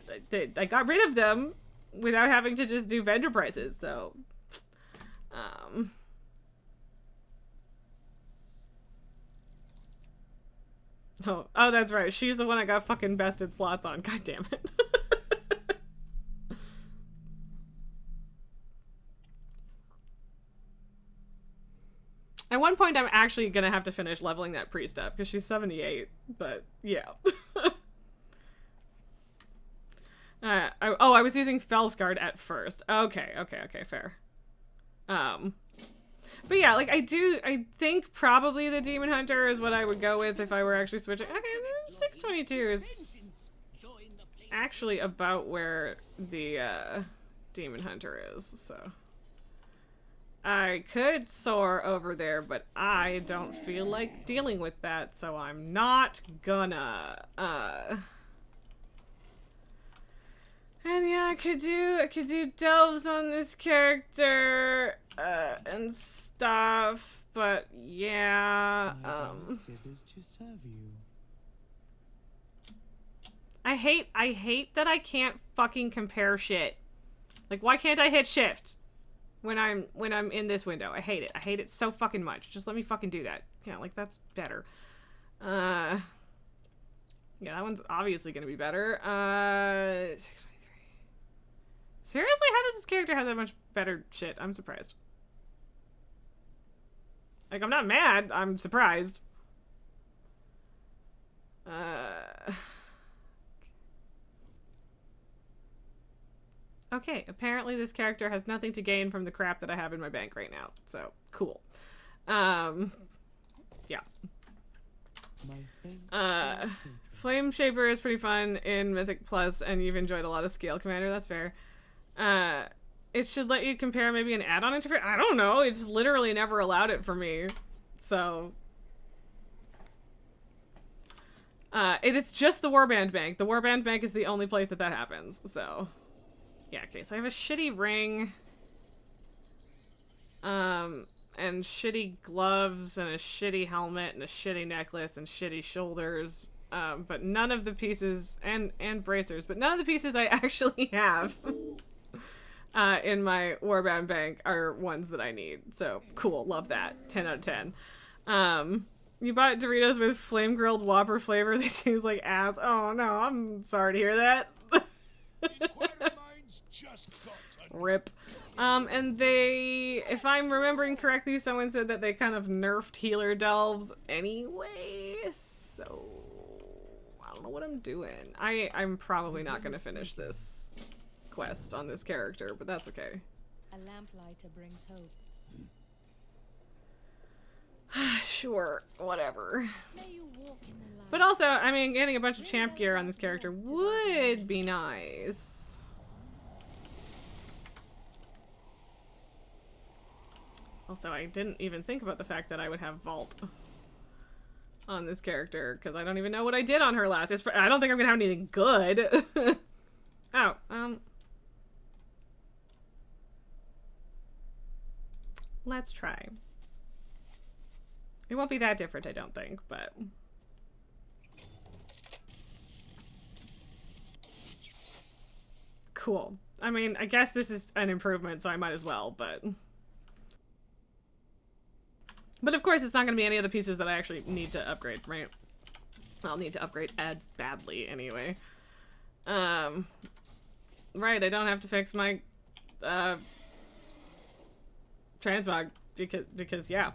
I got rid of them without having to just do vendor prices, so. Oh, that's right. She's the one I got fucking bested slots on. God damn it. At one point, I'm actually gonna have to finish leveling that priest up because she's 78. But yeah. I was using Fellscarred at first. Okay, fair. But yeah, like I think probably the Demon Hunter is what I would go with if I were actually switching. Okay, 622 is actually about where the Demon Hunter is, so. I could soar over there, but I don't feel like dealing with that, so I'm not gonna. And yeah, I could do delves on this character, and stuff, but yeah, My objective is to serve you. I hate that I can't fucking compare shit. Like, why can't I hit shift when I'm in this window? I hate it. I hate it so fucking much. Just let me fucking do that. Yeah, like, that's better. Yeah, that one's obviously gonna be better. 623. Seriously, how does this character have that much better shit? I'm surprised. Like, I'm not mad. I'm surprised. Okay, apparently this character has nothing to gain from the crap that I have in my bank right now. So, cool. Yeah. Flame Shaper is pretty fun in Mythic Plus, and you've enjoyed a lot of Scale Commander. That's fair. It should let you compare maybe an add-on interface. I don't know. It's literally never allowed it for me. So. It's just the Warband Bank. The Warband Bank is the only place that happens. So. Yeah, okay. So I have a shitty ring. And shitty gloves, and a shitty helmet, and a shitty necklace, and shitty shoulders. But none of the pieces, and bracers, but none of the pieces I actually have in my Warband Bank are ones that I need. So, cool. Love that. 10 out of 10. You bought Doritos with flame grilled Whopper flavor. They taste like ass. Oh, no. I'm sorry to hear that. Rip. And they, if I'm remembering correctly, someone said that they kind of nerfed healer delves anyway, so I don't know what I'm doing. I'm probably not going to finish this quest on this character, but that's okay. A lamplighter brings hope. Sure, whatever. May you walk in the light. But also, I mean, getting a bunch of champ gear on this character would be nice. Also, I didn't even think about the fact that I would have Vault on this character, because I don't even know what I did on her last. I don't think I'm going to have anything good. Oh, let's try. It won't be that different, I don't think, but... Cool. I mean, I guess this is an improvement, so I might as well, but... But of course, it's not going to be any of the pieces that I actually need to upgrade, right? I'll need to upgrade ads badly anyway. Right, I don't have to fix my transmog because yeah.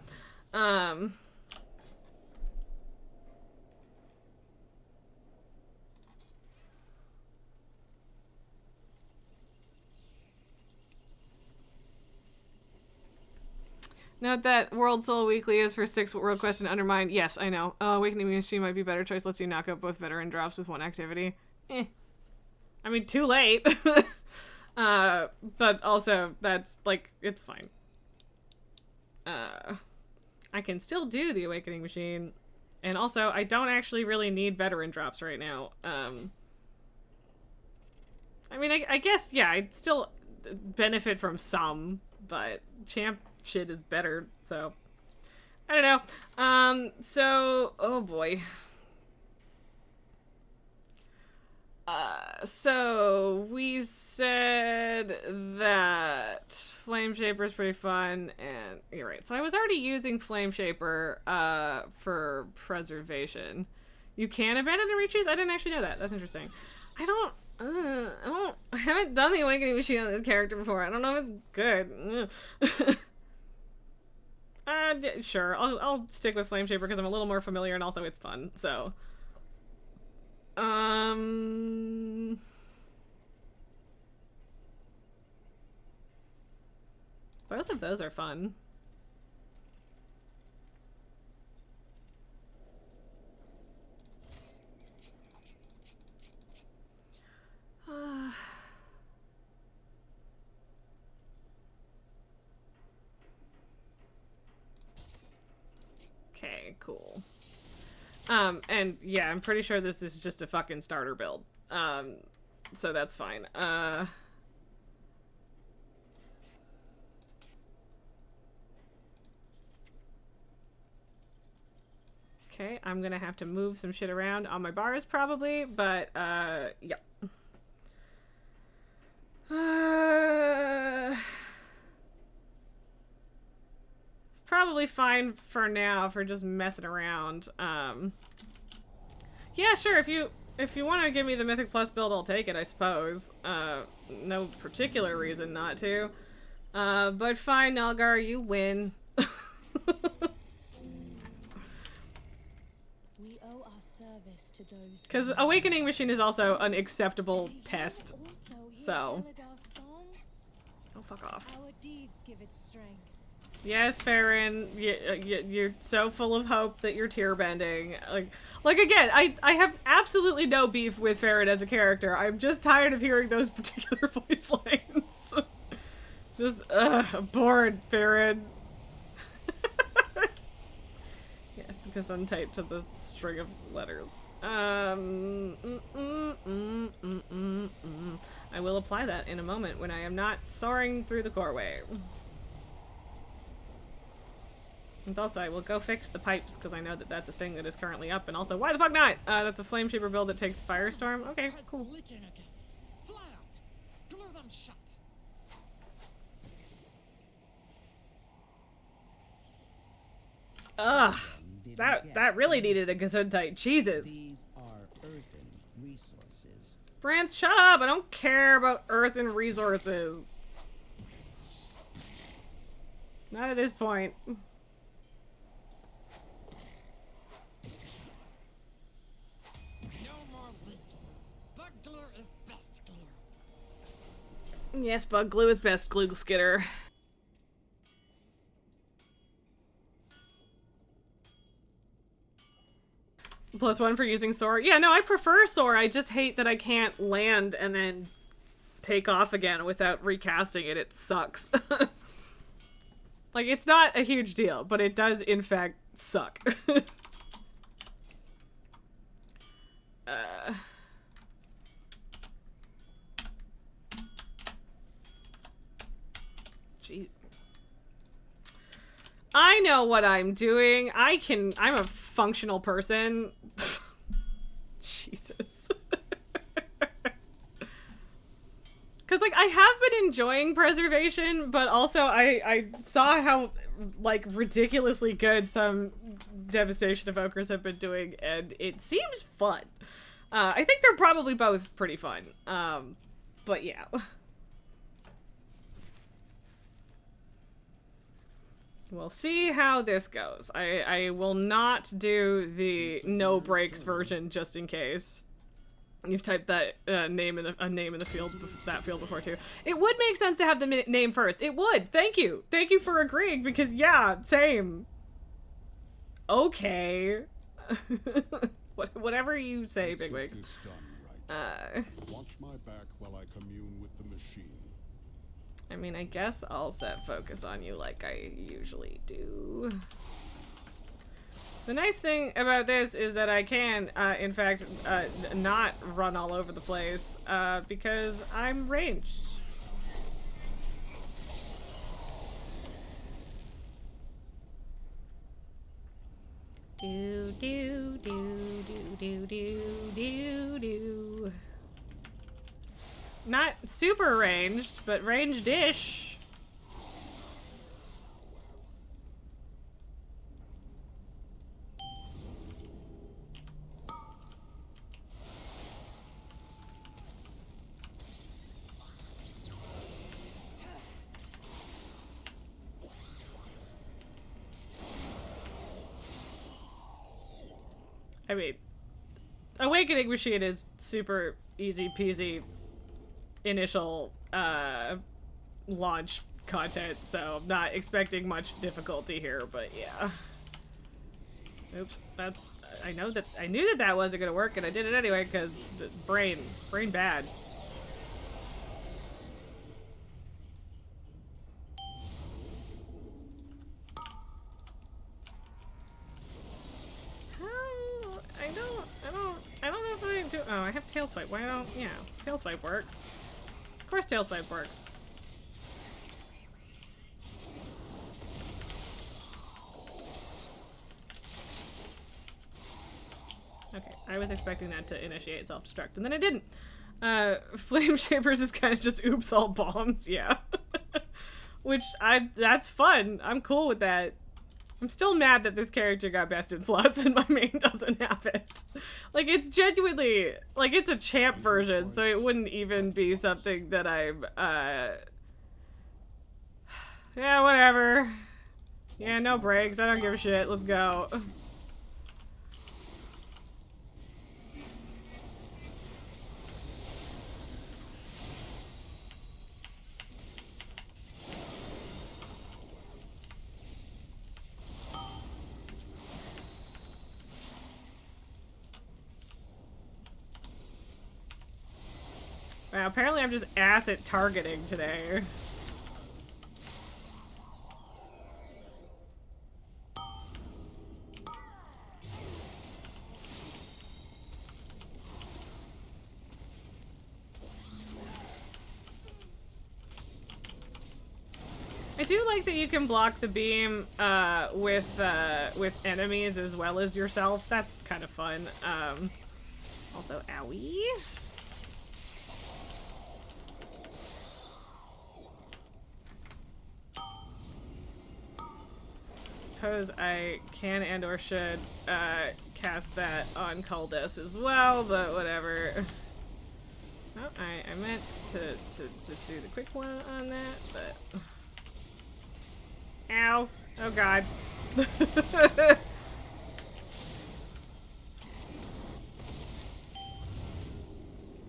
Note that World Soul Weekly is for 6 world quests and Undermine. Yes, I know. Awakening Machine might be a better choice. Lets you knock out both veteran drops with one activity. I mean, too late. But also, that's, like, it's fine. I can still do the Awakening Machine. And also, I don't actually really need veteran drops right now. I mean, I guess, yeah, I'd still benefit from some, but champ shit is better, so I don't know. So, oh boy. So we said that Flame Shaper is pretty fun, and you're right. So I was already using Flame Shaper for preservation. You can abandon and re-choose? I didn't actually know that. That's interesting. I haven't done the Awakening Machine on this character before. I don't know if it's good. Sure. I'll stick with Flame Shaper because I'm a little more familiar and also it's fun. So, both of those are fun. Okay, cool. And yeah, I'm pretty sure this is just a fucking starter build. So that's fine. Okay, I'm gonna have to move some shit around on my bars probably, but yeah. It's probably fine for now for just messing around. Yeah, sure, if you want to give me the Mythic Plus build, I'll take it, I suppose. No particular reason not to. But fine, Nalgar, you win. We owe our service to those. Because Awakening Machine is also an acceptable test. Also, So. Elidar song, Oh, fuck off. our deeds give it strength. Yes, Farron, you're so full of hope that you're tear-bending. Like again, I have absolutely no beef with Farron as a character. I'm just tired of hearing those particular voice lines. Just, I'm bored, Farron. Yes, because I'm tight to the string of letters. I will apply that in a moment when I am not soaring through the coreway. And also, I will go fix the pipes, because I know that that's a thing that is currently up. And also, why the fuck not? That's a Flame Shaper build that takes Firestorm. Okay, cool. Leaking again. Fly out. Glue them shut. Ugh. That really needed a Gesundheit. Jesus. These are earthen resources. Brant, shut up! I don't care about Earth and resources. Not at this point. No more leaks. Bug glue is best glue. Yes, bug glue is best glue, Skitter. +1 for using Soar. Yeah, no, I prefer Soar. I just hate that I can't land and then take off again without recasting it. It sucks. Like, it's not a huge deal, but it does, in fact, suck. Gee. I know what I'm doing. I'm a functional person. Jesus. Because, like, I have been enjoying preservation, but also I saw how, like, ridiculously good some Devastation Evokers have been doing, and it seems fun. I think they're probably both pretty fun. But yeah. We'll see how this goes. I will not do the no breaks version just in case. You've typed that name in the field, that field before too. It would make sense to have the name first. It would. Thank you for agreeing, because yeah, same. Okay. Whatever you say, Bigwigs. Watch my back while I commune with the machine. I mean, I guess I'll set focus on you like I usually do. The nice thing about this is that I can, in fact, not run all over the place, because I'm ranged. Do do do do do do do. Not super ranged, but ranged-ish. I mean, Awakening Machine is super easy peasy initial launch content, so I'm not expecting much difficulty here, but yeah. Oops, I knew that wasn't gonna work, and I did it anyway because the brain bad. I don't know if I do. Oh, I have tail swipe. Why don't? Yeah, tail swipe works. Of course, tail swipe works. Okay, I was expecting that to initiate self-destruct, and then it didn't. Flame Shapers is kind of just oops all bombs, yeah. Which that's fun. I'm cool with that. I'm still mad that this character got bested slots and my main doesn't have it. Like, it's genuinely, like, it's a champ version, so it wouldn't even be something that I'm, yeah, whatever. Yeah, no breaks. I don't give a shit. Let's go. Wow, apparently I'm just ass at targeting today. I do like that you can block the beam with enemies as well as yourself. That's kind of fun. Also, owie. Suppose I can and or should cast that on Caldes as well, but whatever. Oh, I meant to just do the quick one on that, but... Ow! Oh god.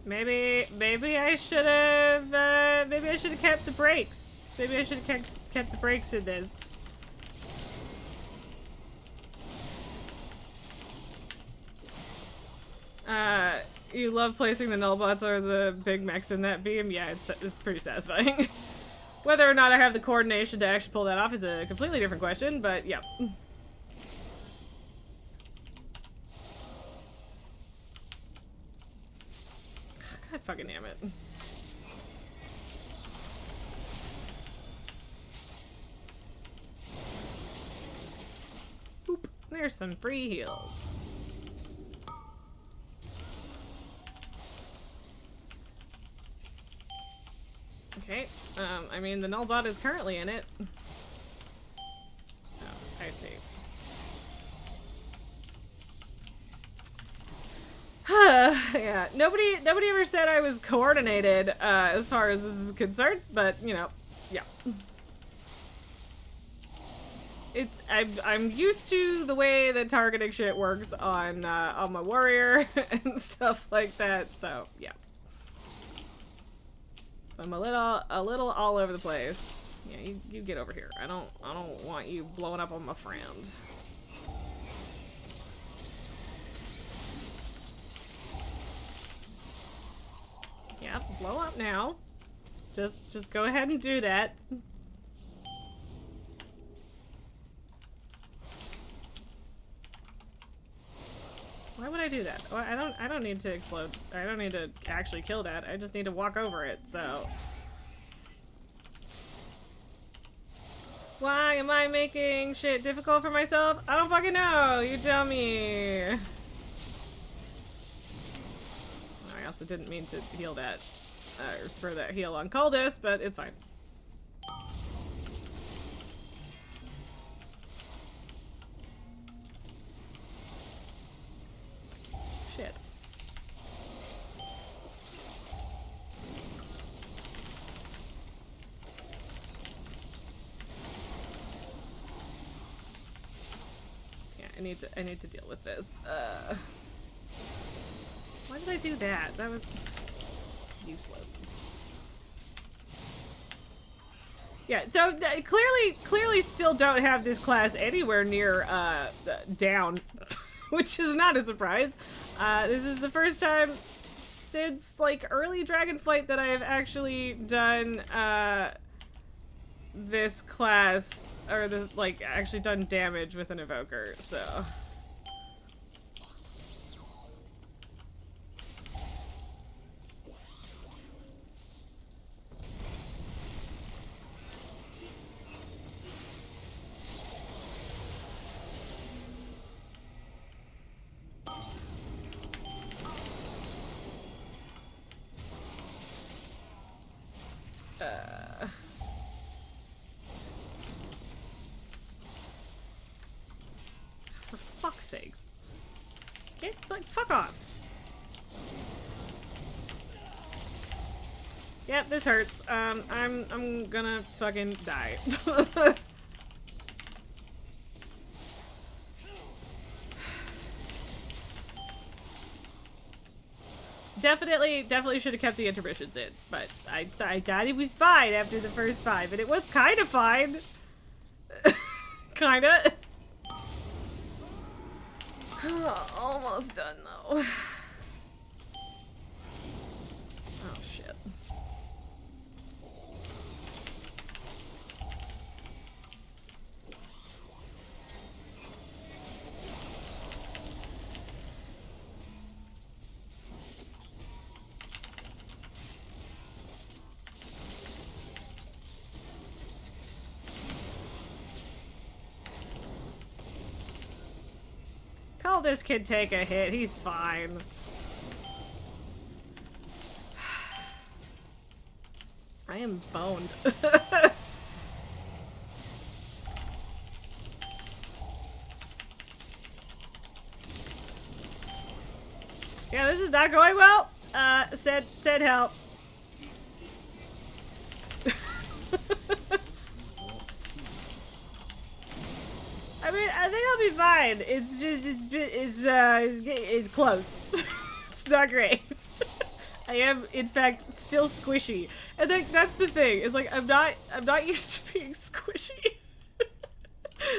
Maybe I should have kept the brakes. Maybe I should have kept the brakes in this. You love placing the nullbots or the big mechs in that beam? Yeah, it's pretty satisfying. Whether or not I have the coordination to actually pull that off is a completely different question, but yep. God fucking damn it. Boop. There's some free heals. Okay, I mean, the nullbot is currently in it. Oh, I see. Yeah, nobody ever said I was coordinated, as far as this is concerned, but, you know, yeah. I'm used to the way that targeting shit works on my warrior and stuff like that. So yeah, I'm a little all over the place. Yeah, you get over here. I don't want you blowing up on my friend. Yeah, blow up now. Just go ahead and do that. Why would I do that? Well, I don't need to explode. I don't need to actually kill that. I just need to walk over it, so. Why am I making shit difficult for myself? I don't fucking know. You tell me. I also didn't mean to heal that. For that heal on Cultist, but it's fine. Shit. Yeah, I need to deal with this. Why did I do that? That was useless. Yeah, so clearly still don't have this class anywhere near down, which is not a surprise. This is the first time since like early Dragonflight that I have actually done this class, or this like actually done damage with an evoker, so. For fuck's sakes. Get, like, fuck off. Yep, this hurts. I'm gonna fucking die. Definitely should have kept the intermissions in, but I thought it was fine after the first 5, and it was kind of fine. Kinda. Almost done though. Oh shit. This kid take a hit, he's fine. I am boned. Yeah, this is not going well. Said help. I mean, I think I'll be fine. It's just, it's close. It's not great. I am, in fact, still squishy. And that's the thing, is like, I'm not used to being squishy.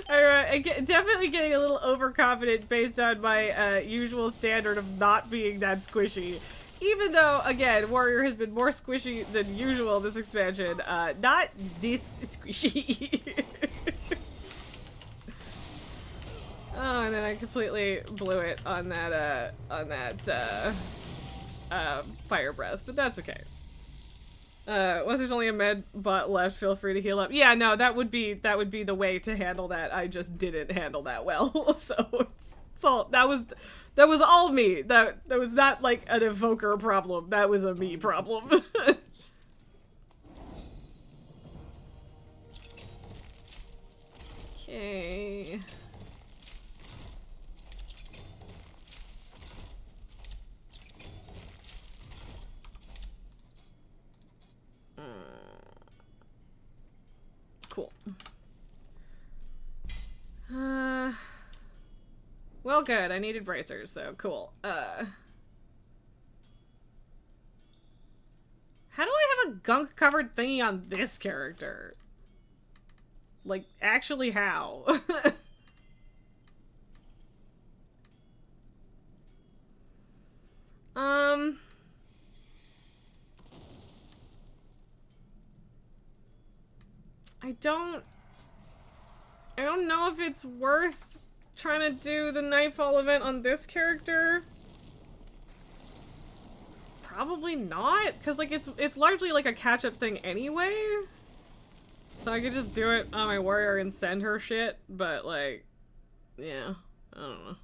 I'm definitely getting a little overconfident based on my, usual standard of not being that squishy. Even though, again, Warrior has been more squishy than usual this expansion, not this squishy. Oh, and then I completely blew it on that, fire breath, but that's okay. Once there's only a med bot left, feel free to heal up. Yeah, no, that would be the way to handle that. I just didn't handle that well, so it's all, that was all me. That was not like an evoker problem, that was a me problem. Okay. Cool. Well, good. I needed bracers, so cool. How do I have a gunk-covered thingy on this character? Like, actually how? I don't know if it's worth trying to do the Nightfall event on this character. Probably not, because like it's largely like a catch-up thing anyway. So I could just do it on my warrior and send her shit, but like, yeah, I don't know.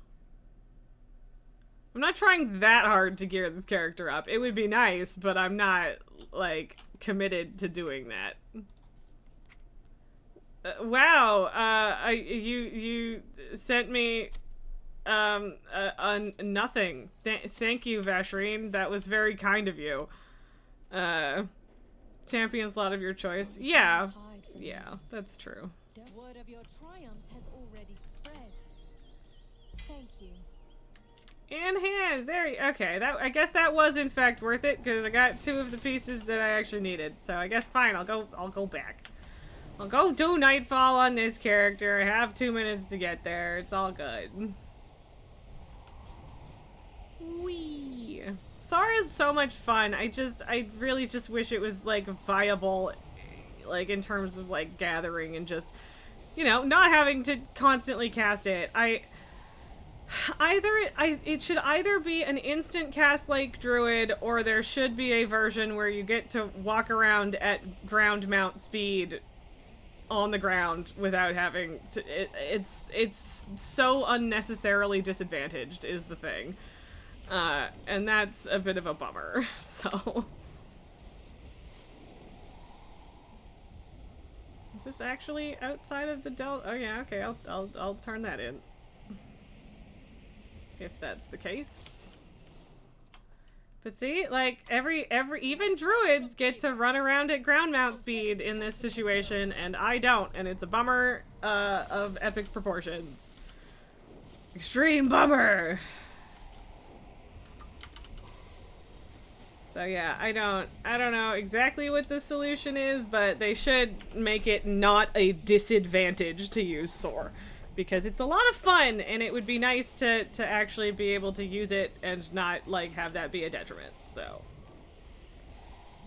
I'm not trying that hard to gear this character up. It would be nice, but I'm not like committed to doing that. Wow, you sent me nothing. Thank you, Vashreen. That was very kind of you. Champion slot of your choice. Yeah, that's true. The word of your triumphs has already spread. Thank you. And hands. Okay. That, I guess that was in fact worth it because I got 2 of the pieces that I actually needed. So I guess fine. I'll go back. I'll go do Nightfall on this character. I have 2 minutes to get there. It's all good. Whee! Sara's so much fun. I really just wish it was like viable, like in terms of like gathering and just, you know, not having to constantly cast it. It should either be an instant cast like Druid, or there should be a version where you get to walk around at ground mount speed on the ground without having to. It's so unnecessarily disadvantaged is the thing. And that's a bit of a bummer, so. Is this actually outside of the delta? Oh yeah, okay, I'll turn that in. If that's the case. But see, like, even druids get to run around at ground mount speed in this situation, and I don't, and it's a bummer, of epic proportions. Extreme bummer! So yeah, I don't know exactly what the solution is, but they should make it not a disadvantage to use Soar. Because it's a lot of fun, and it would be nice to actually be able to use it and not, like, have that be a detriment, so.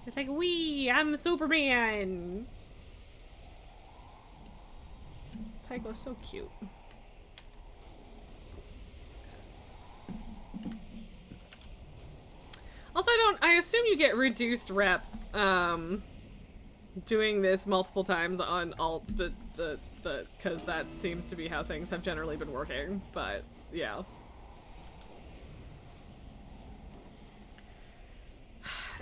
It's like, wee, I'm Superman! Tycho's so cute. Also, I assume you get reduced rep, doing this multiple times on alts, but because that seems to be how things have generally been working, but yeah.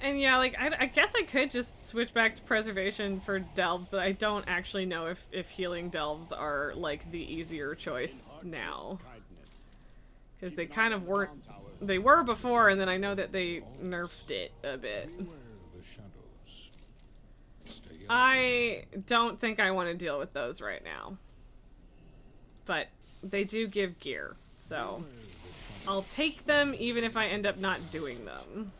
And yeah, like, I guess I could just switch back to preservation for delves, but I don't actually know if healing delves are, like, the easier choice now. Because they kind of weren't, they were before, and then I know that they nerfed it a bit. I don't think I want to deal with those right now. But they do give gear, so I'll take them even if I end up not doing them.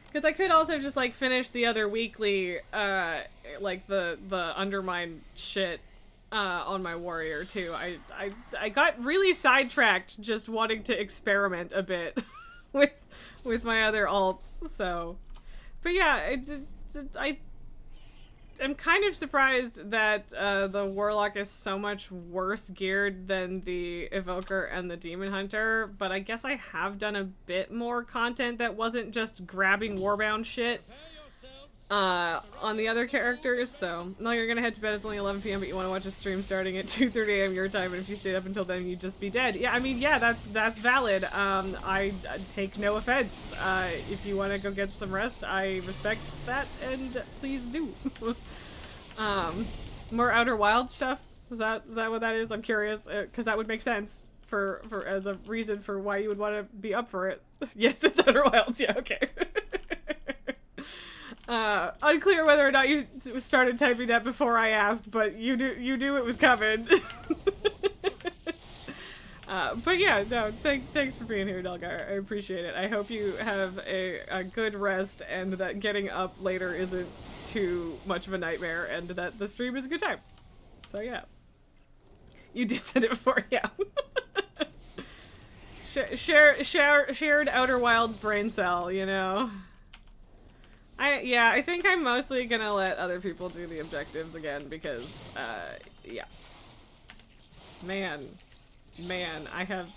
Because I could also just, like, finish the other weekly, like, the undermine shit, on my warrior, too. I got really sidetracked just wanting to experiment a bit with my other alts, so. But yeah, I'm kind of surprised that the Warlock is so much worse geared than the Evoker and the Demon Hunter, but I guess I have done a bit more content that wasn't just grabbing Warbound shit on the other characters, so. No, you're gonna head to bed, it's only 11 p.m., but you want to watch a stream starting at 2:30 a.m. your time, and if you stayed up until then, you'd just be dead. Yeah, I mean, yeah, that's valid. I take no offense. If you want to go get some rest, I respect that, and please do. More Outer Wild stuff? Is that what that is? I'm curious, because that would make sense for as a reason for why you would want to be up for it. Yes, it's Outer Wilds, yeah, okay. Unclear whether or not you started typing that before I asked, but you knew it was coming. But yeah, no, thanks for being here, Delgar. I appreciate it. I hope you have a good rest and that getting up later isn't too much of a nightmare and that the stream is a good time. So yeah. You did send it before, yeah. Shared Outer Wilds brain cell, you know? I think I'm mostly gonna let other people do the objectives again because, yeah. Man, I have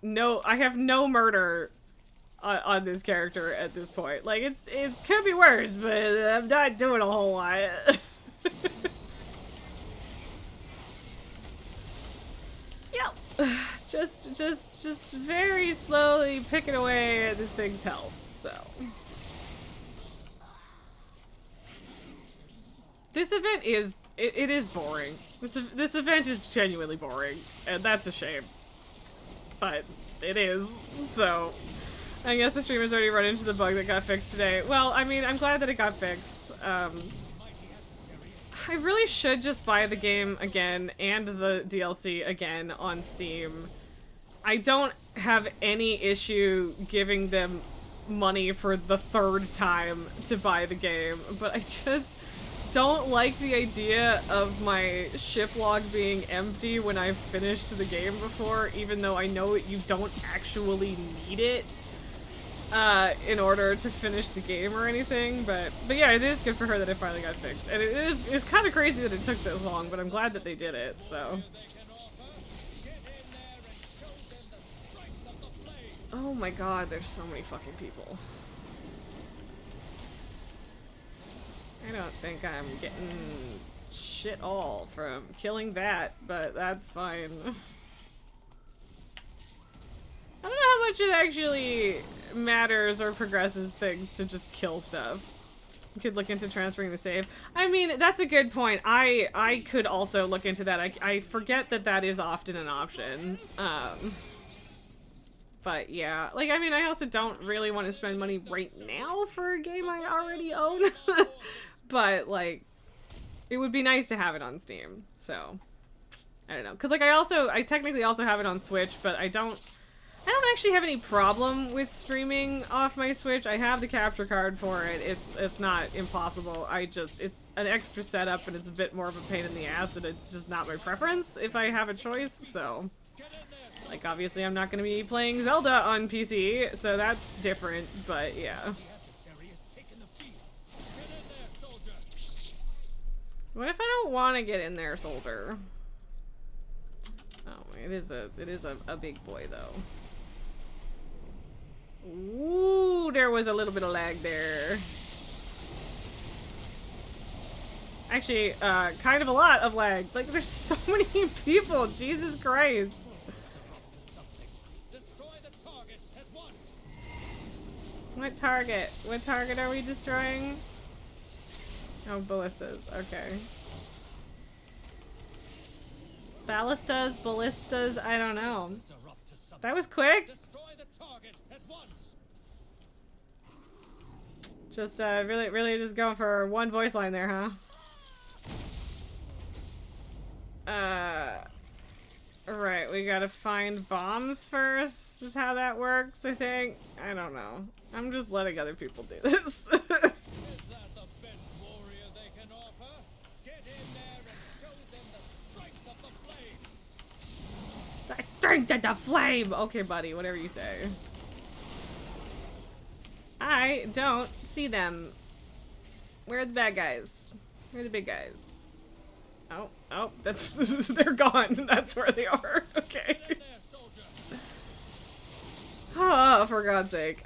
no murder on this character at this point. Like, it could be worse, but I'm not doing a whole lot. Yep. Just very slowly picking away at this thing's health, so. This event is, it is boring. This event is genuinely boring, and that's a shame. But it is, so. I guess the streamer's already run into the bug that got fixed today. Well, I mean, I'm glad that it got fixed. I really should just buy the game again and the DLC again on Steam. I don't have any issue giving them money for the third time to buy the game, but I just don't like the idea of my ship log being empty when I've finished the game before, even though I know you don't actually need it in order to finish the game or anything, but yeah, it is good for her that it finally got fixed. And it's kind of crazy that it took this long, but I'm glad that they did it, so. Oh my god, there's so many fucking people. I don't think I'm getting shit all from killing that, but that's fine. I don't know how much it actually matters or progresses things to just kill stuff. You could look into transferring the save. I mean, that's a good point. I could also look into that. I forget that that is often an option. But yeah, like, I mean, I also don't really want to spend money right now for a game I already own. But, like, it would be nice to have it on Steam. So, I don't know. Because, like, I technically also have it on Switch, but I don't actually have any problem with streaming off my Switch. I have the capture card for it. It's not impossible. It's an extra setup and it's a bit more of a pain in the ass and it's just not my preference if I have a choice, so. Like, obviously I'm not going to be playing Zelda on PC, so that's different, but yeah. What if I don't want to get in there, soldier? Oh, it is a big boy, though. Ooh, there was a little bit of lag there. Actually, kind of a lot of lag. Like, there's so many people, Jesus Christ. What target? What target are we destroying? Oh, ballistas. Okay. Ballistas? I don't know. That was quick. Just, really just going for one voice line there, huh? Right, we gotta find bombs first, is how that works, I think. I don't know. I'm just letting other people do this. Strength of the flame! Okay, buddy, whatever you say. I don't see them. Where are the bad guys? Where are the big guys? Oh, they're gone. That's where they are. Okay. Oh, for God's sake.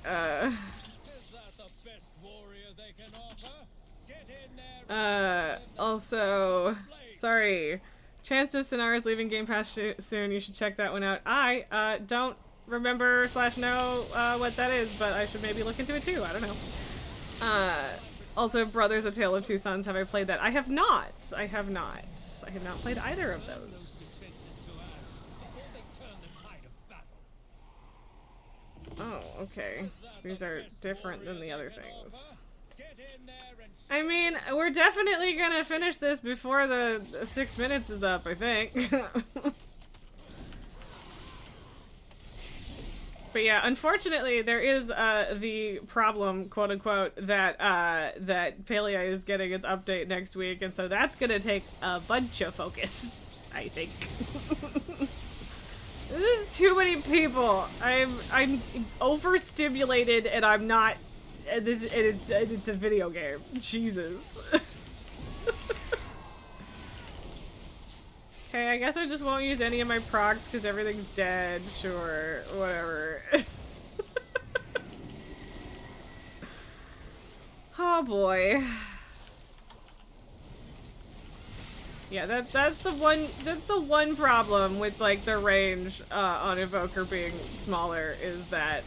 Also, sorry. Chance of Sonara's leaving Game Pass soon. You should check that one out. I don't remember / know what that is, but I should maybe look into it too. I don't know. Also, Brothers: A Tale of Two Sons. Have I played that? I have not. I have not played either of those. Oh, okay. These are different than the other things. I mean, we're definitely gonna finish this before the 6 minutes is up, I think. But yeah, unfortunately, there is the problem, quote unquote, that that Palea is getting its update next week, and so that's gonna take a bunch of focus, I think. This is too many people. I'm overstimulated, and I'm not. It's a video game. Jesus. Okay, I guess I just won't use any of my procs because everything's dead. Sure, whatever. Oh boy. Yeah, that's the one problem with like the range on Evoker being smaller is that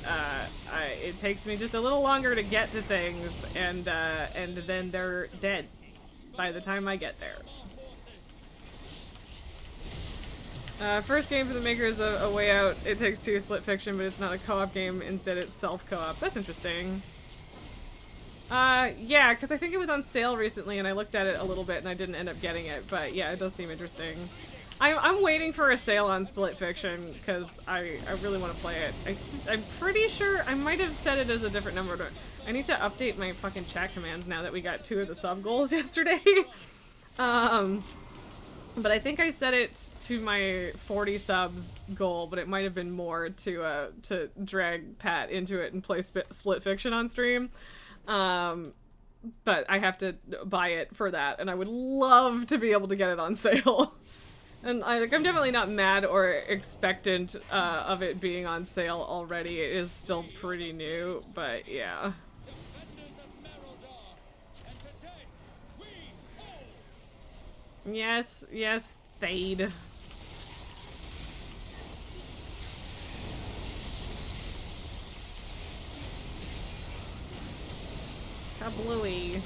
it takes me just a little longer to get to things, and then they're dead by the time I get there. First game for the makers of A Way Out. It Takes Two split fiction, but it's not a co-op game. Instead, it's self-co-op. That's interesting. Yeah, because I think it was on sale recently, and I looked at it a little bit, and I didn't end up getting it. But yeah, it does seem interesting. I'm waiting for a sale on split fiction because I really want to play it. I'm pretty sure I might have set it as a different number. But I need to update my fucking chat commands now that we got 2 of the sub goals yesterday. But I think I set it to my 40 subs goal, but it might have been more to drag Pat into it and play split fiction on stream. But I have to buy it for that, and I would love to be able to get it on sale. And I'm definitely not mad or expectant of it being on sale already. It is still pretty new, but yeah. Yes, yes, Thade. Kablooey.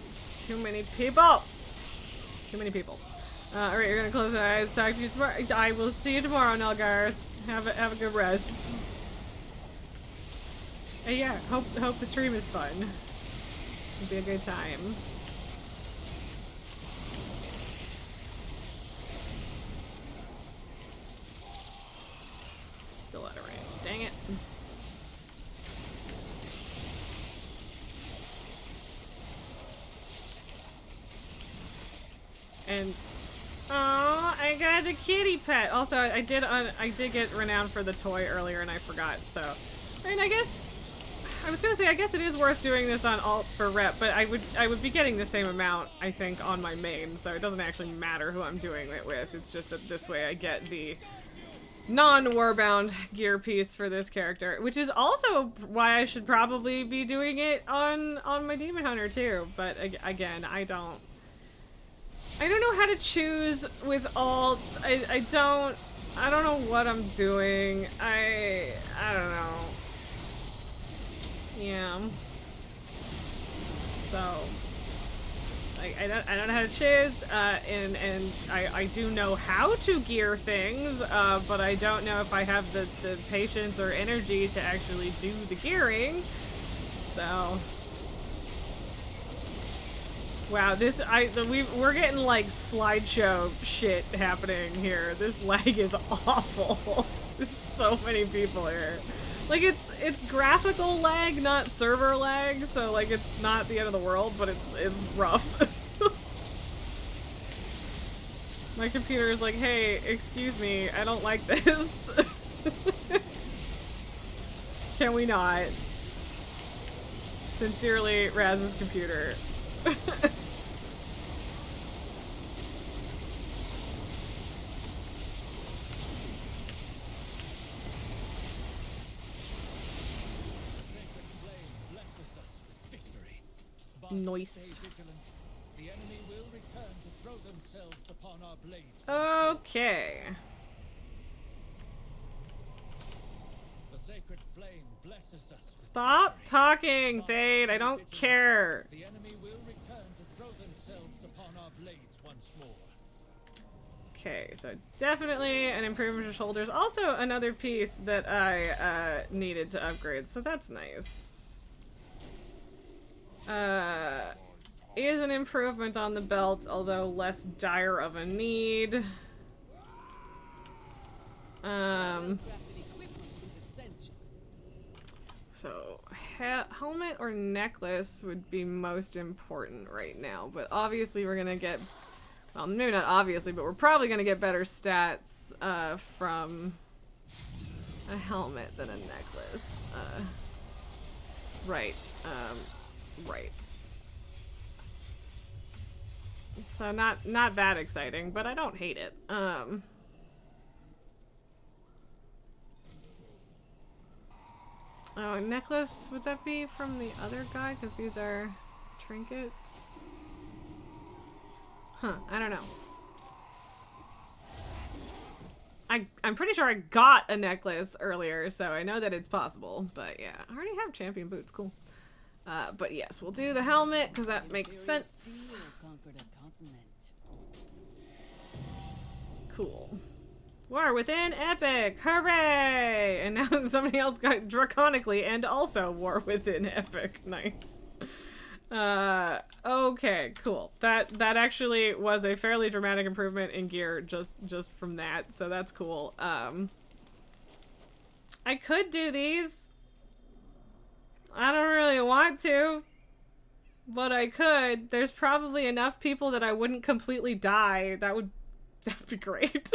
It's too many people. It's too many people. Alright, you're gonna close your eyes. Talk to you tomorrow. I will see you tomorrow, Nelgar. Have a good rest. Hey, yeah, hope the stream is fun. It'll be a good time. Still out of range. Dang it. And oh, I got a kitty pet. Also, I did get renowned for the toy earlier, and I forgot. So, I mean, I guess I was gonna say I guess it is worth doing this on alts for rep, but I would be getting the same amount, I think, on my main. So it doesn't actually matter who I'm doing it with. It's just that this way I get the non-warbound gear piece for this character, which is also why I should probably be doing it on my Demon Hunter too. But again, I don't know how to choose with alts. I don't know what I'm doing. I don't know. Yeah. So I don't know how to choose, and I do know how to gear things, but I don't know if I have the patience or energy to actually do the gearing. So wow, we're getting like slideshow shit happening here. This lag is awful. There's so many people here. Like it's graphical lag, not server lag, so like it's not the end of the world, but it's rough. My computer is like, hey, excuse me, I don't like this. Can we not? Sincerely, Raz's computer. Nice. The enemy will return to throw themselves upon our blades. Okay. The sacred flame blesses us. Stop talking, Thade. I don't care. The enemy will return to throw themselves upon our blades once more. Okay, so definitely an improvement to shoulders. Also another piece that I needed to upgrade, so that's nice. Is an improvement on the belt, although less dire of a need. So helmet or necklace would be most important right now, but obviously we're gonna get, well, maybe not obviously, but we're probably gonna get better stats from a helmet than a necklace. Right. Right. So not that exciting, but I don't hate it. Oh, necklace, would that be from the other guy? Because these are trinkets. Huh, I don't know. I'm pretty sure I got a necklace earlier, so I know that it's possible. But yeah, I already have champion boots, cool. But yes, we'll do the helmet, because that makes sense. Cool. War Within Epic! Hooray! And now somebody else got Draconically and also War Within Epic. Nice. Okay, cool. That actually was a fairly dramatic improvement in gear just from that, so that's cool. I could do these. I don't really want to, but I could. There's probably enough people that I wouldn't completely die. That'd be great.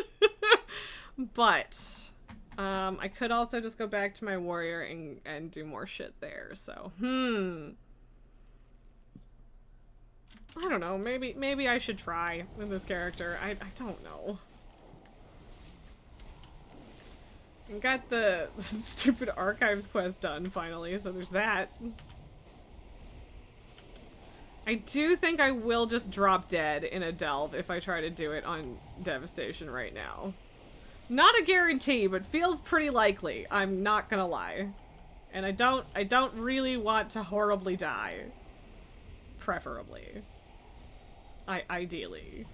But I could also just go back to my warrior and do more shit there. So I don't know. Maybe I should try with this character. I don't know. I got the stupid archives quest done finally, so there's that. I do think I will just drop dead in a delve if I try to do it on Devastation right now. Not a guarantee, but feels pretty likely. I'm not gonna lie. And I don't really want to horribly die. Preferably. Ideally.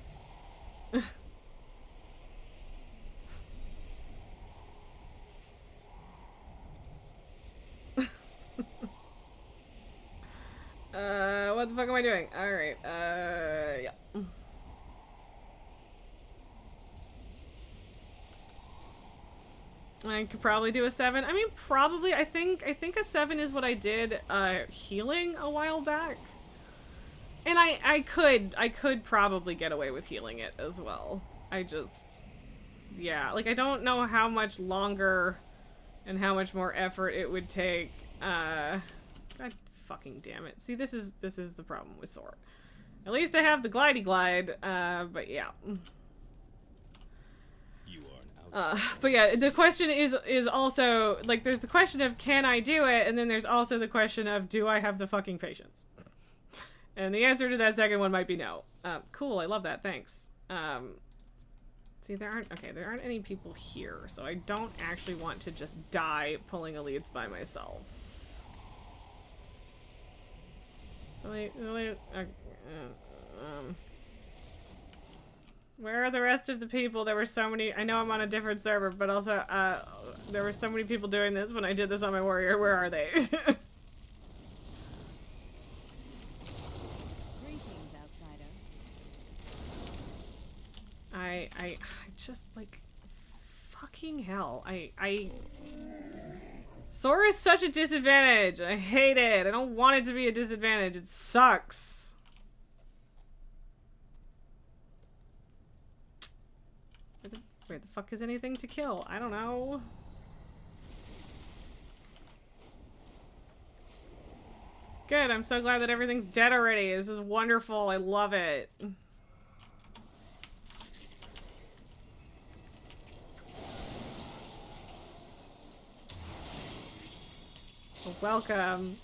What the fuck am I doing? Alright, yeah. I could probably do a 7. I mean, probably. I think a 7 is what I did healing a while back. And I could probably get away with healing it as well. Yeah, like I don't know how much longer and how much more effort it would take. God fucking damn it. See, this is the problem with Sword. At least I have the glidey glide, but yeah. But yeah, the question is also, like, there's the question of can I do it, and then there's also the question of do I have the fucking patience? And the answer to that second one might be no. Cool, I love that, thanks. See, there aren't any people here, so I don't actually want to just die pulling elites by myself. So, where are the rest of the people? There were so many. I know I'm on a different server, but also, there were so many people doing this when I did this on my warrior. Where are they? Greetings, outsider. I just, like, fucking hell. Sora is such a disadvantage. I hate it. I don't want it to be a disadvantage. It sucks. Where the fuck is anything to kill? I don't know. Good, I'm so glad that everything's dead already. This is wonderful. I love it. Welcome.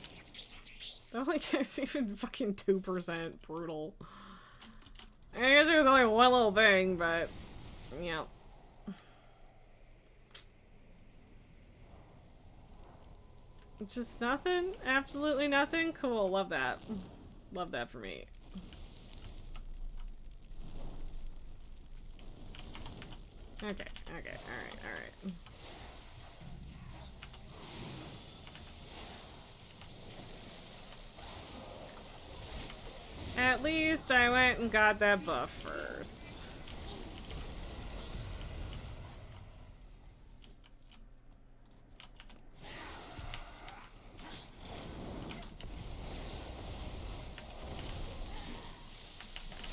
That only gets even fucking 2%. Brutal. I guess it was only one little thing, but yeah. It's just nothing? Absolutely nothing? Cool, love that. Love that for me. Okay, alright. At least I went and got that buff first.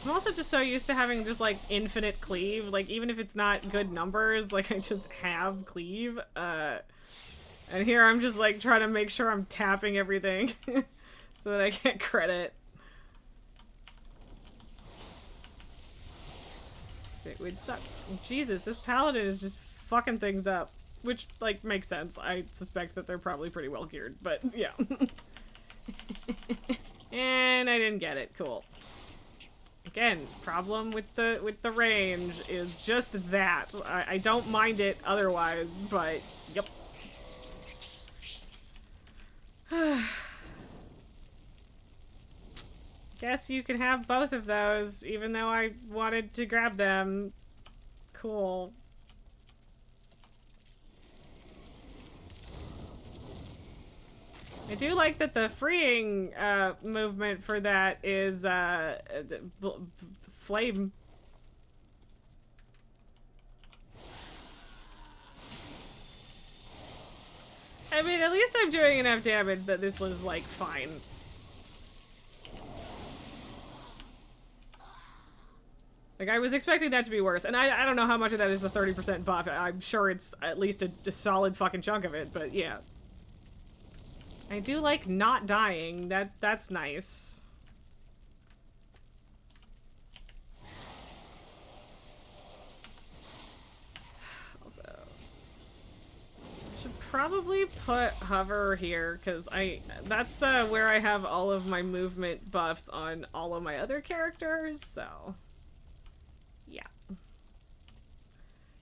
I'm also just so used to having just like infinite cleave, like even if it's not good numbers, like I just have cleave. And here I'm just like trying to make sure I'm tapping everything so that I get credit. It would suck. Jesus, this paladin is just fucking things up. Which, like, makes sense. I suspect that they're probably pretty well geared, but yeah. And I didn't get it. Cool. Again, problem with the range is just that. I don't mind it otherwise, but yep. Guess you can have both of those, even though I wanted to grab them. Cool. I do like that the freeing movement for that is flame. I mean, at least I'm doing enough damage that this was, like, fine. Like, I was expecting that to be worse, and I don't know how much of that is the 30% buff. I'm sure it's at least a solid fucking chunk of it, but yeah. I do like not dying. That's nice. Also, should probably put hover here, because that's where I have all of my movement buffs on all of my other characters, so yeah.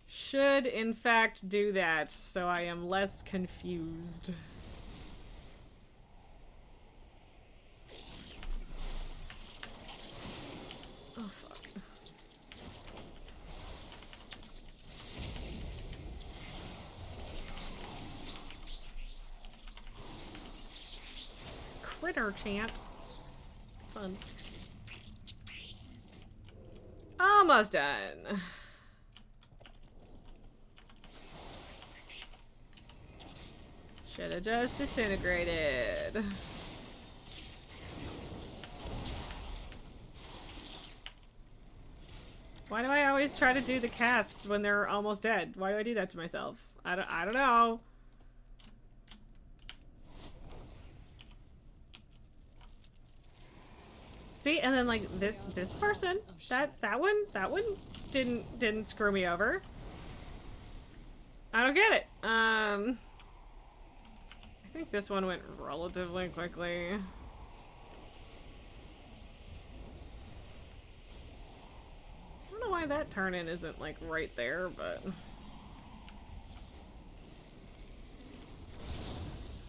Should in fact do that so I am less confused. Oh fuck. Critter chant. Fun. Almost done. Should have just disintegrated. Why do I always try to do the casts when they're almost dead? Why do I do that to myself? I don't know. See, and then like this person, that one didn't screw me over. I don't get it. I think this one went relatively quickly. I don't know why that turn-in isn't like right there, but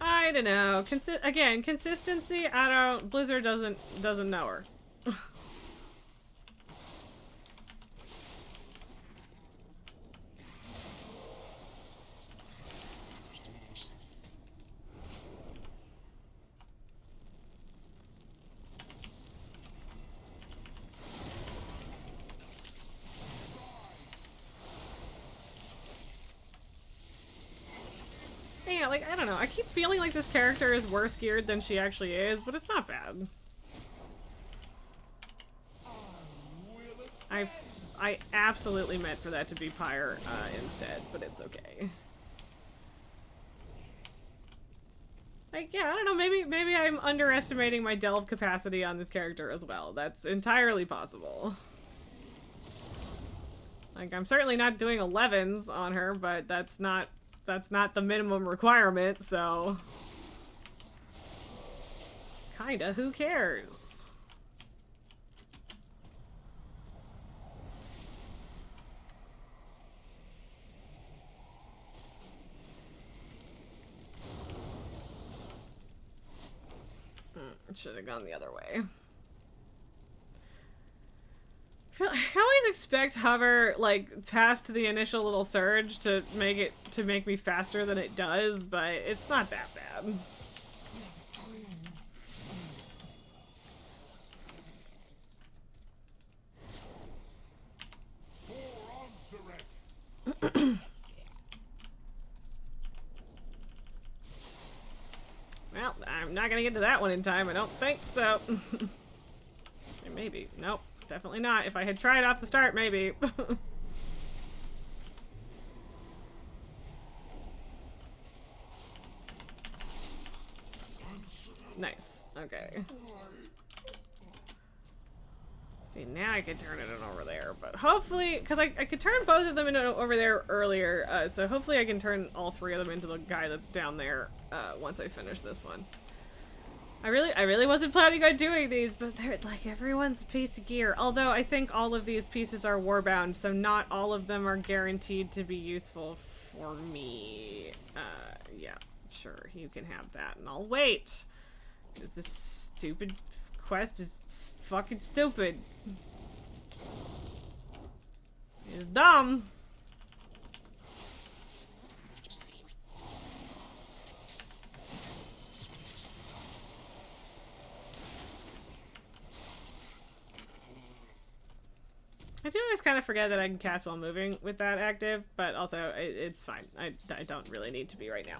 I don't know. Again, consistency. I don't. Blizzard doesn't know her. Yeah, like, I don't know. I keep feeling like this character is worse geared than she actually is, but it's not bad. I absolutely meant for that to be Pyre instead, but it's okay. Like, yeah, I don't know, maybe I'm underestimating my delve capacity on this character as well. That's entirely possible. Like, I'm certainly not doing 11s on her, but that's not the minimum requirement, so kinda, who cares? It should have gone the other way. I always expect hover like past the initial little surge to make me faster than it does, but it's not that bad. Well, I'm not gonna get to that one in time, I don't think so. Maybe. Nope. Definitely not. If I had tried off the start, maybe. Nice. Okay. See, now I can turn it in over there, but hopefully, because I could turn both of them into over there earlier, so hopefully I can turn all three of them into the guy that's down there once I finish this one. I really wasn't planning on doing these, but they're like everyone's a piece of gear. Although I think all of these pieces are warbound, so not all of them are guaranteed to be useful for me. Yeah, sure, you can have that, and I'll wait. Because this stupid quest is fucking stupid. It's dumb. I do always kind of forget that I can cast while moving with that active, but also it's fine. I don't really need to be right now.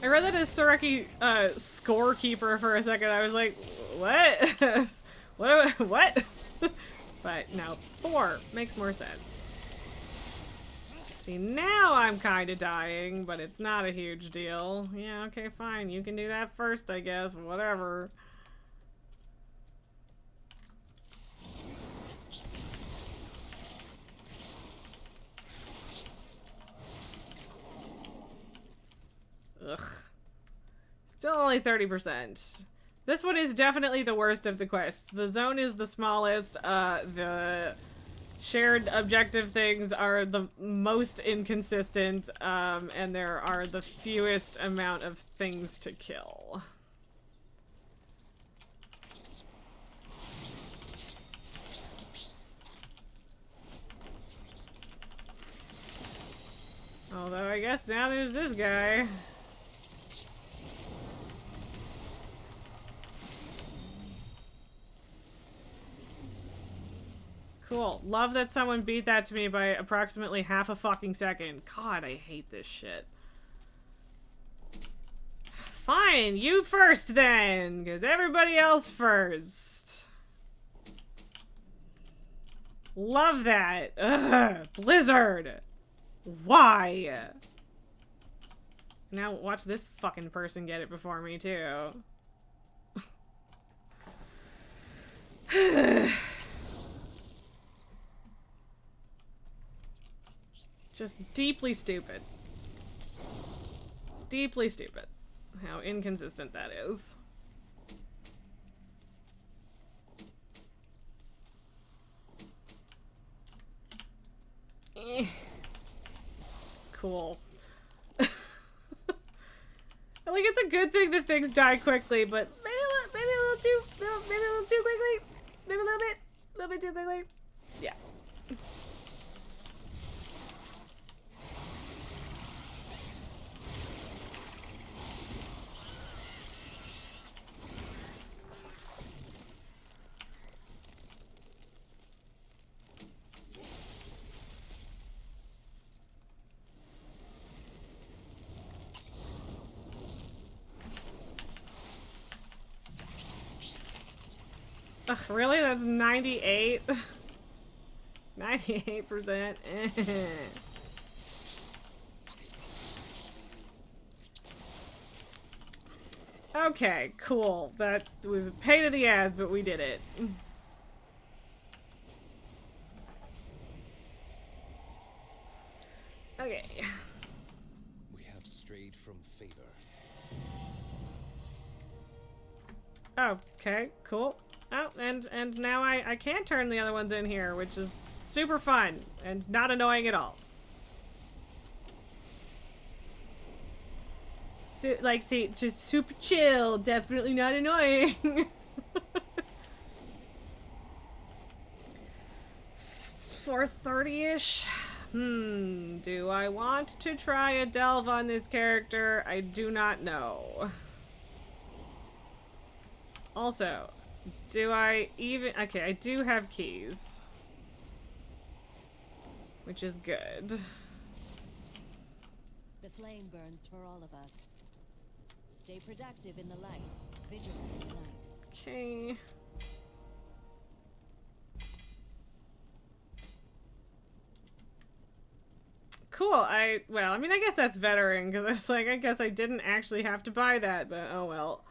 I read that as Sareki scorekeeper for a second. I was like, what? What? But no, spore makes more sense. See, now I'm kind of dying, but it's not a huge deal. Yeah, okay, fine. You can do that first, I guess. Whatever. Ugh. Still only 30%. This one is definitely the worst of the quests. The zone is the smallest. The shared objective things are the most inconsistent. And there are the fewest amount of things to kill. Although I guess now there's this guy. Cool. Love that someone beat that to me by approximately half a fucking second. God, I hate this shit. Fine, you first then, because everybody else first. Love that. Ugh, Blizzard. Why? Now watch this fucking person get it before me, too. Just deeply stupid. Deeply stupid. How inconsistent that is. Cool. Like, it's a good thing that things die quickly, but maybe a little too quickly. Maybe a little bit too quickly. Yeah. Ugh, really? That's 98? 98%? Okay, cool. That was a pain in the ass, but we did it. favor. Okay, cool. Oh, and now I can turn the other ones in here, which is super fun and not annoying at all. Like, see, just super chill, definitely not annoying. 4:30-ish. Do I want to try a delve on this character? I do not know. Also, do I even... Okay, I do have keys. Which is good. The flame burns for all of us. Stay productive in the light. Vigilant in the night. Okay. Cool. Well, I mean, I guess that's veteran, because I was like, I guess I didn't actually have to buy that, but oh well.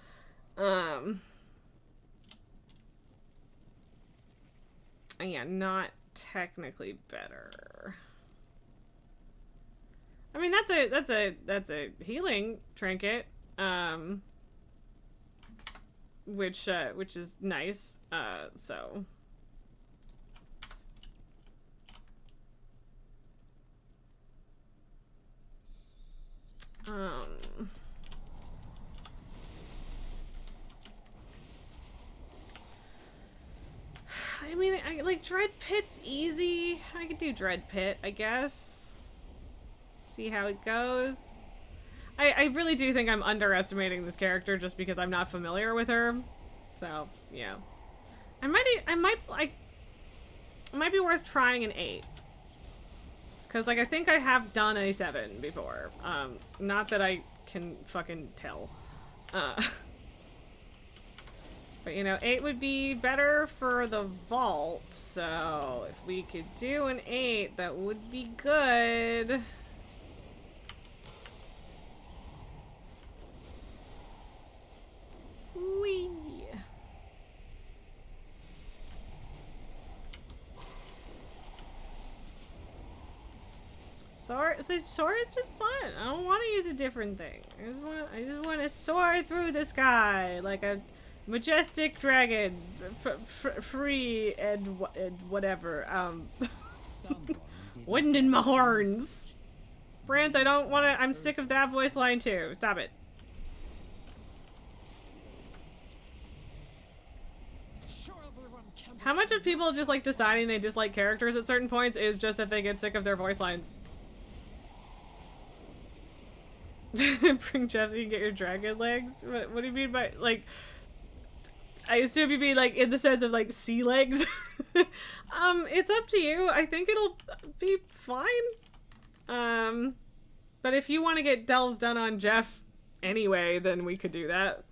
Yeah, not technically better. I mean, that's a healing trinket, which is nice. So. I mean, like, Dread Pit's easy. I could do Dread Pit, I guess. See how it goes. I really do think I'm underestimating this character just because I'm not familiar with her. So, yeah. It might be worth trying an 8. Because, like, I think I have done a 7 before. Not that I can fucking tell. But, you know, 8 would be better for the vault. So, if we could do an 8, that would be good. Whee! Soar is just fun. I don't want to use a different thing. I just want to soar through the sky like a majestic dragon, free and whatever. Wind in my horns. Brandt, I don't want to. I'm sick of that voice line too. Stop it. How much of people just like deciding they dislike characters at certain points is just that they get sick of their voice lines? Bring Jeff so you can get your dragon legs? What do you mean by, like, I assume you mean, like, in the sense of, like, sea legs? It's up to you. I think it'll be fine. But if you want to get delves done on Jeff anyway, then we could do that.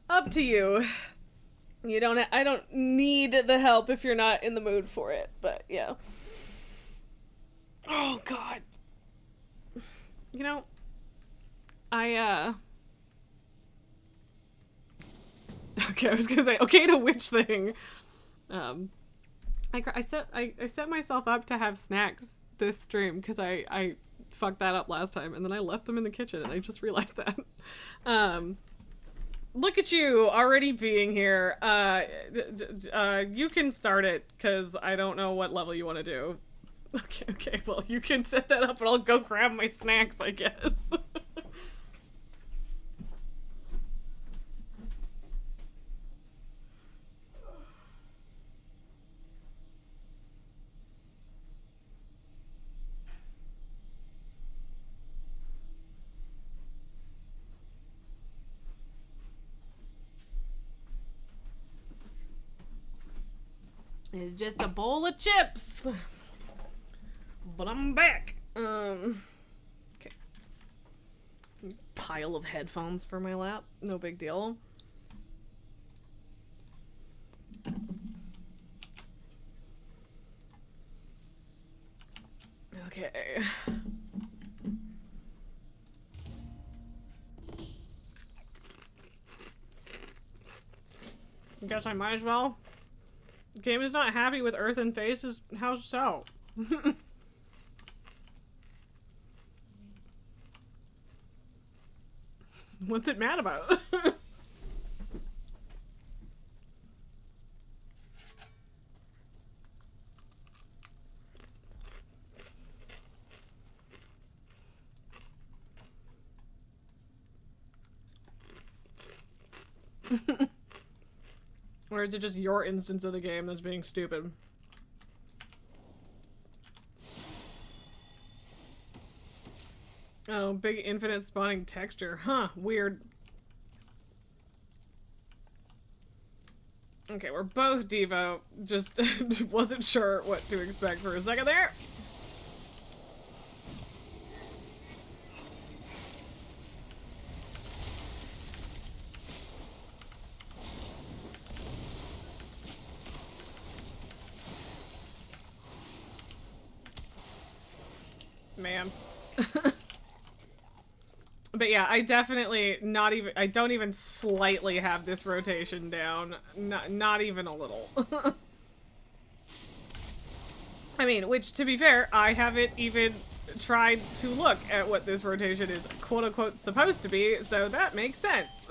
Up to you. I don't need the help if you're not in the mood for it, but yeah. Oh, God. You know, okay, I was gonna say, okay to which thing? I set myself up to have snacks this stream because I fucked that up last time, and then I left them in the kitchen, and I just realized that. Look at you already being here. You can start it because I don't know what level you want to do. Okay, well, you can set that up and I'll go grab my snacks, I guess. It's just a bowl of chips. But I'm back. Okay. Pile of headphones for my lap. No big deal. Okay. Guess I might as well. Game is not happy with Earth and Faces. How so? What's it mad about? Or is it just your instance of the game that's being stupid? Oh, big infinite spawning texture. Huh, weird. Okay, we're both Devo. Just wasn't sure what to expect for a second there. Man. But yeah, I definitely I don't even slightly have this rotation down. Not even a little. I mean, which, to be fair, I haven't even tried to look at what this rotation is quote-unquote supposed to be, so that makes sense.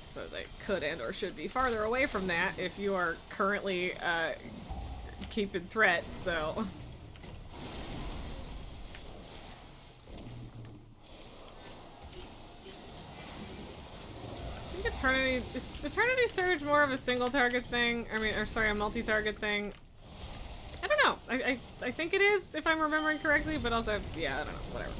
Suppose I could and or should be farther away from that if you are currently, keeping threat, so... Is Eternity Surge more of a single target thing? I mean, or sorry, a multi-target thing? I don't know. I think it is, if I'm remembering correctly, but also, yeah, I don't know, whatever.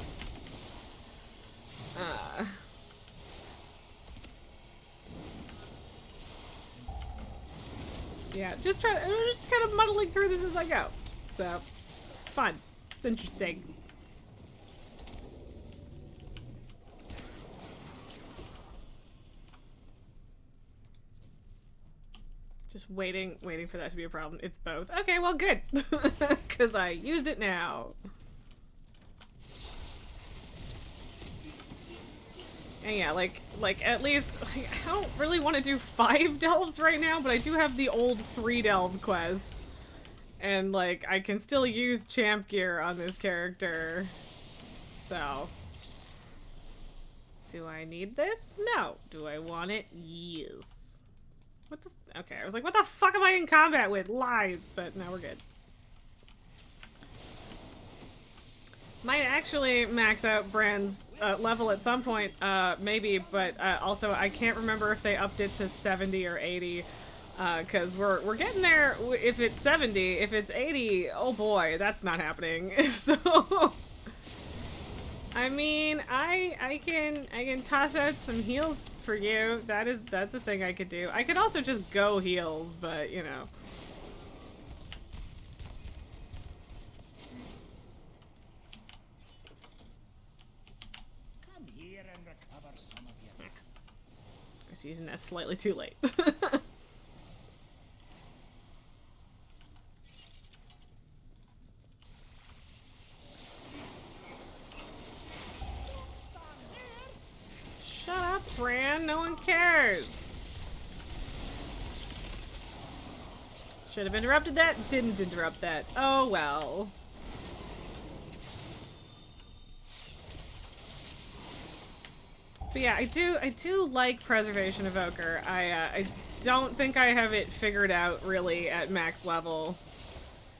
Yeah, just kind of muddling through this as I go. So, it's fun. It's interesting. Just waiting for that to be a problem. It's both. Okay, well, good. Because I used it now. And yeah, like at least, I don't really want to do 5 delves right now, but I do have the old 3 delve quest. And, like, I can still use champ gear on this character. So. Do I need this? No. Do I want it? Yes. What the? Okay, I was like, what the fuck am I in combat with? Lies, but now we're good. Might actually max out Brand's level at some point, maybe, but also I can't remember if they upped it to 70 or 80, because we're getting there if it's 70. If it's 80, oh boy, that's not happening. So... I mean, I can toss out some heals for you. That's a thing I could do. I could also just go heals, but you know. Come here and recover some of your... I was using that slightly too late. Shut up, Bran. No one cares. Should have interrupted that. Didn't interrupt that. Oh well. But yeah, I do like Preservation Evoker. I don't think I have it figured out really at max level.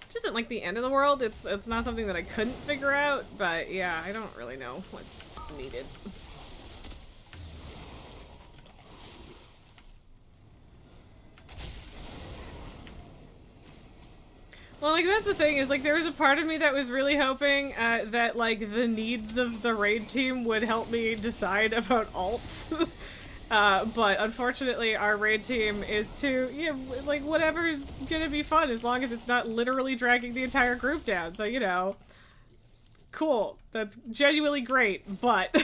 Which isn't like the end of the world. It's not something that I couldn't figure out, but yeah, I don't really know what's needed. Well, like, that's the thing, is, like, there was a part of me that was really hoping, that, like, the needs of the raid team would help me decide about alts. But unfortunately, our raid team is too, yeah, like, whatever's gonna be fun, as long as it's not literally dragging the entire group down, so, you know. Cool. That's genuinely great, but...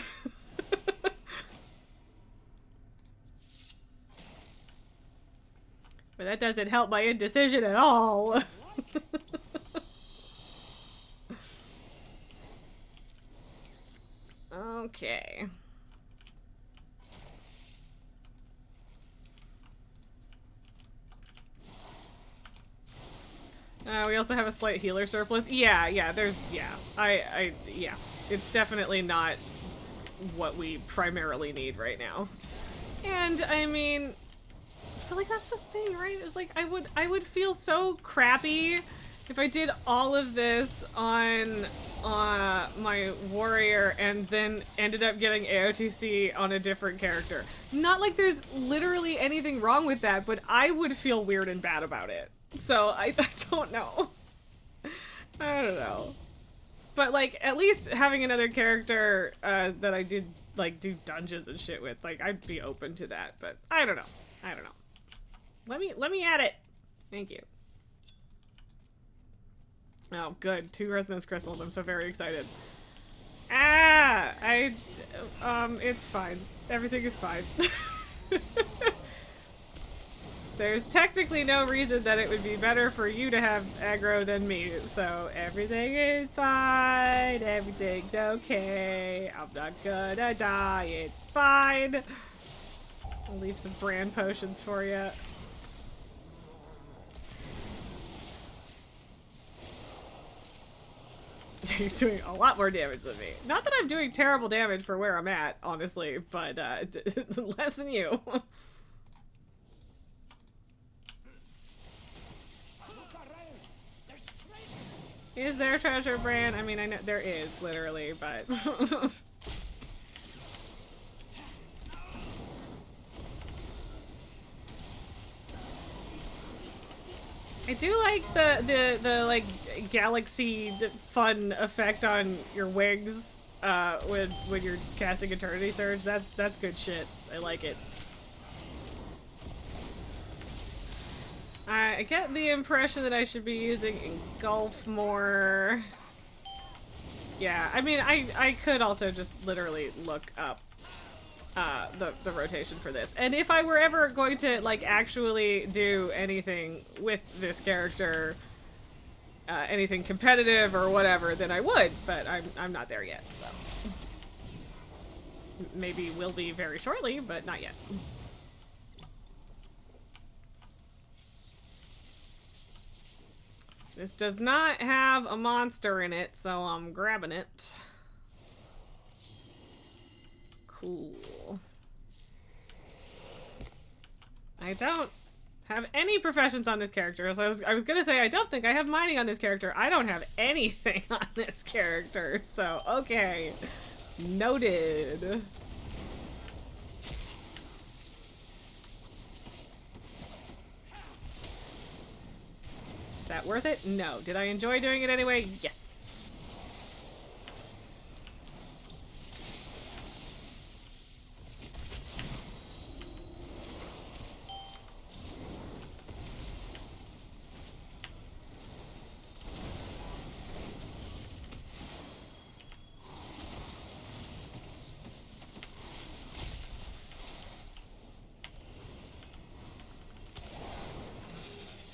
But that doesn't help my indecision at all. Okay. We also have a slight healer surplus. Yeah, yeah, yeah. it's definitely not what we primarily need right now. And I mean, but like that's the thing, right? It's like I would feel so crappy if I did all of this on my warrior and then ended up getting AOTC on a different character. Not like there's literally anything wrong with that, but I would feel weird and bad about it. So I don't know. I don't know. But like at least having another character that I did like do dungeons and shit with, like I'd be open to that. But I don't know. I don't know. Let me add it. Thank you. Oh, good. 2 resonance crystals. I'm so very excited. Ah! It's fine. Everything is fine. There's technically no reason that it would be better for you to have aggro than me, so everything is fine. Everything's okay. I'm not gonna die. It's fine. I'll leave some brand potions for you. You're doing a lot more damage than me. Not that I'm doing terrible damage for where I'm at, honestly, but less than you. Is there treasure, Bran? I mean, I know there is, literally, but... I do like the like galaxy fun effect on your wigs when you're casting Eternity Surge. That's good shit. I like it. I get the impression that I should be using Engulf more. Yeah, I mean I could also just literally look up the rotation for this. And if I were ever going to like actually do anything with this character, anything competitive or whatever, then I would, but I'm not there yet, so. Maybe will be very shortly, but not yet. This does not have a monster in it, so I'm grabbing it. Cool. I don't have any professions on this character, so I was gonna say I don't think I have mining on this character. I don't have anything on this character, so okay. Noted. Is that worth it? No. Did I enjoy doing it anyway? Yes.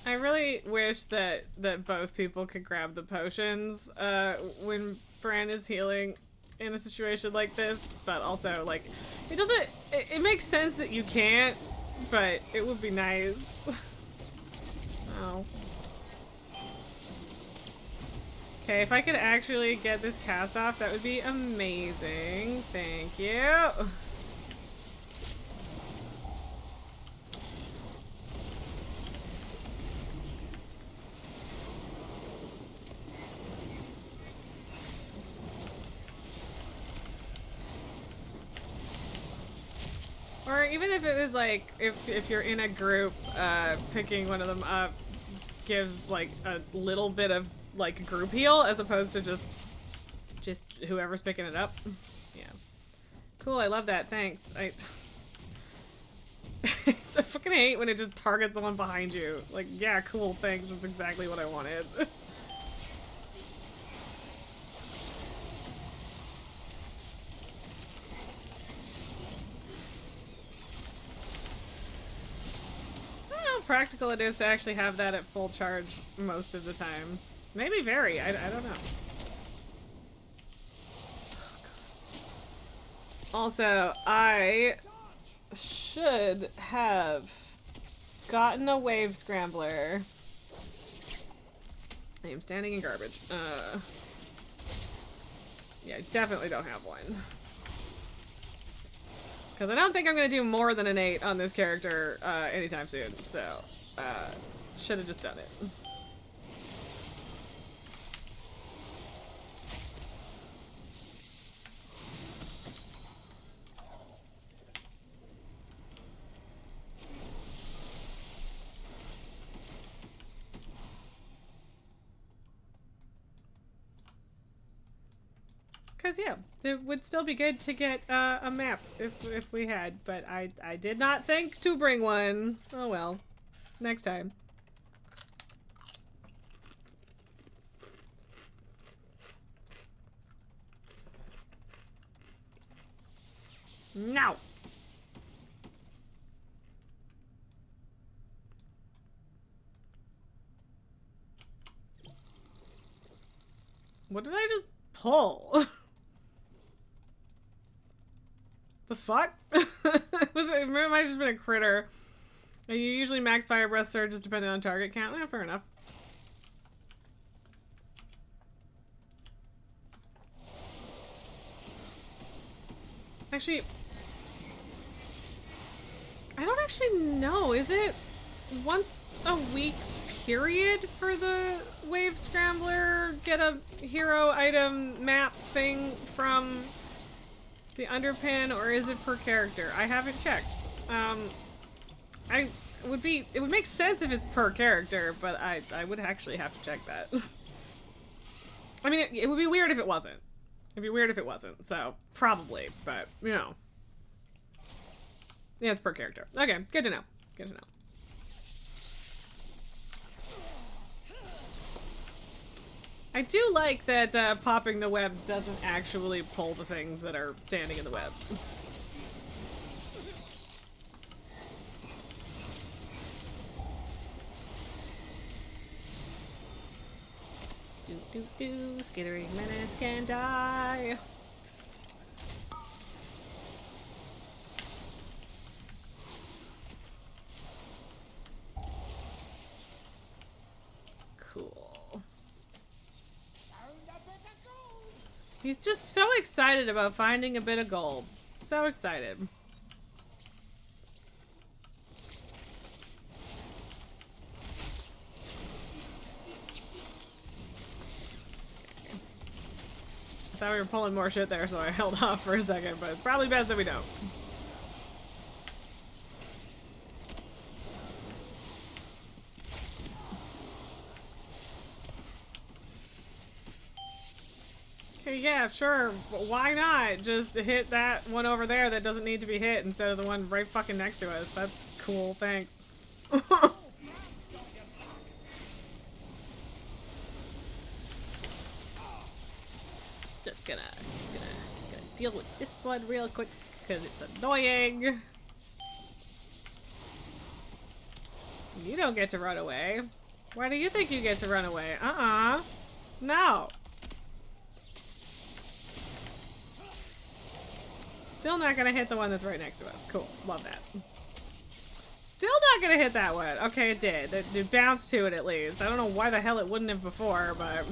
I really wish that both people could grab the potions when Bran is healing in a situation like this, but also like it makes sense that you can't, but it would be nice. Oh. Okay, if I could actually get this cast off, that would be amazing. Thank you. Or even if it was like, if you're in a group, picking one of them up gives like a little bit of like group heal as opposed to just whoever's picking it up. Yeah. Cool, I love that, thanks. I fucking hate when it just targets the one behind you. Like, yeah, cool, thanks, that's exactly what I wanted. Practical it is to actually have that at full charge most of the time. Maybe very, I don't know. Also, I should have gotten a wave scrambler. I am standing in garbage. Yeah, I definitely don't have one. Because I don't think I'm going to do more than an 8 on this character anytime soon. So, should have just done it. Because, yeah, it would still be good to get a map if we had, but I did not think to bring one. Oh well. Next time. No! What did I just pull? The fuck? It might have just been a critter. You usually max fire breath surges depending on target count. Yeah, fair enough. Actually, I don't actually know. Is it once a week period for the Wave Scrambler? Get a hero item map thing from the underpin, or is it per character? I haven't checked. It would make sense if it's per character, but I would actually have to check that. I mean, it would be weird if it wasn't. It'd be weird if it wasn't, so probably, but, you know. Yeah, it's per character. Okay, good to know. Good to know. I do like that popping the webs doesn't actually pull the things that are standing in the webs. Do, skittering menace can die. Cool. He's just so excited about finding a bit of gold. So excited. I thought we were pulling more shit there, so I held off for a second, but it's probably best that we don't. Okay, yeah, sure. Why not just hit that one over there that doesn't need to be hit instead of the one right fucking next to us? That's cool, thanks. Just gonna deal with this one real quick because it's annoying. You don't get to run away. Why do you think you get to run away? No. Still not gonna hit the one that's right next to us. Cool. Love that. Still not gonna hit that one. Okay, it did. It bounced to it at least. I don't know why the hell it wouldn't have before, but...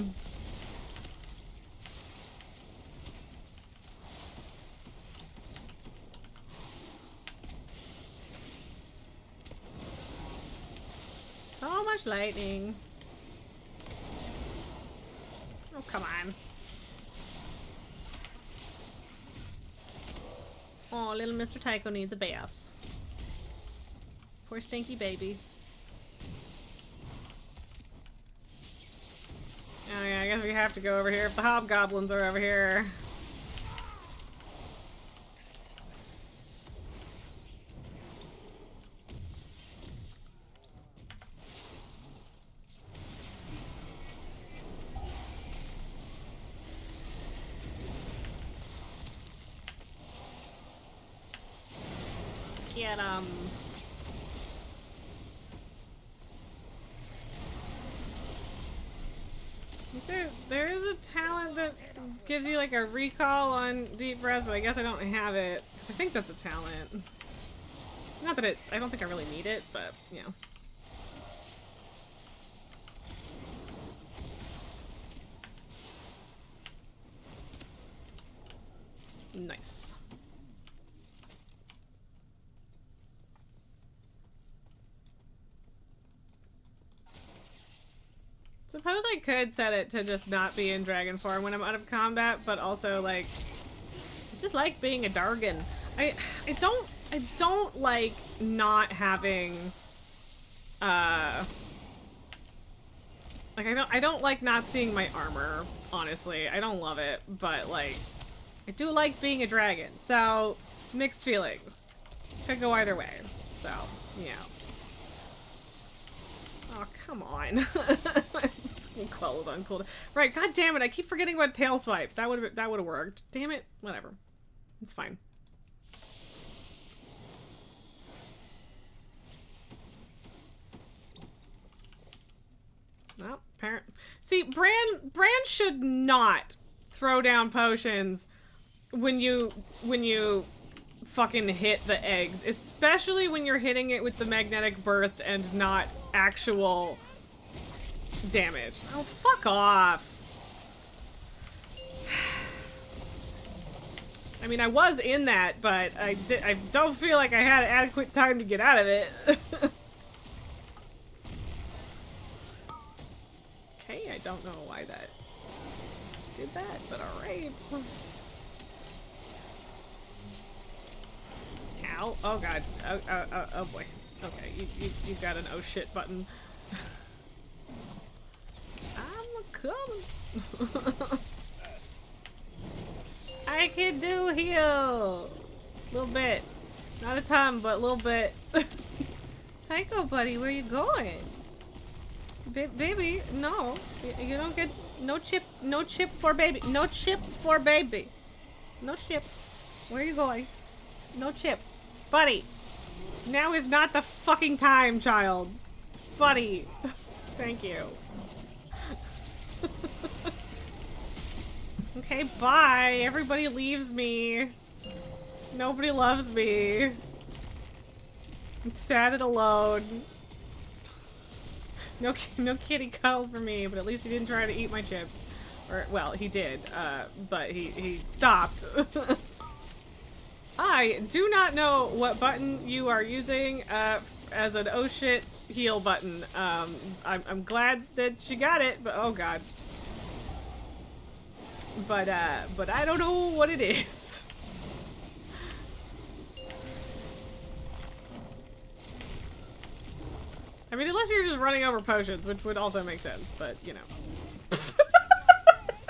So much lightning. Oh, come on. Oh, little Mr. Tycho needs a bath. Poor stinky baby. Oh yeah, I guess we have to go over here if the hobgoblins are over here. Get 'em. There is a talent that gives you like a recall on deep breath, but I guess I don't have it because I think that's a talent. Not that I don't think I really need it, but you know. Nice. Suppose I could set it to just not be in dragon form when I'm out of combat, but also like I just like being a Dargan. I don't like not having like I don't like not seeing my armor, honestly. I don't love it, but like I do like being a dragon. So mixed feelings. Could go either way. So, yeah. Oh, come on. Quell was on cooldown. Right, god damn it, I keep forgetting about tail swipe. That would have worked. Damn it. Whatever. It's fine. No, parent. See, Bran should not throw down potions when you fucking hit the eggs, especially when you're hitting it with the magnetic burst and not actual damage. Oh, fuck off. I mean, I was in that, but I don't feel like I had adequate time to get out of it. Okay, I don't know why that did that, but alright. Ow. Oh god. Oh boy. Okay, you've got an oh shit button. I'm coming. I can do heal. Little bit. Not a ton, but a little bit. Tycho, buddy, where you going? Baby, no. You don't get no chip for baby. No chip for baby. No chip. Where are you going? No chip. Buddy. Now is not the fucking time, child. Buddy. Thank you. Okay, bye. Everybody leaves me. Nobody loves me. I'm sad and alone. No kitty cuddles for me, but at least he didn't try to eat my chips. Or, well, he did, but he stopped. I do not know what button you are using, as an oh shit heal button. I'm glad that you got it, but oh god. But I don't know what it is. I mean, unless you're just running over potions, which would also make sense, but, you know.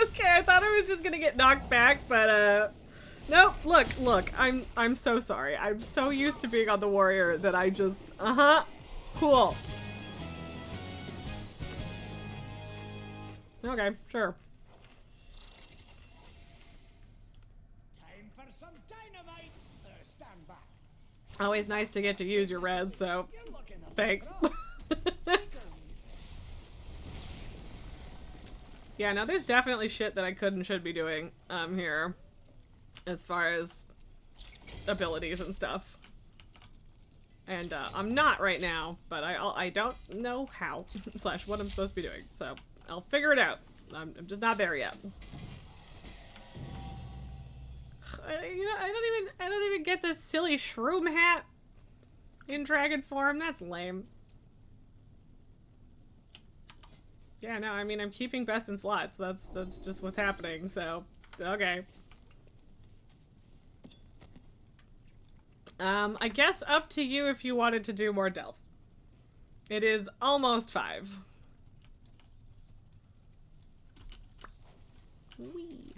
Okay, I thought I was just gonna get knocked back, but, nope, look, I'm so sorry. I'm so used to being on the warrior that I just, cool. Okay, sure. Time for some dynamite. Stand back. Always nice to get to use your res, so You're looking up. thanks. Yeah, no, there's definitely shit that I could and should be doing here as far as abilities and stuff. And I'm not right now, but I don't know how / what I'm supposed to be doing. So I'll figure it out. I'm just not there yet. You know, I don't even get this silly shroom hat in dragon form. That's lame. Yeah, no, I mean, I'm keeping best in slots. That's just what's happening, so, okay. I guess up to you if you wanted to do more delves. It is almost 5. Wee.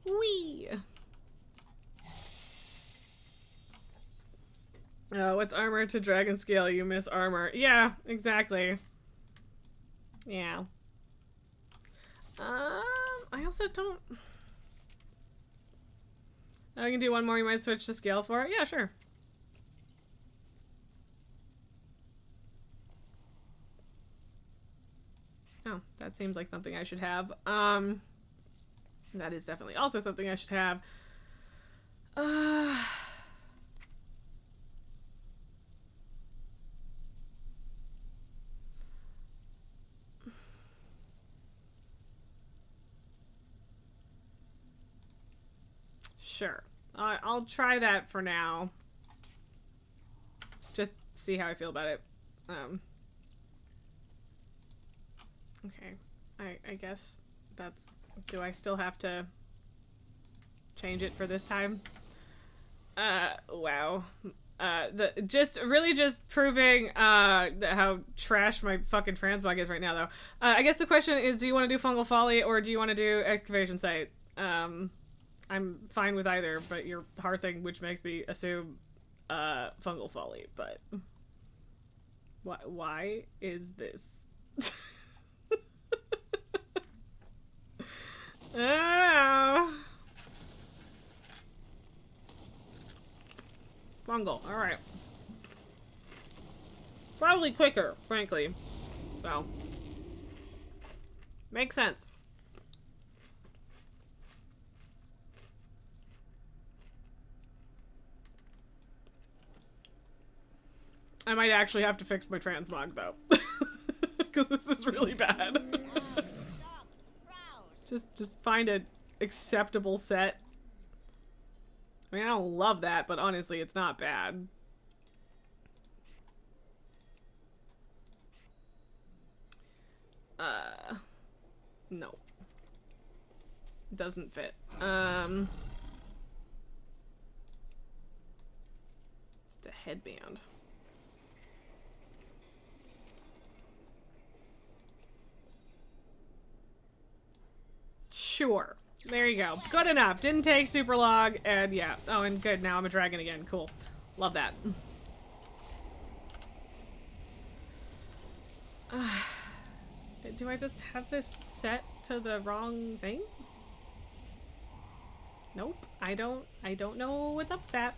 Wee. Oh, what's armor to dragon scale? You miss armor. Yeah, exactly. Yeah. I also don't... Oh, I can do one more. You might switch to scale for it? Yeah, sure. Oh, that seems like something I should have. That is definitely also something I should have. Sure. I'll try that for now. Just see how I feel about it. Okay. I guess that's... Do I still have to change it for this time? Wow. Just proving, how trash my fucking transmog is right now, though. I guess the question is, do you want to do Fungal Folly, or do you want to do Excavation Site? I'm fine with either, but you're hearthing, which makes me assume, Fungal Folly, but... Why is this? Oh. Fungal, alright. Probably quicker, frankly. So. Makes sense. I might actually have to fix my transmog, though. Because this is really bad. Just find an acceptable set. I mean, I don't love that, but honestly, it's not bad. No. Doesn't fit. Just a headband. Sure. There you go. Good enough. Didn't take super long, and yeah. Oh, and good. Now I'm a dragon again. Cool. Love that. Do I just have this set to the wrong thing? Nope. I don't know what's up with that.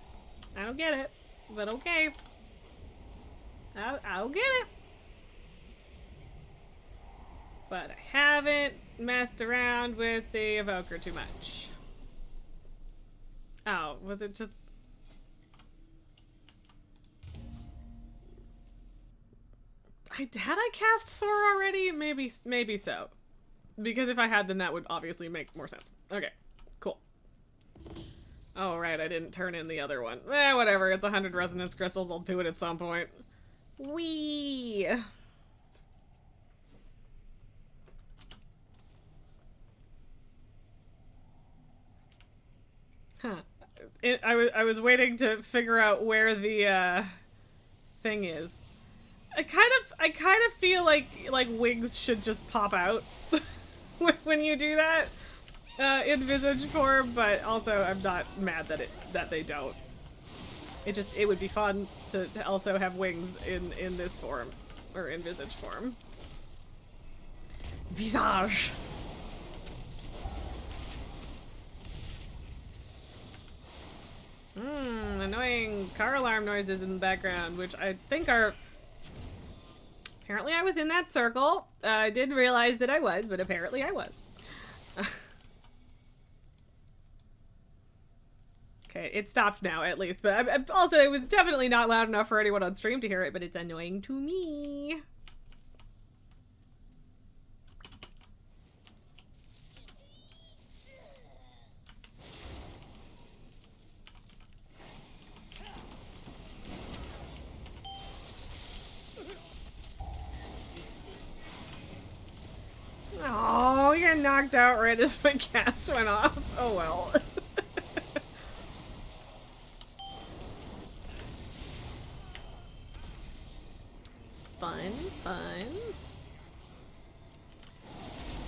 I don't get it. But okay. I'll get it. But I haven't messed around with the evoker too much. Oh, was it just... Had I cast Sora already? Maybe so. Because if I had, then that would obviously make more sense. Okay, cool. Oh, right, I didn't turn in the other one. Whatever, it's 100 resonance crystals. I'll do it at some point. Whee! Huh. I was waiting to figure out where the thing is. I kind of feel like wings should just pop out when you do that in Visage form, but also I'm not mad that they don't. It would be fun to also have wings in this form, or in Visage form. Visage. Annoying car alarm noises in the background, which I think are... Apparently I was in that circle. I didn't realize that I was, but apparently I was. Okay, it stopped now, at least. But also, it was definitely not loud enough for anyone on stream to hear it, but it's annoying to me. Oh, you got knocked out right as my cast went off. Oh well. Fun.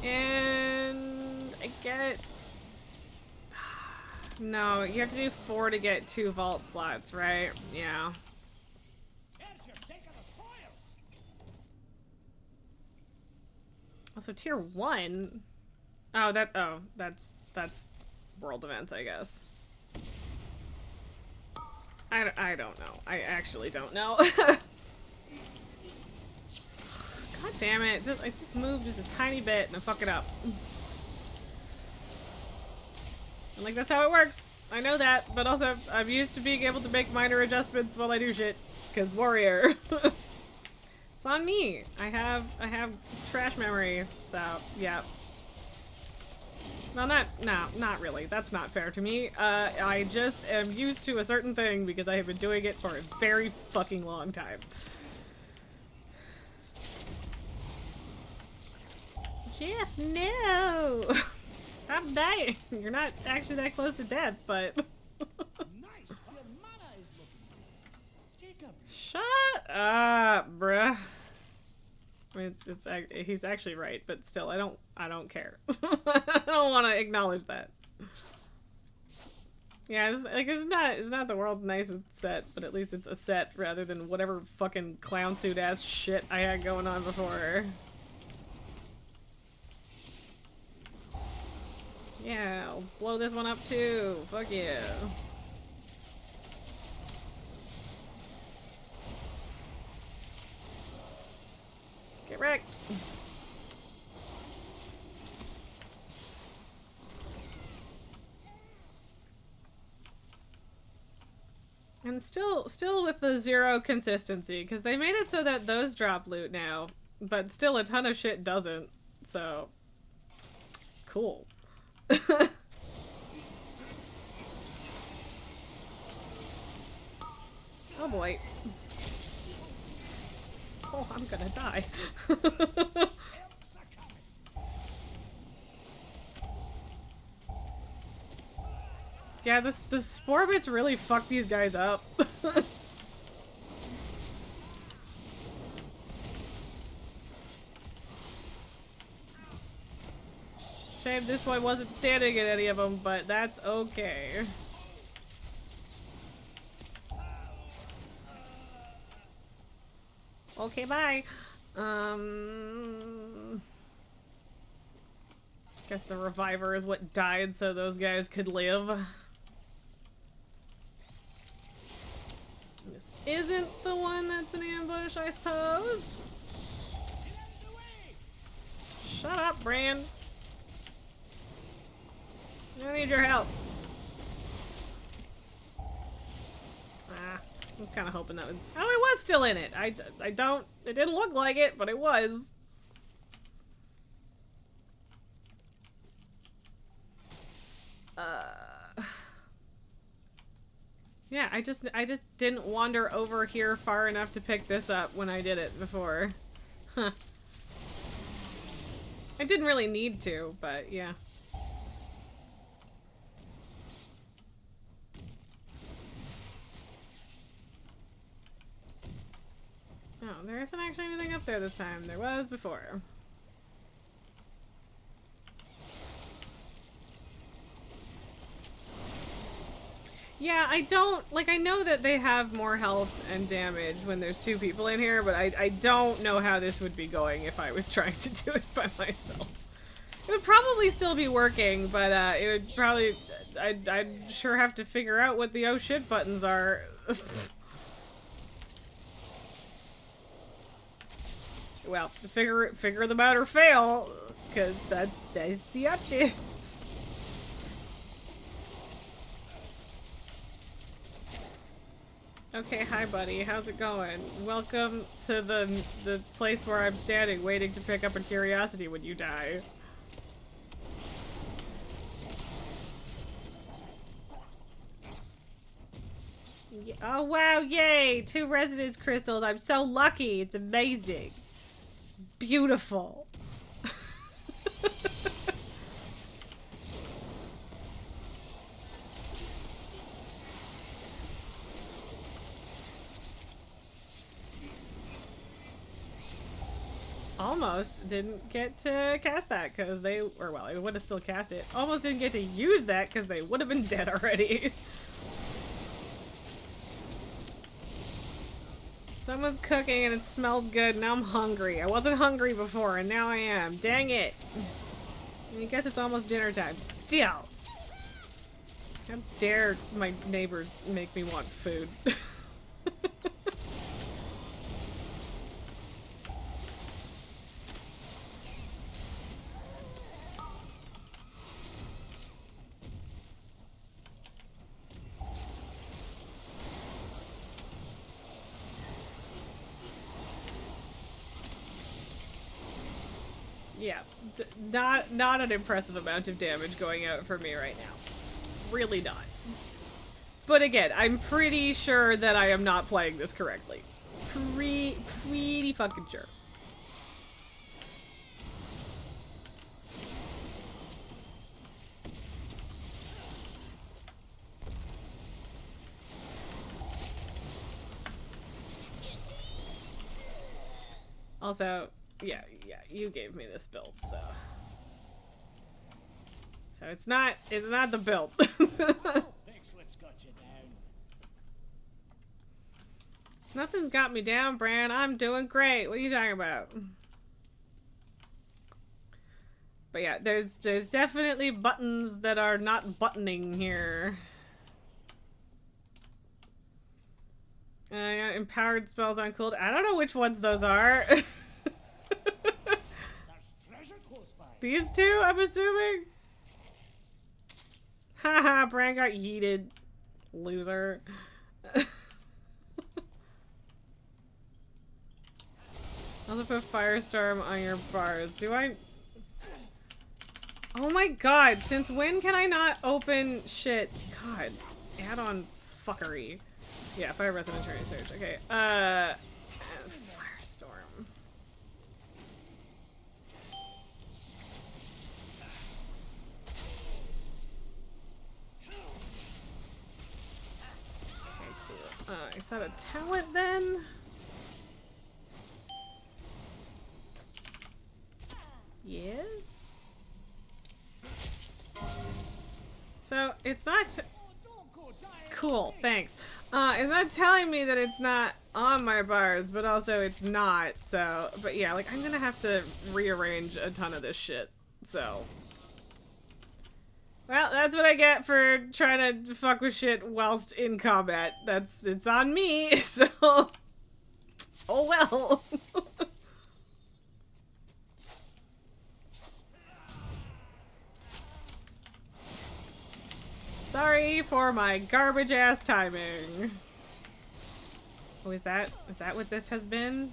And I get... No, you have to do 4 to get 2 vault slots, right? Yeah. Also, tier 1? Oh, that's world events, I guess. I don't know. I actually don't know. God damn it. I just moved just a tiny bit and I fuck it up. And like, that's how it works. I know that, but also, I'm used to being able to make minor adjustments while I do shit. Because warrior. It's on me. I have trash memory, so yeah. Well, not really. That's not fair to me. I just am used to a certain thing because I have been doing it for a very fucking long time. Jeff, no! Stop dying. You're not actually that close to death, but... Nice. Your mana is looking good. Take a Shut up, bruh. I mean, he's actually right, but still, I don't care. I don't want to acknowledge that. Yeah, it's not the world's nicest set, but at least it's a set rather than whatever fucking clown suit ass shit I had going on before. Yeah, I'll blow this one up too. Fuck yeah. Get wrecked. And still with the zero consistency, because they made it so that those drop loot now, but still a ton of shit doesn't, so... Cool. Oh boy. Oh, I'm gonna die. Yeah, the spore bits really fuck these guys up. Shame this one wasn't standing in any of them, but that's okay. Okay, bye. Guess the reviver is what died so those guys could live. This isn't the one that's an ambush, I suppose. Shut up, Bran. I need your help. Ah, I was kind of hoping that was... Oh, it was still in it. I don't... It didn't look like it, but it was. Yeah, I just didn't wander over here far enough to pick this up when I did it before. Huh. I didn't really need to, but yeah. Oh, there isn't actually anything up there this time. There was before. Yeah, I don't... Like, I know that they have more health and damage when there's two people in here, but I don't know how this would be going if I was trying to do it by myself. It would probably still be working, but it would probably... I'd sure have to figure out what the oh shit buttons are. Well, figure them out or fail, because that's the options. Okay, hi buddy, how's it going? Welcome to the place where I'm standing, waiting to pick up a curiosity when you die. Oh wow, yay! 2 resonance crystals, I'm so lucky, it's amazing. It's beautiful. Almost didn't get to cast that because they, or well, I would have still cast it. Almost didn't get to use that because they would have been dead already. Someone's cooking and it smells good. Now I'm hungry. I wasn't hungry before and now I am. Dang it. I guess it's almost dinner time. Still. How dare my neighbors make me want food. Yeah, Not an impressive amount of damage going out for me right now. Really not. But again, I'm pretty sure that I am not playing this correctly. Pretty fucking sure. Also, yeah, you gave me this build, so it's not the build. Fix what's got you down. Nothing's got me down, Bran. I'm doing great. What are you talking about? But yeah, there's definitely buttons that are not buttoning here. Empowered spells on cooldown. I don't know which ones those are. There's treasure close by. These two, I'm assuming? Haha, Bran got yeeted. Loser. Also put Firestorm on your bars. Do I? Oh my god, since when can I not open shit? God, add-on fuckery. Yeah, Fire Breath and Eternity Surge. Okay, Firestorm. Okay, cool. Is that a talent then? Yes? So, it's not... Cool, thanks. It's not telling me that it's not on my bars, but also it's not, so... But yeah, like, I'm gonna have to rearrange a ton of this shit, so... Well, that's what I get for trying to fuck with shit whilst in combat. It's on me, so... Oh well. Sorry for my garbage ass timing. Oh, is that what this has been?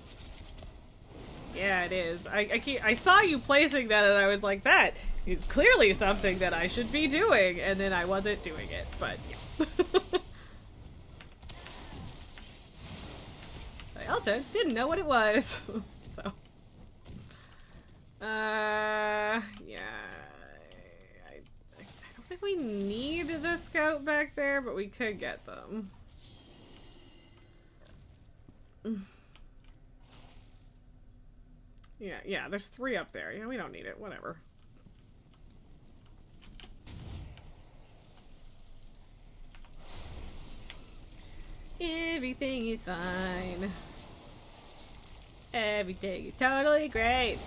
Yeah, it is. I saw you placing that and I was like, that is clearly something that I should be doing, and then I wasn't doing it, but yeah. I also didn't know what it was. So yeah. I don't think we need the scout back there, but we could get them. Yeah, there's 3 up there. Yeah, we don't need it. Whatever. Everything is fine. Everything is totally great.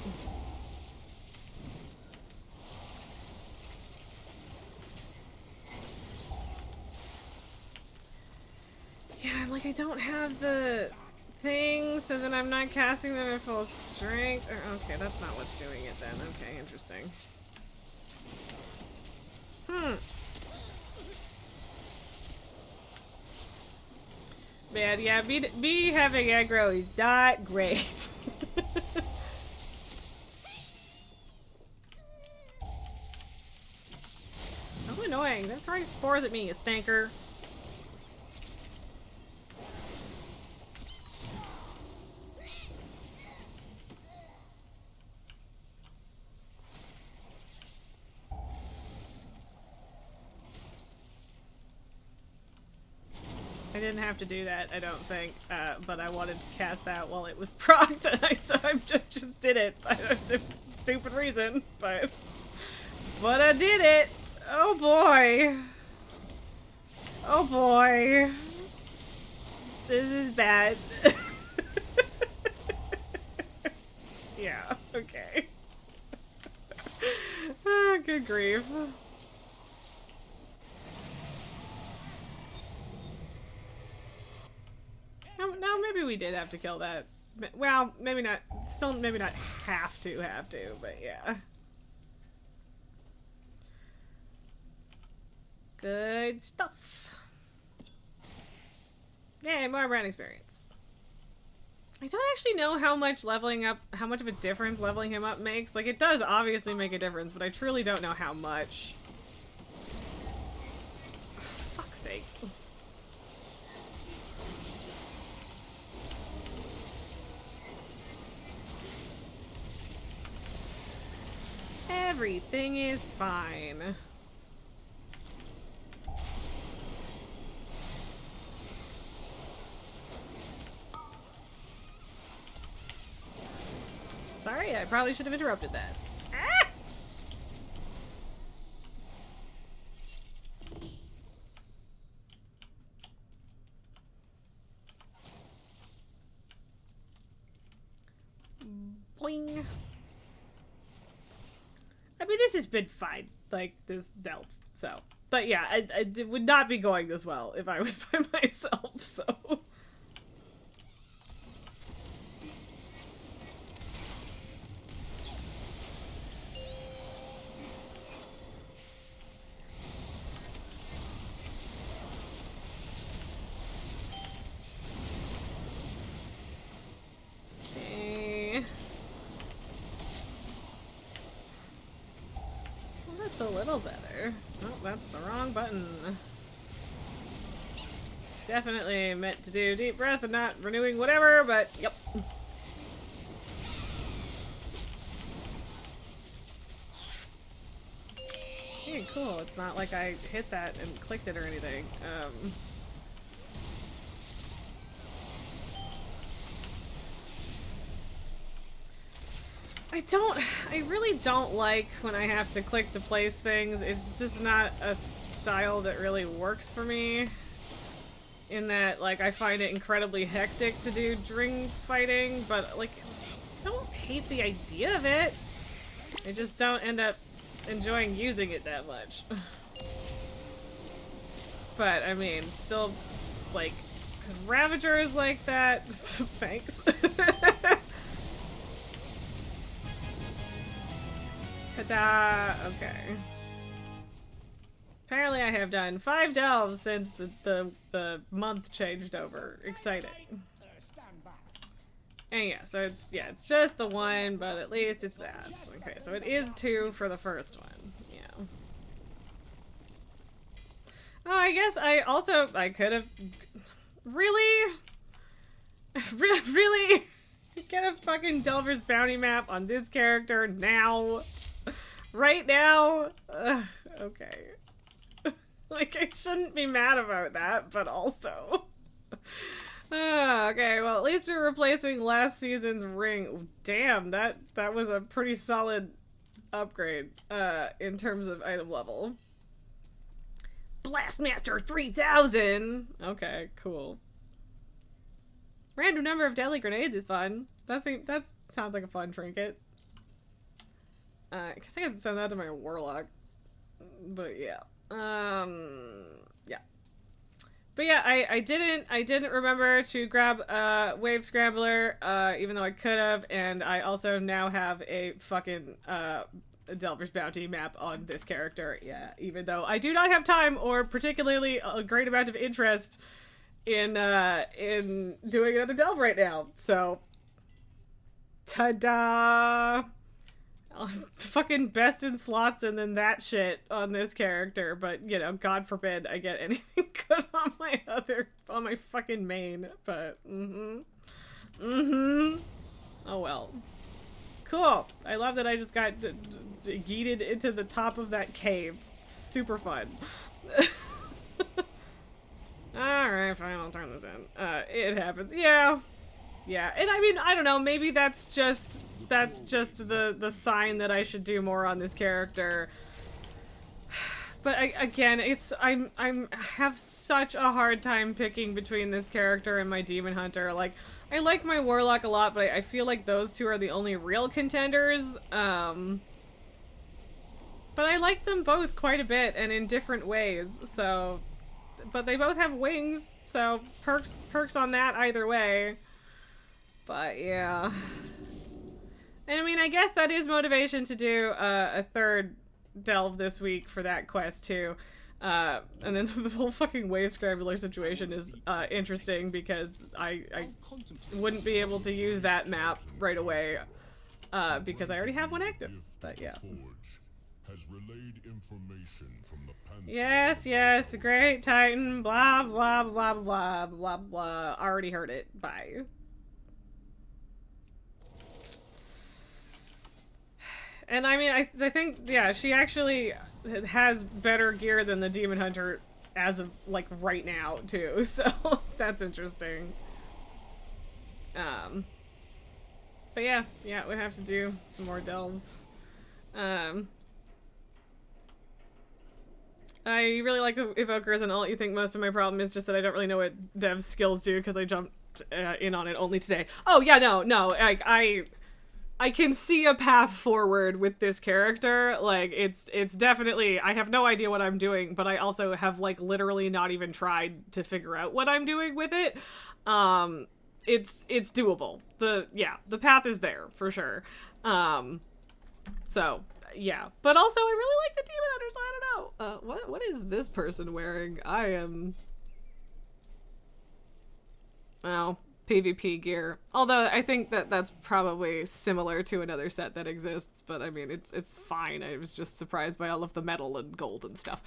Yeah, like I don't have the thing, so then I'm not casting them at full strength. Okay, that's not what's doing it then. Okay, interesting. Man, yeah, me having aggro is not great. So annoying. They're throwing spores at me, you stinker. I didn't have to do that, I don't think, but I wanted to cast that while it was procced, and so I just did it. It was a stupid reason, but I did it. Oh boy. Oh boy. This is bad. Yeah, okay. Ah, good grief. No, maybe we did have to kill that. Well, maybe not. Still, maybe not have to, but yeah. Good stuff. Yay, more brand experience. I don't actually know how much leveling up, how much of a difference leveling him up makes. Like, it does obviously make a difference, but I truly don't know how much. Fuck's sakes. Everything is fine. Sorry, I probably should have interrupted that. Ah! Boing. I mean, this has been fine, like, this delve, so. But yeah, it would not be going this well if I was by myself, so. Okay. Well, that's a little better. Oh, that's the wrong button. Definitely meant to do deep breath and not renewing whatever, but yep. Okay, cool. It's not like I hit that and clicked it or anything. I really don't like when I have to click to place things. It's just not a style that really works for me. In that, like, I find it incredibly hectic to do dring fighting, but, like, I don't hate the idea of it. I just don't end up enjoying using it that much. But, I mean, still, like, because Ravager is like that. Thanks. Ta-da! Okay. Apparently I have done 5 delves since the month changed over. Exciting. Stand back. And yeah, so it's just the one, but at least it's that. Okay, so it is 2 for the first one. Yeah. Oh, I guess I could have really really get a fucking Delver's Bounty map on this character now. Right now? Ugh, okay. Like, I shouldn't be mad about that, but also. Okay, well, at least we're replacing last season's ring. Damn, that was a pretty solid upgrade, in terms of item level. Blastmaster 3000! Okay, cool. Random number of deadly grenades is fun. That sounds like a fun trinket. I guess I can send that to my warlock. But yeah. Yeah. But yeah, I didn't remember to grab Wave Scrambler, even though I could have, and I also now have a fucking Delver's Bounty map on this character. Yeah, even though I do not have time or particularly a great amount of interest in doing another delve right now. So ta-da! Fucking best in slots and then that shit on this character, but you know, God forbid I get anything good on my fucking main, but oh well. Cool. I love that I just got yeeted into the top of that cave. Super fun. Alright, fine, I'll turn this in. It happens. Yeah. Yeah, and I mean, I don't know, maybe that's just the sign that I should do more on this character. But again, I have such a hard time picking between this character and my Demon Hunter. Like, I like my Warlock a lot, but I feel like those two are the only real contenders. But I like them both quite a bit and in different ways, so... But they both have wings, so perks on that either way. But yeah. And I mean, I guess that is motivation to do a third delve this week for that quest too. And then the whole fucking wave scrambler situation is interesting because I wouldn't be able to use that map right away because I already have one active. But yeah. Has relayed information from the Yes, yes, the Great Titan, blah, blah, blah, blah, blah, blah. Already heard it. Bye. And I mean, I think, yeah, she actually has better gear than the Demon Hunter as of, like, right now, too. So, that's interesting. But yeah, we have to do some more delves. I really like Evoker as an ult. You think most of my problem is just that I don't really know what Dev's skills do because I jumped in on it only today. Oh yeah, no, like I can see a path forward with this character. Like it's definitely, I have no idea what I'm doing, but I also have like literally not even tried to figure out what I'm doing with it. It's doable. The path is there for sure. So yeah, but also I really like the Demon Hunter, so I don't know. What is this person wearing? I am, well, PvP gear. Although I think that's probably similar to another set that exists, but I mean it's fine. I was just surprised by all of the metal and gold and stuff.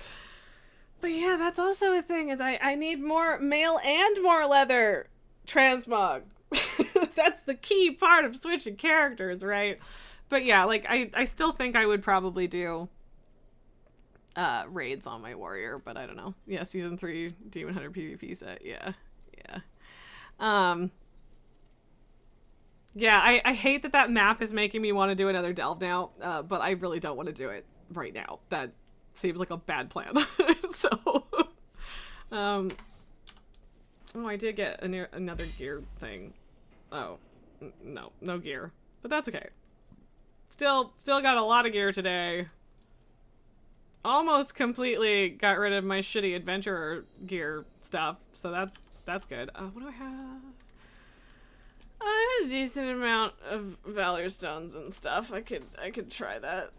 But yeah, that's also a thing, is I need more mail and more leather transmog. That's the key part of switching characters, right? But yeah, like, I still think I would probably do raids on my warrior, but I don't know. Yeah, Season 3 Demon Hunter PvP set, yeah. Yeah, I hate that map is making me want to do another delve now, but I really don't want to do it right now. That seems like a bad plan. So, oh, I did get another gear thing. Oh, no gear, but that's okay. Still got a lot of gear today. Almost completely got rid of my shitty adventurer gear stuff, so that's good. What do I have? I have a decent amount of Valor Stones and stuff. I could try that.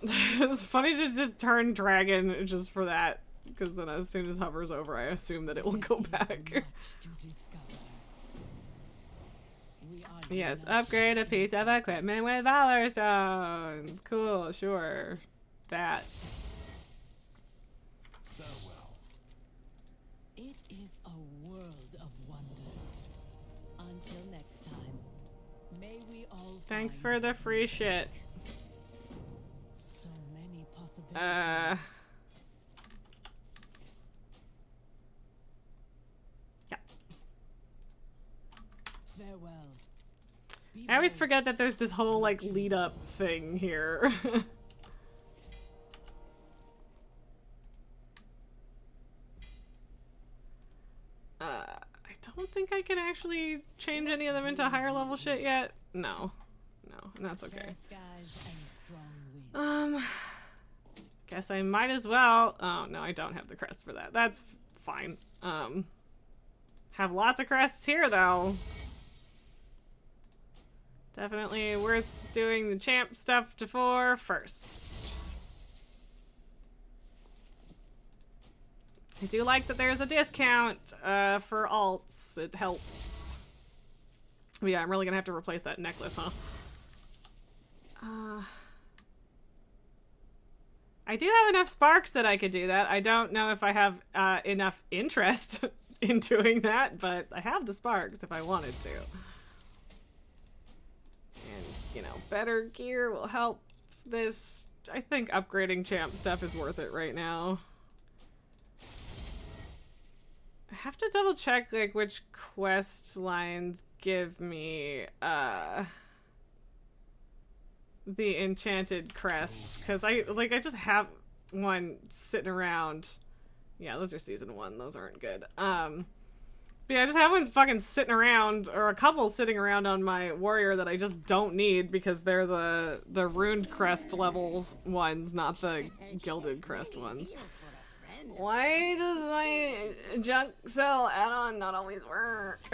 It's funny to just turn dragon just for that, because then as soon as hover's over, I assume that it will go back. Yes, upgrade a piece of equipment with Valor Stones. Cool, sure. That. Farewell. It is a world of wonders. Until next time, may we all Thanks find for the free shit. so many possibilities. Yeah. Farewell. I always forget that there's this whole, like, lead-up thing here. I don't think I can actually change any of them into higher level shit yet. No, and that's okay. Guess I might as well. Oh, no, I don't have the crest for that. That's fine. Have lots of crests here, though. Definitely worth doing the champ stuff for first. I do like that there's a discount for alts. It helps. But yeah, I'm really gonna have to replace that necklace, huh? I do have enough sparks that I could do that. I don't know if I have enough interest in doing that, but I have the sparks if I wanted to. And, you know, better gear will help this. I think upgrading champ stuff is worth it right now. I have to double check, like, which quest lines give me, the enchanted crests, because I just have one sitting around. Yeah, those are season 1. Those aren't good. But yeah, I just have one fucking sitting around, or a couple sitting around on my warrior that I just don't need because they're the runed crest levels ones, not the gilded crest ones. Why does my junk cell add-on not always work?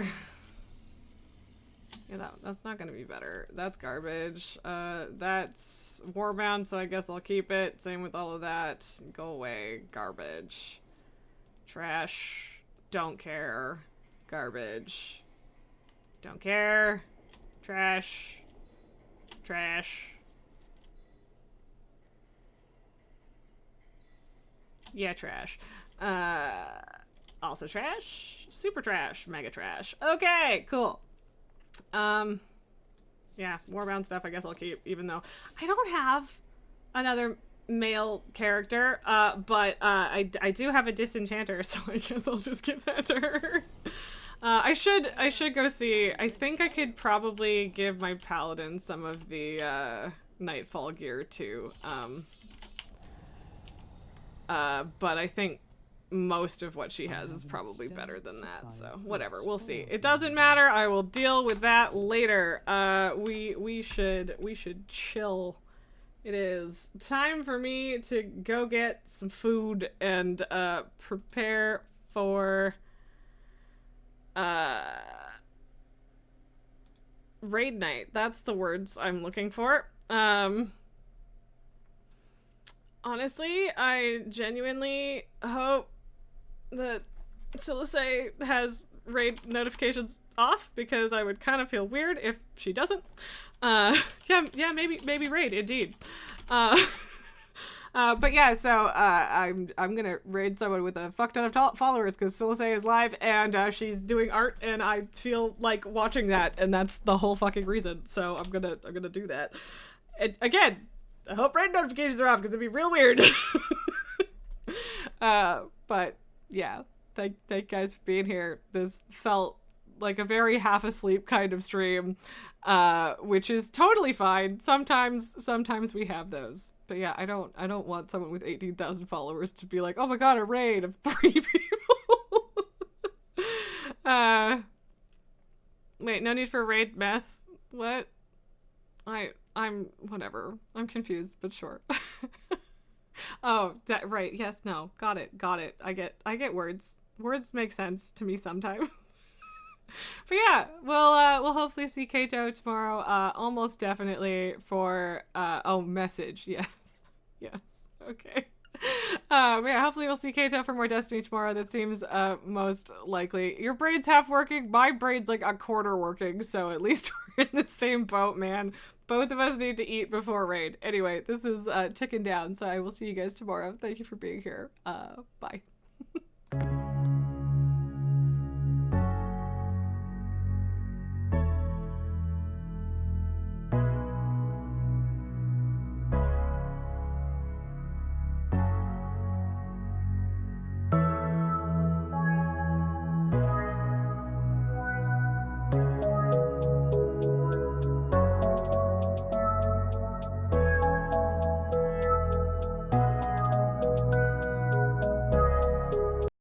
Yeah, that's not gonna be better. That's garbage. That's warbound, so I guess I'll keep it. Same with all of that. Go away. Garbage. Trash. Don't care. Garbage. Don't care. Trash. Trash. Yeah, trash. Also trash. Super trash. Mega trash. Okay, cool. Yeah, warbound stuff I guess I'll keep, even though I don't have another male character, but I do have a disenchanter, so I guess I'll just give that to her. I should go see. I think I could probably give my paladin some of the nightfall gear too. But I think most of what she has is probably better than that, so whatever, we'll see. It doesn't matter, I will deal with that later. We should chill. It is time for me to go get some food and prepare for raid night. That's the words I'm looking for. Honestly, I genuinely hope that Silicea has raid notifications off, because I would kind of feel weird if she doesn't. Yeah, maybe raid, indeed. But yeah, so I'm gonna raid someone with a fuck ton of followers because Silicea is live and she's doing art, and I feel like watching that, and that's the whole fucking reason. So I'm gonna do that. And again, I hope raid notifications are off because it'd be real weird. But yeah, thank guys for being here. This felt like a very half asleep kind of stream, which is totally fine. Sometimes we have those. But yeah, I don't want someone with 18,000 followers to be like, oh my god, a raid of 3 people. Wait, no need for a raid mess? What? I'm whatever. I'm confused, but sure. Oh, that right. Yes, no. Got it. I get words. Words make sense to me sometimes. But yeah, we'll hopefully see Kato tomorrow. Almost definitely for message. Yes. Okay. Yeah, hopefully we'll see Kato for more Destiny tomorrow. That seems most likely. Your braid's half working. My braid's like a quarter working. So at least we're in the same boat, man. Both of us need to eat before raid. Anyway, this is ticking down. So I will see you guys tomorrow. Thank you for being here. Bye.